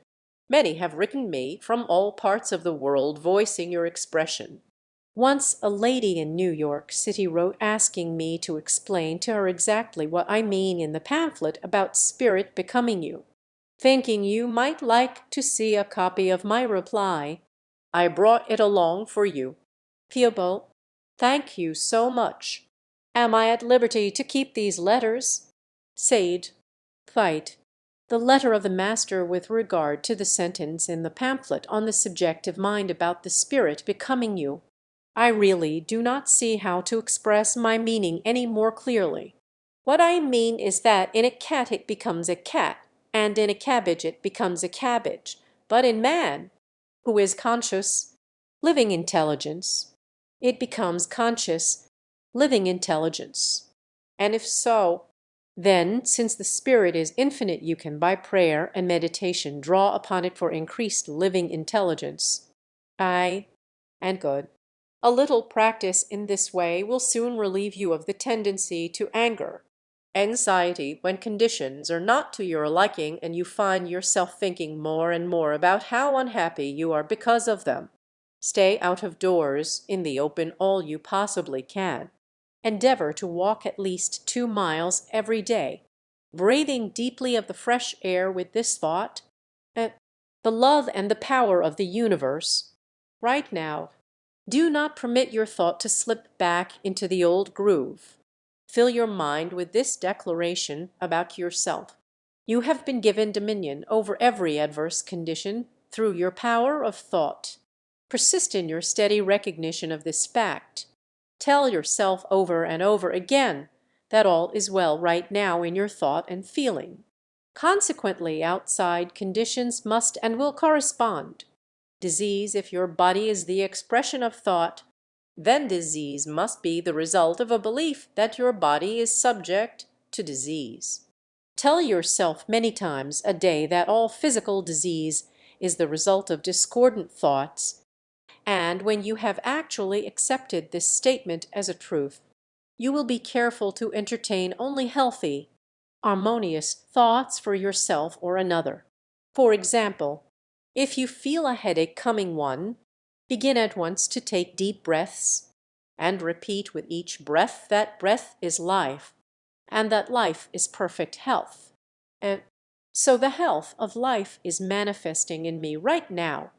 many have written me from all parts of the world voicing your expression. Once a lady in New York City wrote asking me to explain to her exactly what I mean in the pamphlet about spirit becoming you. Thinking you might like to see a copy of my reply, I brought it along for you. Theobald, thank you so much. Am I at liberty to keep these letters? Sade, Fight. The letter of the Master with regard to the sentence in the pamphlet on the subjective mind about the spirit becoming you. I really do not see how to express my meaning any more clearly. What I mean is that in a cat it becomes a cat, and in a cabbage it becomes a cabbage, but in man, who is conscious, living intelligence, it becomes conscious, living intelligence. And if so, then, since the spirit is infinite, you can by prayer and meditation draw upon it for increased living intelligence. I And good. A little practice in this way will soon relieve you of the tendency to anger, anxiety when conditions are not to your liking and you find yourself thinking more and more about how unhappy you are because of them. Stay out of doors in the open all you possibly can. Endeavor to walk at least 2 miles every day, breathing deeply of the fresh air with this thought: "Eh, the love and the power of the universe." Right now, do not permit your thought to slip back into the old groove. Fill your mind with this declaration about yourself: you have been given dominion over every adverse condition through your power of thought. Persist in your steady recognition of this fact. Tell yourself over and over again that all is well right now in your thought and feeling. Consequently, outside conditions must and will correspond. Disease, if your body is the expression of thought, then disease must be the result of a belief that your body is subject to disease. Tell yourself many times a day that all physical disease is the result of discordant thoughts, and when you have actually accepted this statement as a truth, you will be careful to entertain only healthy, harmonious thoughts for yourself or another. For example, if you feel a headache coming on, begin at once to take deep breaths and repeat with each breath that breath is life and that life is perfect health. And so the health of life is manifesting in me right now.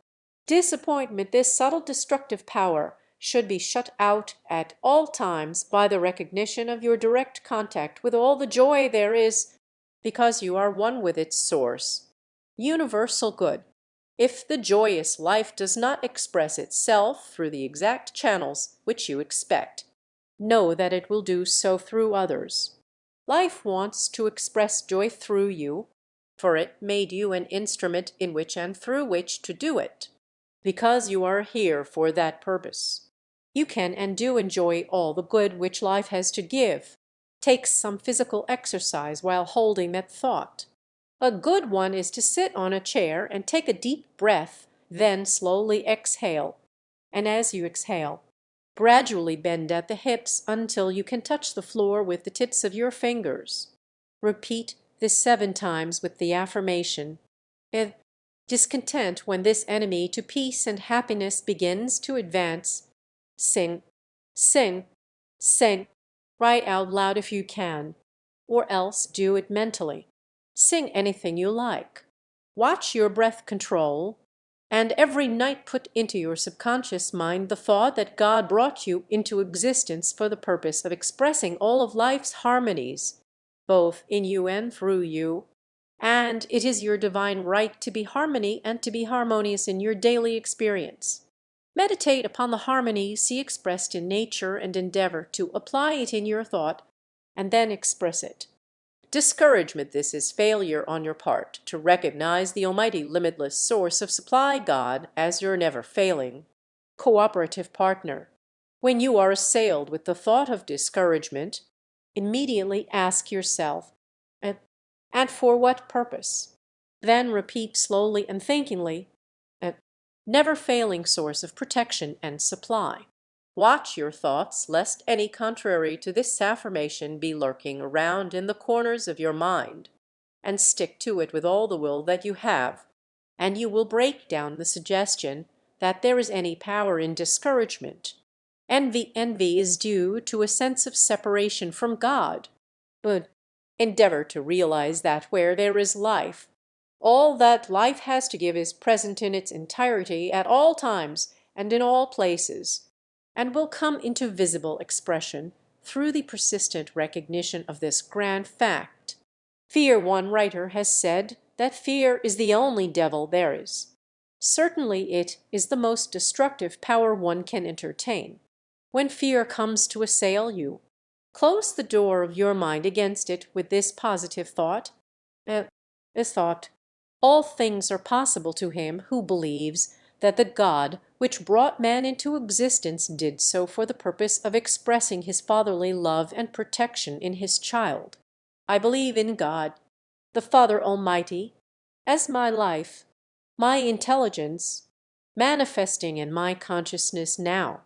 Disappointment, this subtle destructive power, should be shut out at all times by the recognition of your direct contact with all the joy there is, because you are one with its source. Universal good. If the joyous life does not express itself through the exact channels which you expect, know that it will do so through others. Life wants to express joy through you, for it made you an instrument in which and through which to do it. Because you are here for that purpose, you can and do enjoy all the good which life has to give. Take some physical exercise while holding that thought. A good one is to sit on a chair and take a deep breath, then slowly exhale. And as you exhale, gradually bend at the hips until you can touch the floor with the tips of your fingers. Repeat this 7 times with the affirmation: "If discontent when this enemy to peace and happiness begins to advance, sing, sing, sing." Write out loud if you can, or else do it mentally. Sing anything you like. Watch your breath control, and every night put into your subconscious mind the thought that God brought you into existence for the purpose of expressing all of life's harmonies, both in you and through you, and it is your divine right to be harmony and to be harmonious in your daily experience. Meditate upon the harmony you see expressed in nature and endeavor to apply it in your thought, and then express it. Discouragement, this is failure on your part to recognize the almighty limitless source of supply, God, as your never-failing, cooperative partner. When you are assailed with the thought of discouragement, immediately ask yourself, and for what purpose? Then repeat slowly and thinkingly, a never-failing source of protection and supply. Watch your thoughts, lest any contrary to this affirmation be lurking around in the corners of your mind, and stick to it with all the will that you have, and you will break down the suggestion that there is any power in discouragement. Envy is due to a sense of separation from God, but endeavor to realize that where there is life, all that life has to give is present in its entirety at all times and in all places, and will come into visible expression through the persistent recognition of this grand fact. Fear, one writer has said that fear is the only devil there is. Certainly it is the most destructive power one can entertain. When fear comes to assail you, close the door of your mind against it with this positive thought: all things are possible to him who believes that the God which brought man into existence did so for the purpose of expressing his fatherly love and protection in his child. I believe in God, the Father Almighty, as my life, my intelligence, manifesting in my consciousness now.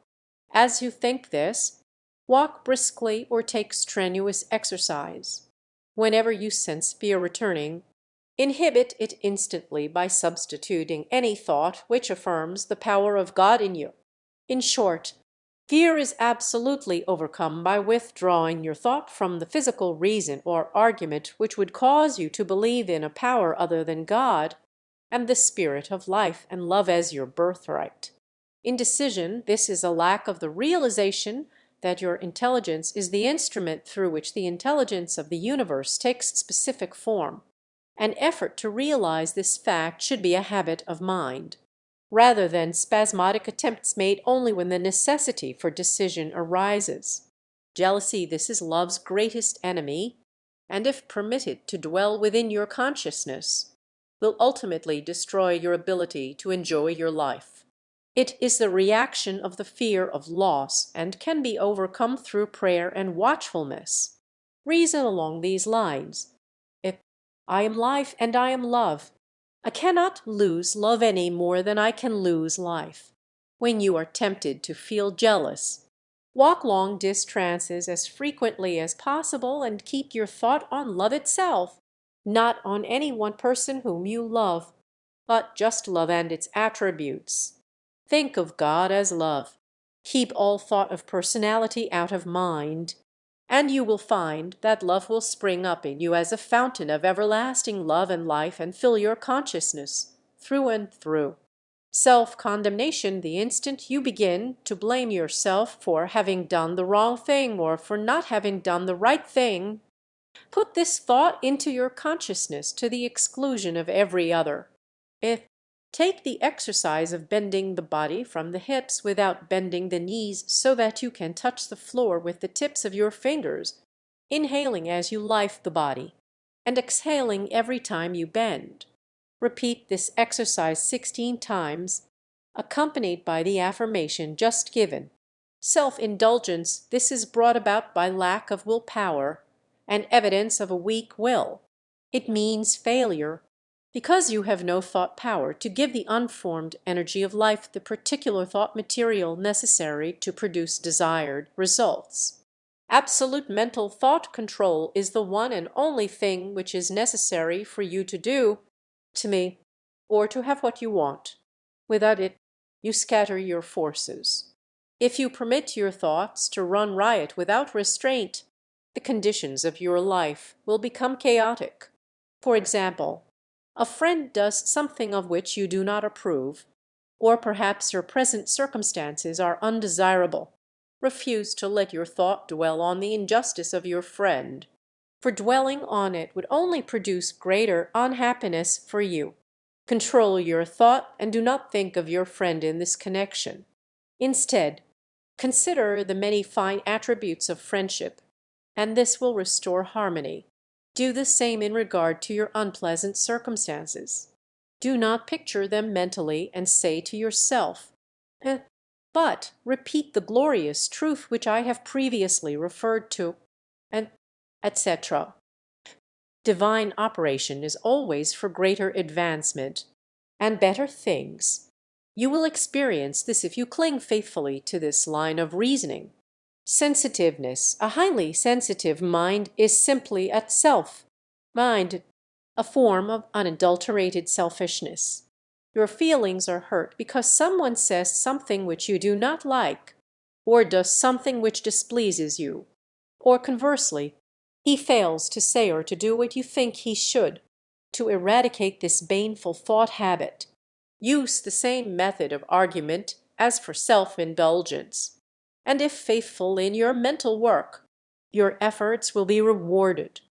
As you think this, walk briskly or take strenuous exercise. Whenever you sense fear returning, inhibit it instantly by substituting any thought which affirms the power of God in you. In short, fear is absolutely overcome by withdrawing your thought from the physical reason or argument which would cause you to believe in a power other than God and the spirit of life and love as your birthright. Indecision, this is a lack of the realization that your intelligence is the instrument through which the intelligence of the universe takes specific form. An effort to realize this fact should be a habit of mind, rather than spasmodic attempts made only when the necessity for decision arises. Jealousy, this is love's greatest enemy, and if permitted to dwell within your consciousness, will ultimately destroy your ability to enjoy your life. It is the reaction of the fear of loss and can be overcome through prayer and watchfulness. Reason along these lines. If I am life and I am love, I cannot lose love any more than I can lose life. When you are tempted to feel jealous, walk long trances as frequently as possible and keep your thought on love itself, not on any one person whom you love, but just love and its attributes. Think of God as love. Keep all thought of personality out of mind, and you will find that love will spring up in you as a fountain of everlasting love and life and fill your consciousness through and through. Self-condemnation, the instant you begin to blame yourself for having done the wrong thing or for not having done the right thing, put this thought into your consciousness to the exclusion of every other. If take the exercise of bending the body from the hips without bending the knees so that you can touch the floor with the tips of your fingers, inhaling as you life the body, and exhaling every time you bend. Repeat this exercise 16 times, accompanied by the affirmation just given. Self-indulgence, this is brought about by lack of willpower and evidence of a weak will. It means failure, because you have no thought power to give the unformed energy of life the particular thought material necessary to produce desired results. Absolute mental thought control is the one and only thing which is necessary for you to do, to me, or to have what you want. Without it, you scatter your forces. If you permit your thoughts to run riot without restraint, the conditions of your life will become chaotic. For example, a friend does something of which you do not approve, or perhaps your present circumstances are undesirable. Refuse to let your thought dwell on the injustice of your friend, for dwelling on it would only produce greater unhappiness for you. Control your thought and do not think of your friend in this connection. Instead, consider the many fine attributes of friendship, and this will restore harmony. Do the same in regard to your unpleasant circumstances. Do not picture them mentally and say to yourself, but repeat the glorious truth which I have previously referred to, and etc. Divine operation is always for greater advancement and better things. You will experience this if you cling faithfully to this line of reasoning. Sensitiveness, a highly sensitive mind, is simply at self. Mind, a form of unadulterated selfishness. Your feelings are hurt because someone says something which you do not like, or does something which displeases you, or conversely, he fails to say or to do what you think he should. To eradicate this baneful thought habit, use the same method of argument as for self-indulgence. And if faithful in your mental work, your efforts will be rewarded,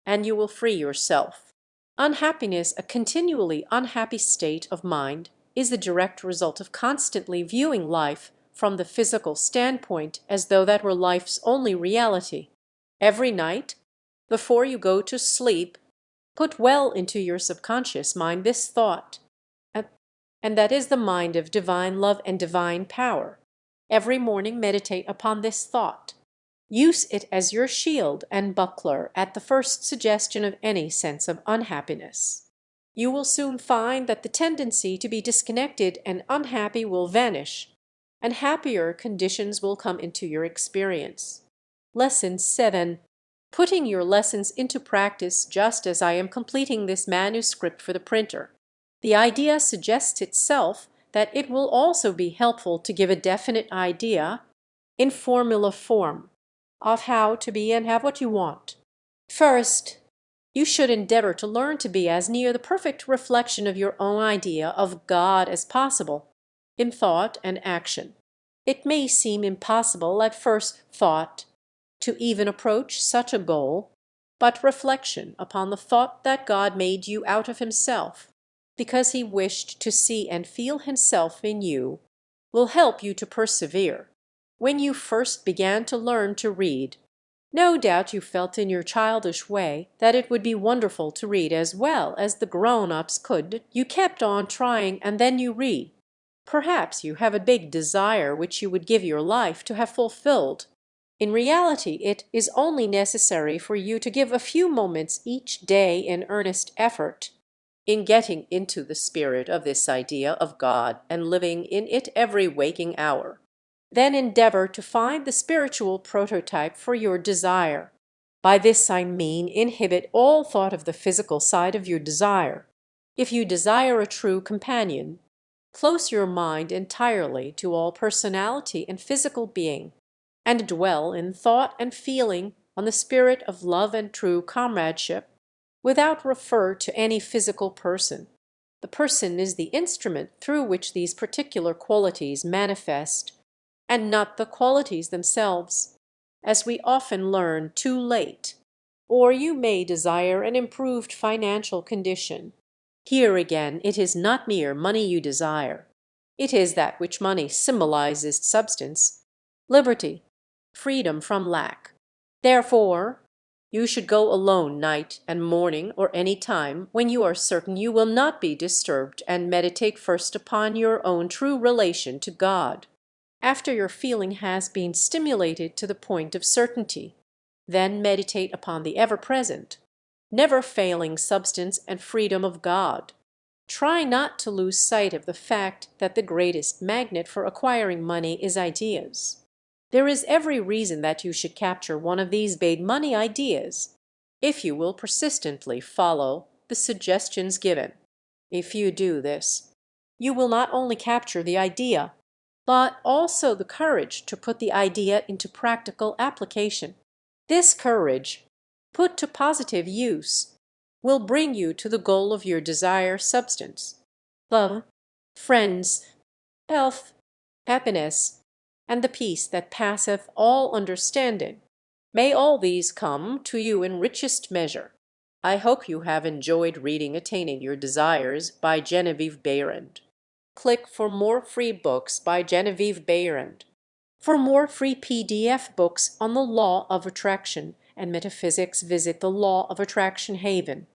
and you will free yourself. Unhappiness, a continually unhappy state of mind, is the direct result of constantly viewing life from the physical standpoint as though that were life's only reality. Every night, before you go to sleep, put well into your subconscious mind this thought, and that is the mind of divine love and divine power. Every morning meditate upon this thought. Use it as your shield and buckler at the first suggestion of any sense of unhappiness. You will soon find that the tendency to be disconnected and unhappy will vanish, and happier conditions will come into your experience. Lesson 7. Putting your lessons into practice just as I am completing this manuscript for the printer. The idea suggests itself that it will also be helpful to give a definite idea, in formula form, of how to be and have what you want. First, you should endeavor to learn to be as near the perfect reflection of your own idea of God as possible, in thought and action. It may seem impossible at first thought to even approach such a goal, but reflection upon the thought that God made you out of himself, because he wished to see and feel himself in you, will help you to persevere. When you first began to learn to read, no doubt you felt in your childish way that it would be wonderful to read as well as the grown-ups could. You kept on trying, and then you read. Perhaps you have a big desire which you would give your life to have fulfilled. In reality, it is only necessary for you to give a few moments each day in earnest effort in getting into the spirit of this idea of God and living in it every waking hour. Then endeavor to find the spiritual prototype for your desire. By this I mean inhibit all thought of the physical side of your desire. If you desire a true companion, close your mind entirely to all personality and physical being, and dwell in thought and feeling on the spirit of love and true comradeship, without refer to any physical person. The person is the instrument through which these particular qualities manifest, and not the qualities themselves, as we often learn too late. Or you may desire an improved financial condition. Here again it is not mere money you desire. It is that which money symbolizes: substance, liberty, freedom from lack. Therefore, you should go alone night and morning, or any time when you are certain you will not be disturbed, and meditate first upon your own true relation to God. After your feeling has been stimulated to the point of certainty, then meditate upon the ever-present, never-failing substance and freedom of God. Try not to lose sight of the fact that the greatest magnet for acquiring money is ideas. There is every reason that you should capture one of these big money ideas, if you will persistently follow the suggestions given. If you do this, you will not only capture the idea, but also the courage to put the idea into practical application. This courage, put to positive use, will bring you to the goal of your desire: substance, love, friends, health, happiness, and the peace that passeth all understanding. May all these come to you in richest measure. I hope you have enjoyed reading Attaining Your Desires by Genevieve Behrend. Click for more free books by Genevieve Behrend. For more free PDF books on the law of attraction and metaphysics, visit the Law of Attraction Haven.